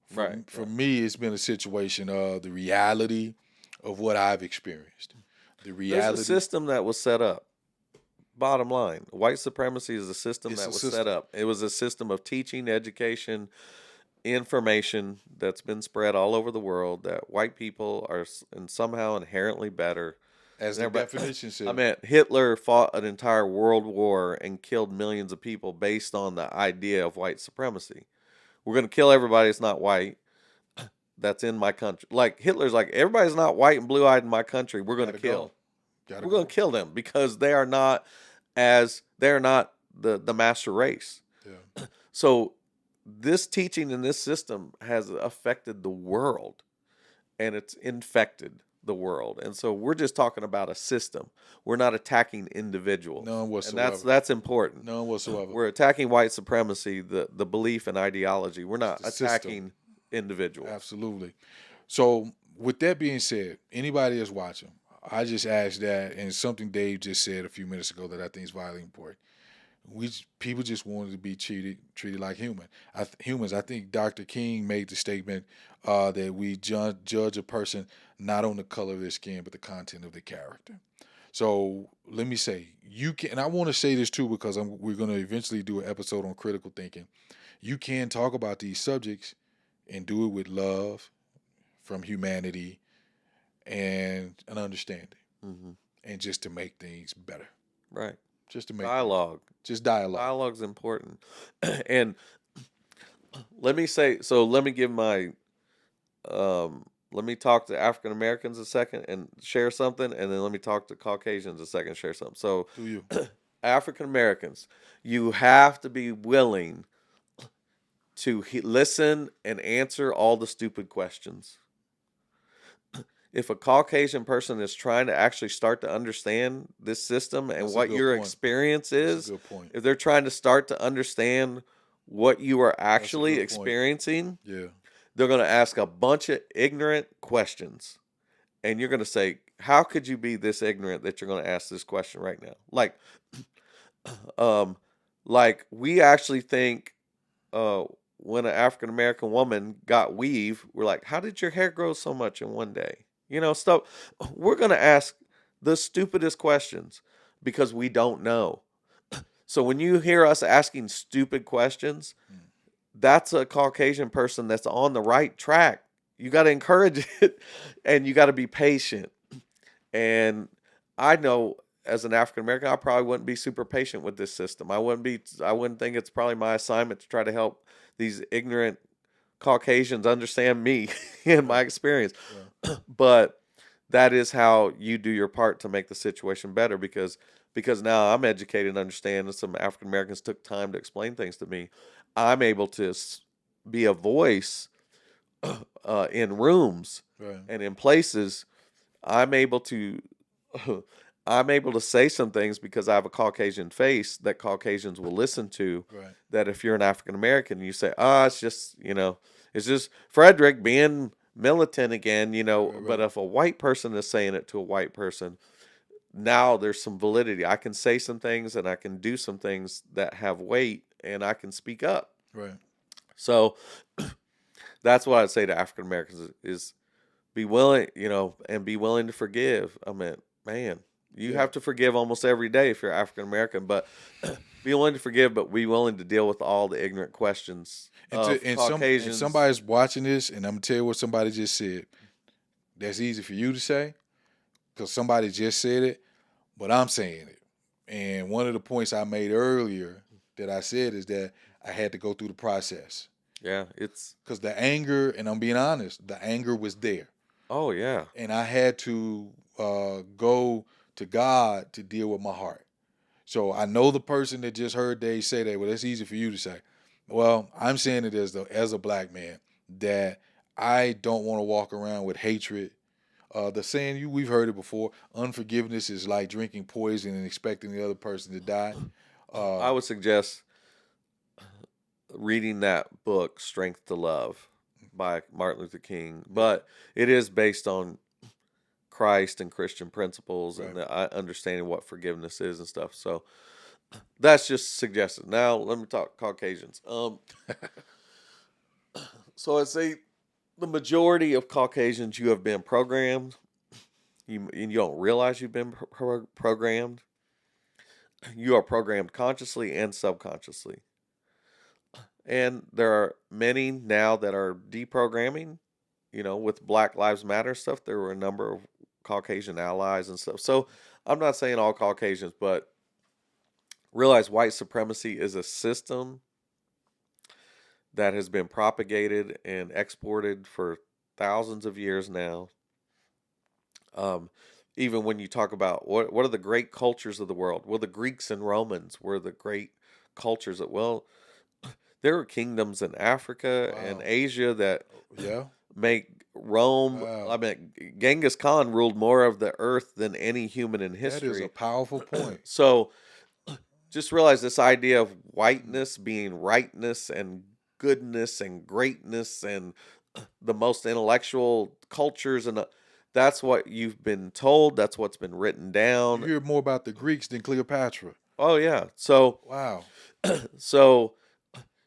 For Right. me, it's been a situation of the reality of what I've experienced. The There's a reality, system that was set up. Bottom line, white supremacy is a system it's that a was set system. up. It was a system of teaching, education, information that's been spread all over the world that white people are and somehow inherently better As than the everybody. definition I said. mean, Hitler fought an entire world war and killed millions of people based on the idea of white supremacy. We're going to kill everybody that's not white that's in my country. Like Hitler's like, everybody's not white and blue eyed in my country. We're going to Gotta kill. go. Gotta We're going go. to kill them because they're not the master race. Yeah. So this teaching in this system has affected the world and it's infected the world. And so we're just talking about a system. We're not attacking individuals. None And whatsoever. that's important. None whatsoever. We're attacking white supremacy, the belief and ideology. We're not the system. attacking individuals. Absolutely. So, with that being said, anybody that's watching, I just asked that, and something Dave just said a few minutes ago that I think is vitally important. People just wanted to be treated like humans. I think Dr. King made the statement that we judge a person not on the color of their skin, but the content of their character. So let me say, you can. And I want to say this too because we're going to eventually do an episode on critical thinking. You can talk about these subjects and do it with love, from humanity, and an understanding, Hmm. and just to make things better. Right. Just to make Dialogue. just dialogue. Dialogue's important. And let me say, so let me give my let me talk to African Americans a second and share something, and then let me talk to Caucasians a second and share something. So, Do you? African Americans, you have to be willing to listen and answer all the stupid questions. If a Caucasian person is trying to actually start to understand this system and That's a what good your point. experience That's is, a good point. if they're trying to start to understand what you are actually good point. experiencing, Yeah. they're going to ask a bunch of ignorant questions. And you're going to say, how could you be this ignorant that you're going to ask this question right now? Um, like we actually think when an African American woman got weave, we're like, how did your hair grow so much in one day? You know, stuff. We're going to ask the stupidest questions because we don't know. So when you hear us asking stupid questions, that's a Caucasian person that's on the right track. You got to encourage it and you got to be patient. And I know as an African American, I probably wouldn't be super patient with this system. I wouldn't think it's probably my assignment to try to help these ignorant Caucasians understand me and my experience. But that is how you do your part to make the situation better because now I'm educated and understand, and some African Americans took time to explain things to me. I'm able to be a voice in rooms Right. and in places. I'm able to I'm able to say some things because I have a Caucasian face that Caucasians will listen to. Right. That if you're an African American, you say, it's just, it's just Frederick being militant again, Right. But if a white person is saying it to a white person, now there's some validity. I can say some things and I can do some things that have weight and I can speak up. Right. So that's what I'd say to African Americans is be willing, and be willing to forgive. I mean, man, you have to forgive almost every day if you're African American, but be willing to forgive, but be willing to deal with all the ignorant questions of Caucasians. Somebody's watching this, and I'm gonna tell you what somebody just said. That's easy for you to say because somebody just said it, but I'm saying it. And one of the points I made earlier that I said is that I had to go through the process. Yeah, it's Because the anger, and I'm being honest, the anger was there. oh yeah. And I had to go to God to deal with my heart. So I know the person that just heard Dave say that. Well, that's easy for you to say. Well, I'm saying it as a black man that I don't want to walk around with hatred. The saying we've heard it before. Unforgiveness is like drinking poison and expecting the other person to die. I would suggest reading that book, Strength to Love, by Martin Luther King. But it is based on Christ and Christian principles and Right. the understanding what forgiveness is and stuff. So that's just suggested. Now let me talk Caucasians. So I'd say the majority of Caucasians, you have been programmed. You don't realize you've been programmed. You are programmed consciously and subconsciously. And there are many now that are deprogramming. With Black Lives Matter stuff, there were a number of Caucasian allies and stuff. So I'm not saying all Caucasians, but realize white supremacy is a system that has been propagated and exported for thousands of years now. Even when you talk about what are the great cultures of the world? Well, the Greeks and Romans were the great cultures there were kingdoms in Africa and Wow. Asia that Yeah. make Rome. Wow. I mean, Genghis Khan ruled more of the earth than any human in That is a history. powerful point. So just realize this idea of whiteness being rightness and goodness and greatness and the most intellectual cultures, and that's what you've been told. That's what's been written You down. hear more about the Greeks than Cleopatra. Oh yeah. So Wow.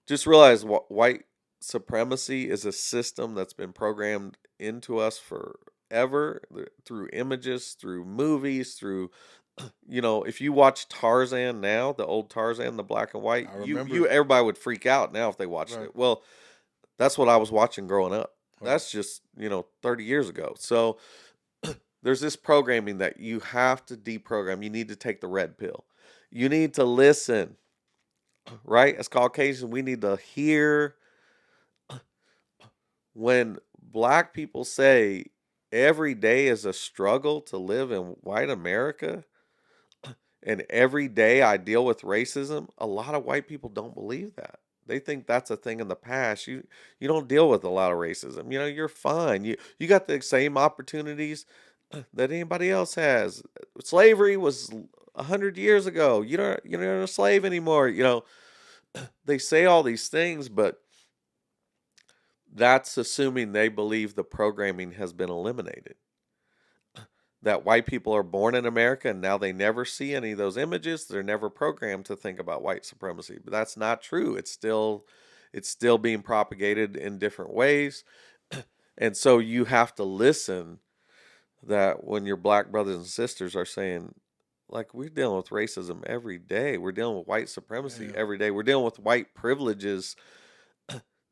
just realize white supremacy is a system that's been programmed into us forever through images, through movies, through if you watch Tarzan now, the old Tarzan, the black and white, I remember it. everybody would freak out now if they watched Right. it. Well, that's what I was watching growing up. Right. That's just 30 years ago. So there's this programming that you have to deprogram. You need to take the red pill. You need to listen. Right? As Caucasians, we need to hear when black people say every day is a struggle to live in white America and every day I deal with racism. A lot of white people don't believe that. They think that's a thing in the past. You don't deal with a lot of racism. You're fine. You got the same opportunities that anybody else has. Slavery was 100 years ago. You're not a slave anymore. They say all these things, but that's assuming they believe the programming has been eliminated. That white people are born in America and now they never see any of those images. They're never programmed to think about white supremacy. But that's not true. It's still being propagated in different ways. And so you have to listen that when your black brothers and sisters are saying, like, we're dealing with racism every day. We're dealing with white supremacy every day. We're dealing with white privileges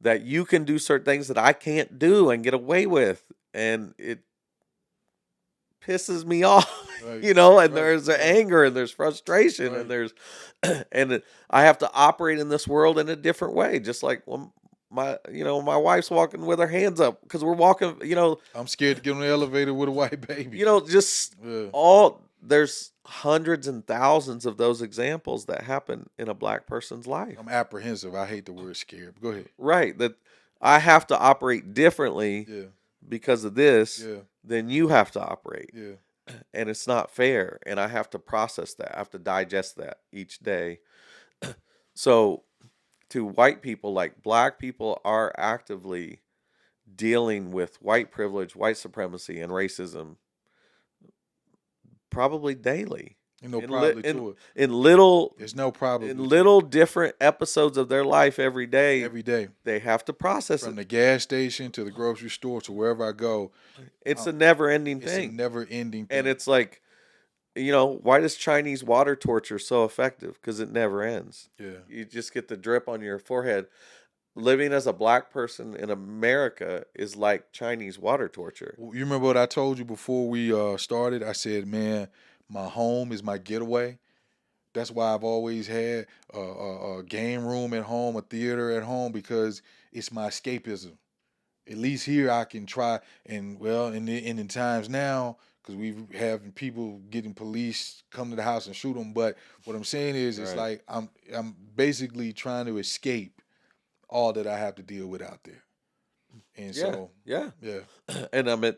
that you can do certain things that I can't do and get away with. And it pisses me off, Right. and Right. there's Right. anger and there's frustration Right. and there's, and I have to operate in this world in a different way. Just like when my wife's walking with her hands up because we're walking, I'm scared to get on the elevator with a white baby. just Yeah. there's hundreds and thousands of those examples that happen in a black person's life. I'm apprehensive. I hate the word scared. But go ahead. Right. That I have to operate differently Yeah. because of this Yeah. than you have to operate. Yeah. And it's not fair. And I have to process that. I have to digest that each day. So to white people, like black people are actively dealing with white privilege, white supremacy, and racism probably daily. Probably to it. In little There's no probably. in little different episodes of their life every day, Every day. they have to process From it. the gas station to the grocery store to wherever I go. It's a never-ending It's thing. a never ending thing. And it's like, why does Chinese water torture so effective? Because it never ends. Yeah. You just get the drip on your forehead. Living as a black person in America is like Chinese water torture. You remember what I told you before we started? I said, man, my home is my getaway. That's why I've always had a game room at home, a theater at home, because it's my escapism. At least here I can try, and well, in times now, because we having people getting police come to the house and shoot them. But what I'm saying is, it's Right. like I'm basically trying to escape all that I have to deal with out there. And Yeah. so, Yeah. yeah, And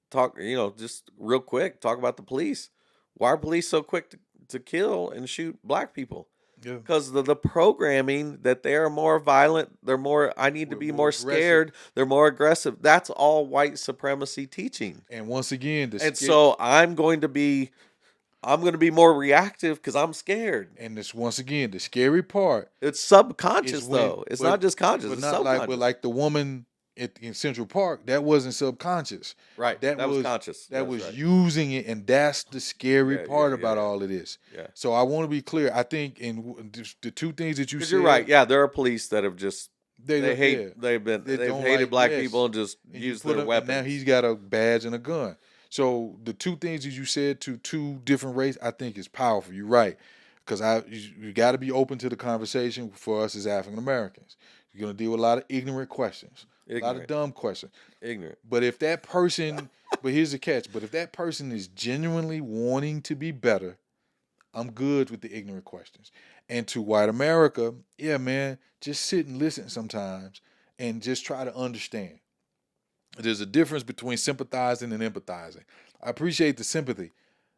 talk, just real quick, talk about the police. Why are police so quick to kill and shoot black people? yeah, Because the programming that they're more violent, I need to we're be more more aggressive. scared, they're more aggressive. That's all white supremacy teaching. And once again, And so I'm going to be more reactive because I'm scared. and this once again, the scary part It's subconscious is when, though. It's not just conscious, but it's not subconscious. like the woman in Central Park. That wasn't subconscious. Right. That was conscious. That That's was right. using it, and that's the scary Yeah, part yeah, about yeah. all of this. Yeah. So I want to be clear. I think the two things that you Because said, you're right. Yeah, there are police that have just they hate yeah. they've don't hated like- black yes. people and just And you used put their him- and weapons. now he's got a badge and a gun. So the two things that you said to two different races, I think is powerful. You're right, because you got to be open to the conversation for us as African Americans. You're gonna deal with a lot of ignorant questions, a lot of Ignorant. dumb questions. Ignorant. But if that person, but here's the catch. But if that person is genuinely wanting to be better, I'm good with the ignorant questions. And to white America, yeah, man, just sit and listen sometimes and just try to understand. There's a difference between sympathizing and empathizing. I appreciate the sympathy,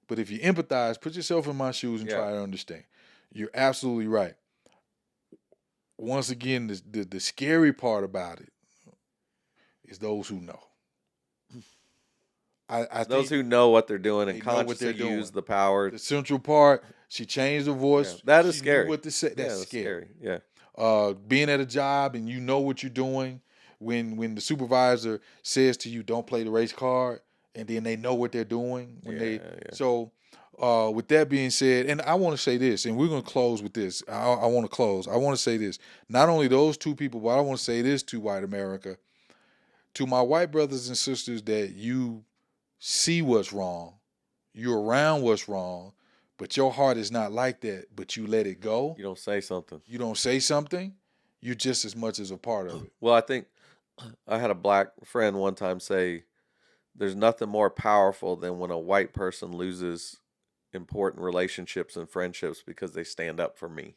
but if you empathize, put yourself in my shoes and Yeah. try to understand. You're absolutely right. Once again, the scary part about it is those who know. I Those think who know what they're doing and they know what consciously they're use doing. the power. the central part, she changed her voice. Yeah, that is She knew scary. what to say. Yeah, That's scary. Yeah. Being at a job and you know what you're doing, when the supervisor says to you, "Don't play the race card," and then they know what they're doing Yeah. So, with that being said, and I want to say this, and we're going to close with this. I want to close. I want to say this. Not only those two people, but I want to say this to white America, to my white brothers and sisters, that you see what's wrong, you're around what's wrong, but your heart is not like that. But you let it go. You don't say something. You don't say something. You're just as much as a part of it. Well, I think I had a black friend one time say, "There's nothing more powerful than when a white person loses important relationships and friendships because they stand up for me."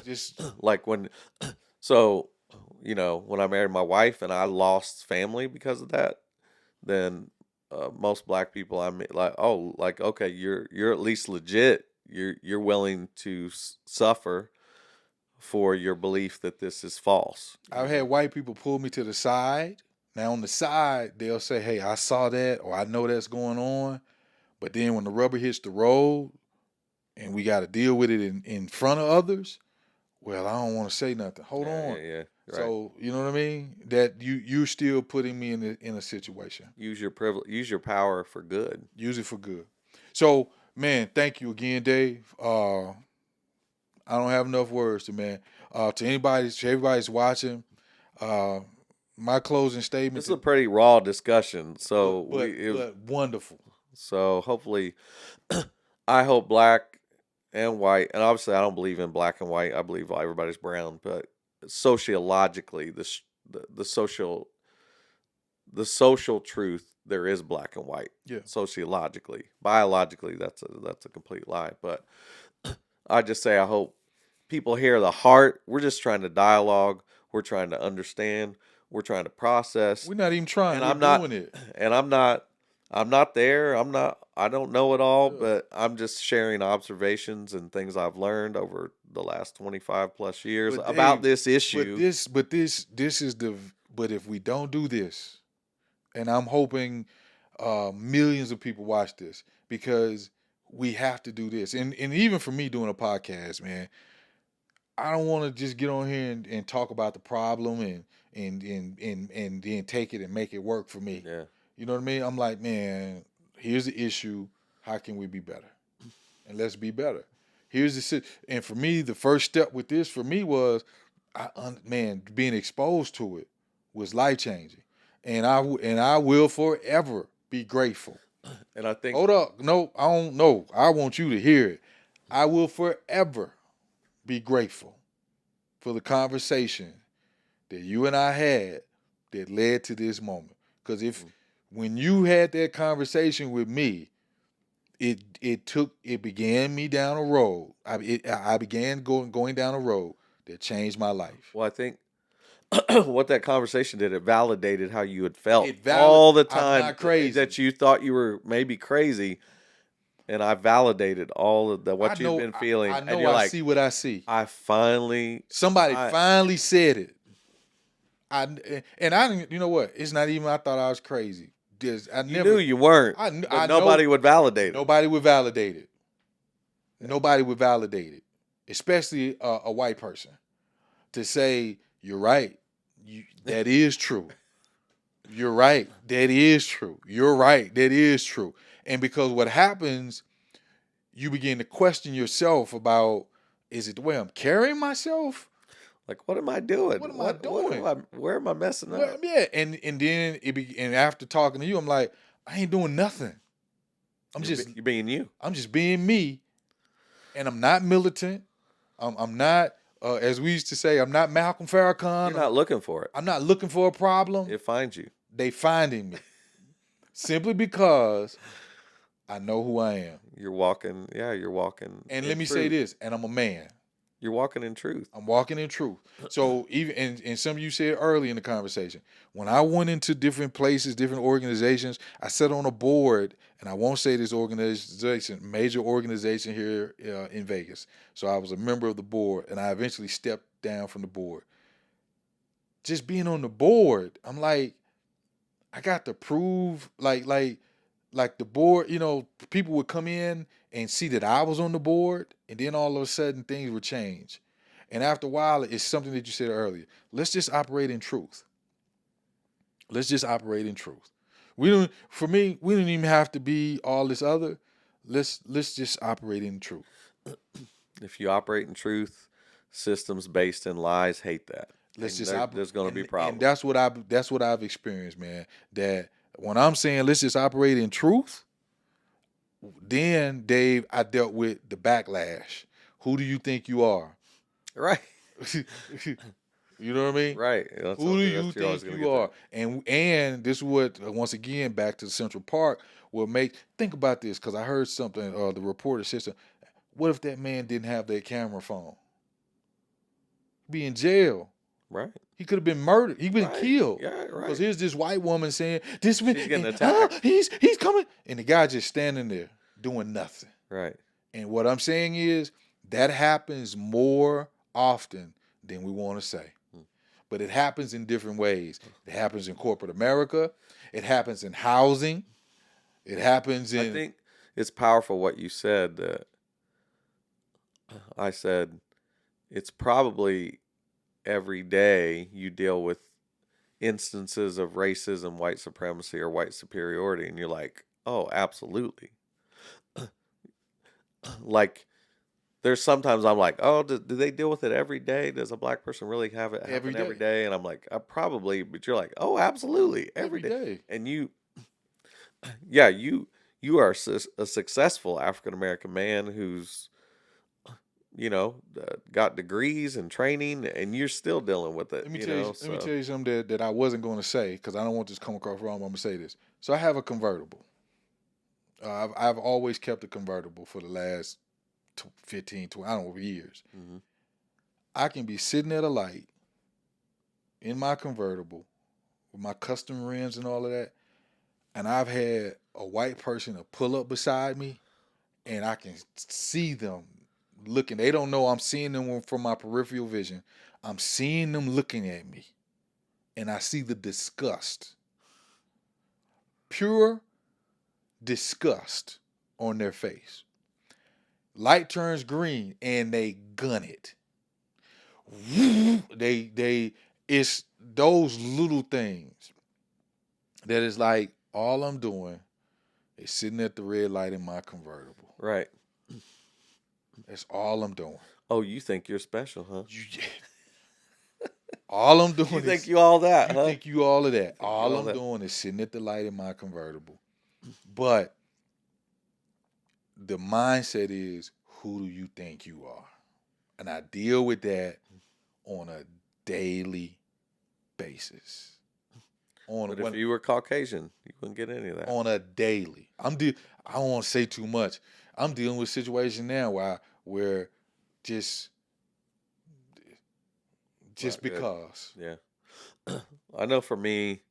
Just Like when I married my wife and I lost family because of that, then most black people, I mean, okay, you're at least legit. You're willing to suffer for your belief that this is false. I've had white people pull me to the side. Now on the side, they'll say, "Hey, I saw that," or "I know that's going on." But then when the rubber hits the road and we got to deal with it in front of others, well, I don't want to say nothing. Hold on. Yeah. Right. So you know what I mean? That you're still putting me in a situation. Use your privilege, use your power for good. Use it for good. So, man, thank you again, Dave. I don't have enough words to everybody's watching. My closing statement. This is a pretty raw discussion, so but wonderful. So hopefully, I hope black and white, and obviously I don't believe in black and white. I believe everybody's brown, but sociologically, the social truth, there is black and white. Yeah. Sociologically, biologically, that's a complete lie. But I just say I hope people hear the heart. We're just trying to dialogue. We're trying to understand. We're trying to process. We're not even trying. And We're I'm not doing it. And I'm not there. I don't know it all, but I'm just sharing observations and things I've learned over the last 25 plus years But about Dave, this issue. But if we don't do this, and I'm hoping millions of people watch this, because we have to do this. And even for me doing a podcast, man, I don't want to just get on here and talk about the problem and then take it and make it work for me. Yeah. You know what I mean? I'm like, man, here's the issue. How can we be better? And let's be better. And for me, the first step with this for me was, being exposed to it was life changing, and I will forever be grateful. And I think Hold up, no, I don't know. I want you to hear it. I will forever be grateful for the conversation that you and I had that led to this moment. Because when you had that conversation with me, it began me down a road. I began going down a road that changed my life. Well, I think what that conversation did, it validated how you had felt It all the I'm time not crazy. that you thought you were maybe crazy, and I validated all of what you've been feeling. I know. And you're like, see what I see. Somebody Finally said it. I didn't. You know what? It's not even. I thought I was crazy. You knew you weren't, but nobody would validate it. Nobody would validate it. Nobody would validate it, especially a white person, to say you're right. That is true. You're right. That is true. You're right. That is true. And because what happens, you begin to question yourself about, is it the way I'm carrying myself? Like, what am I doing? What am I doing? Where am I messing up? Yeah, and then and after talking to you, I'm like, I ain't doing nothing. You're being you. I'm just being me, and I'm not militant. I'm not, as we used to say, I'm not Malcolm Farrakhan. You're not looking for it. I'm not looking for a problem. It finds you. They finding me, simply because I know who I am. You're walking. Yeah, you're walking. And let me say this, and I'm a man. You're walking in truth. I'm walking in truth. So even and some of you said early in the conversation, when I went into different places, different organizations, I sat on a board, and I won't say this organization, major organization here in Vegas. So I was a member of the board, and I eventually stepped down from the board. Just being on the board, I'm like, I got to prove, like the board, people would come in and see that I was on the board, and then all of a sudden things would change. And after a while, it's something that you said earlier. Let's just operate in truth. Let's just operate in truth. We don't even have to be all this other. Let's just operate in truth. If you operate in truth, systems based in lies hate that. There's going to be problems. And that's what I've experienced, man. That when I'm saying let's just operate in truth, then Dave, I dealt with the backlash. Who do you think you are? Right. You know what I mean? Right. Who do you think you are? And this is what, once again, back to Central Park, think about this, because I heard something, the reporter said, what if that man didn't have that camera phone? He'd be in jail. Right. He could have been murdered. He'd been killed. Yeah, right. Because here's this white woman saying, "This man, she's getting attacked. He's coming," and the guy just standing there doing nothing. Right. And what I'm saying is that happens more often than we want to say. But it happens in different ways. It happens in corporate America. It happens in housing. It happens in... I think it's powerful what you said. I said, it's probably every day you deal with instances of racism, white supremacy, or white superiority, and you're like, oh, absolutely. Like, there's sometimes I'm like, oh, do they deal with it every day? Does a black person really have it happen every day? And I'm like, probably, but you're like, oh, absolutely, every day. And you are a successful African-American man who's, got degrees and training, and you're still dealing with it. Let me tell you something that I wasn't going to say, because I don't want this to come across wrong. I'm going to say this. So I have a convertible. I've always kept a convertible for the last 15, 20, I don't know, years. Mm-hmm. I can be sitting at a light in my convertible with my custom rims and all of that, and I've had a white person to pull up beside me, and I can see them looking. They don't know I'm seeing them from my peripheral vision. I'm seeing them looking at me, and I see the disgust. Pure disgust on their face. Light turns green and they gun it. It's those little things that is like, all I'm doing is sitting at the red light in my convertible. Right. That's all I'm doing. Oh, you think you're special, huh? All I'm doing you think you all that, huh? You think you all of that. All I'm doing is sitting at the light in my convertible. But the mindset is, who do you think you are? And I deal with that on a daily basis. But if you were Caucasian, you wouldn't get any of that. On a daily. I don't want to say too much. I'm dealing with a situation now where just Not good. because. Yeah. I know for me,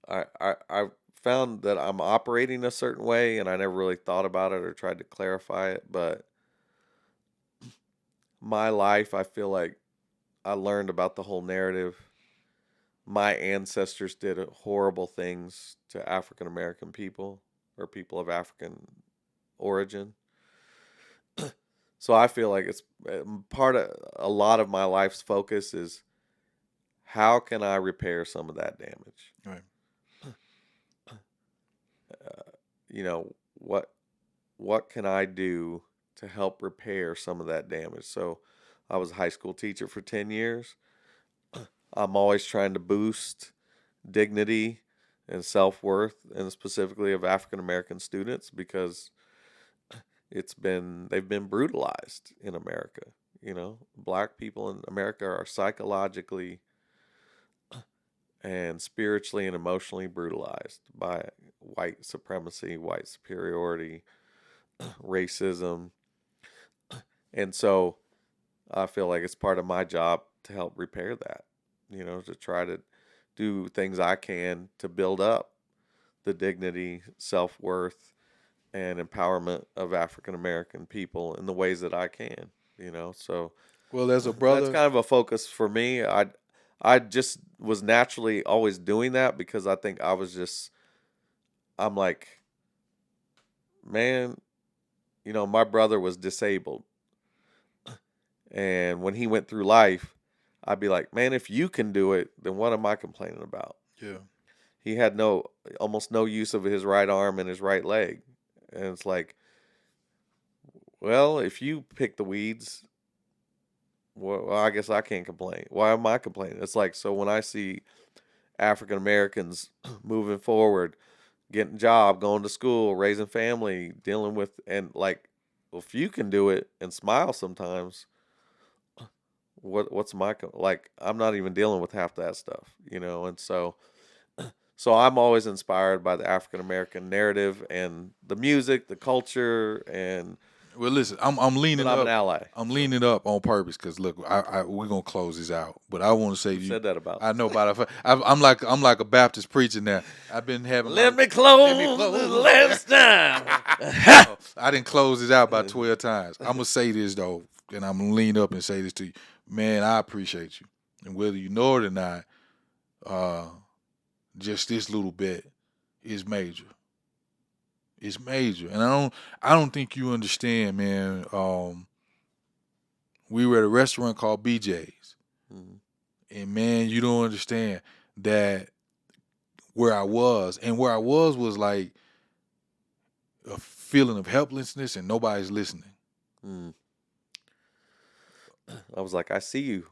I found that I'm operating a certain way, and I never really thought about it or tried to clarify it. But my life, I feel like I learned about the whole narrative. My ancestors did horrible things to African American people or people of African origin. So I feel like it's part of a lot of my life's focus is how can I repair some of that damage? Right. What can I do to help repair some of that damage? So I was a high school teacher for 10 years. I'm always trying to boost dignity and self-worth, and specifically of African American students, because they've been brutalized in America. Black people in America are psychologically and spiritually and emotionally brutalized by white supremacy, white superiority, racism. And so I feel like it's part of my job to help repair that, to try to do things I can to build up the dignity, self-worth, and empowerment of African American people in the ways that I can, So Well, as a brother, that's kind of a focus for me. I just was naturally always doing that because I think I'm like, man, my brother was disabled. And when he went through life, I'd be like, man, if you can do it, then what am I complaining about? yeah, He had almost no use of his right arm and his right leg. And it's like, well, if you pick the weeds, well, I guess I can't complain. Why am I complaining? It's like, so when I see African Americans moving forward, getting a job, going to school, raising family, dealing with, and like, well, if you can do it and smile sometimes, what's like, I'm not even dealing with half that stuff, and so I'm always inspired by the African American narrative and the music, the culture, and well, listen, I'm leaning but I'm up. an ally. I'm leaning up on purpose because look, we're gonna close this out, but I want to say to you, Said that about I know about it. I'm like a Baptist preacher now. I've been having Let me close this last time. I didn't close it out about 12 times. I'm gonna say this though, and I'm gonna lean up and say this to you, man. I appreciate you, and whether you know it or not, just this little bit is major. It's major, and I don't think you understand, man. We were at a restaurant called BJ's, Mhm. and man, you don't understand that where I was was like a feeling of helplessness, and nobody's listening. Mm. I was like, I see you.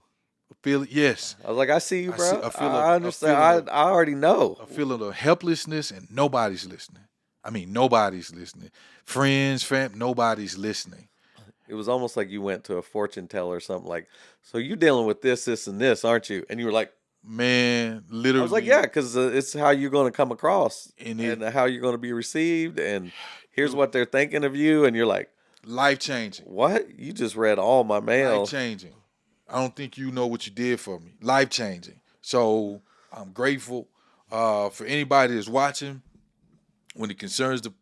Yes, I was like, I see you, bro. I understand. feeling I already know. a feeling of helplessness, and nobody's listening. I mean, nobody's listening. Friends, fam, nobody's listening. It was almost like you went to a fortune teller or something like, so you're dealing with this, this, and this, aren't you? And you were like, Man, literally. I was like, yeah, because it's how you're going to come across And how you're going to be received. And here's what they're thinking of you. And you're like, life changing. what? You just read all my mail. Life changing. I don't think you know what you did for me. Life changing. So I'm grateful for anybody that's watching. When it concerns the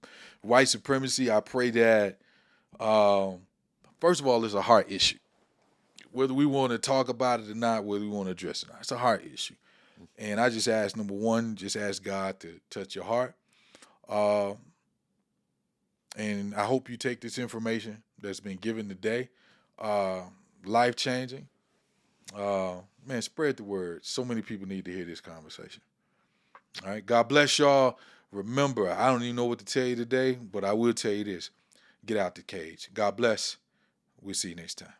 white supremacy, I pray that first of all, it's a heart issue. Whether we want to talk about it or not, whether we want to address it or not, it's a heart issue. And I just ask, number one, just ask God to touch your heart. And I hope you take this information that's been given today, life changing. Man, spread the word. So many people need to hear this conversation. All right. God bless y'all. Remember, I don't even know what to tell you today, but I will tell you this. Get out the cage. God bless. We'll see you next time.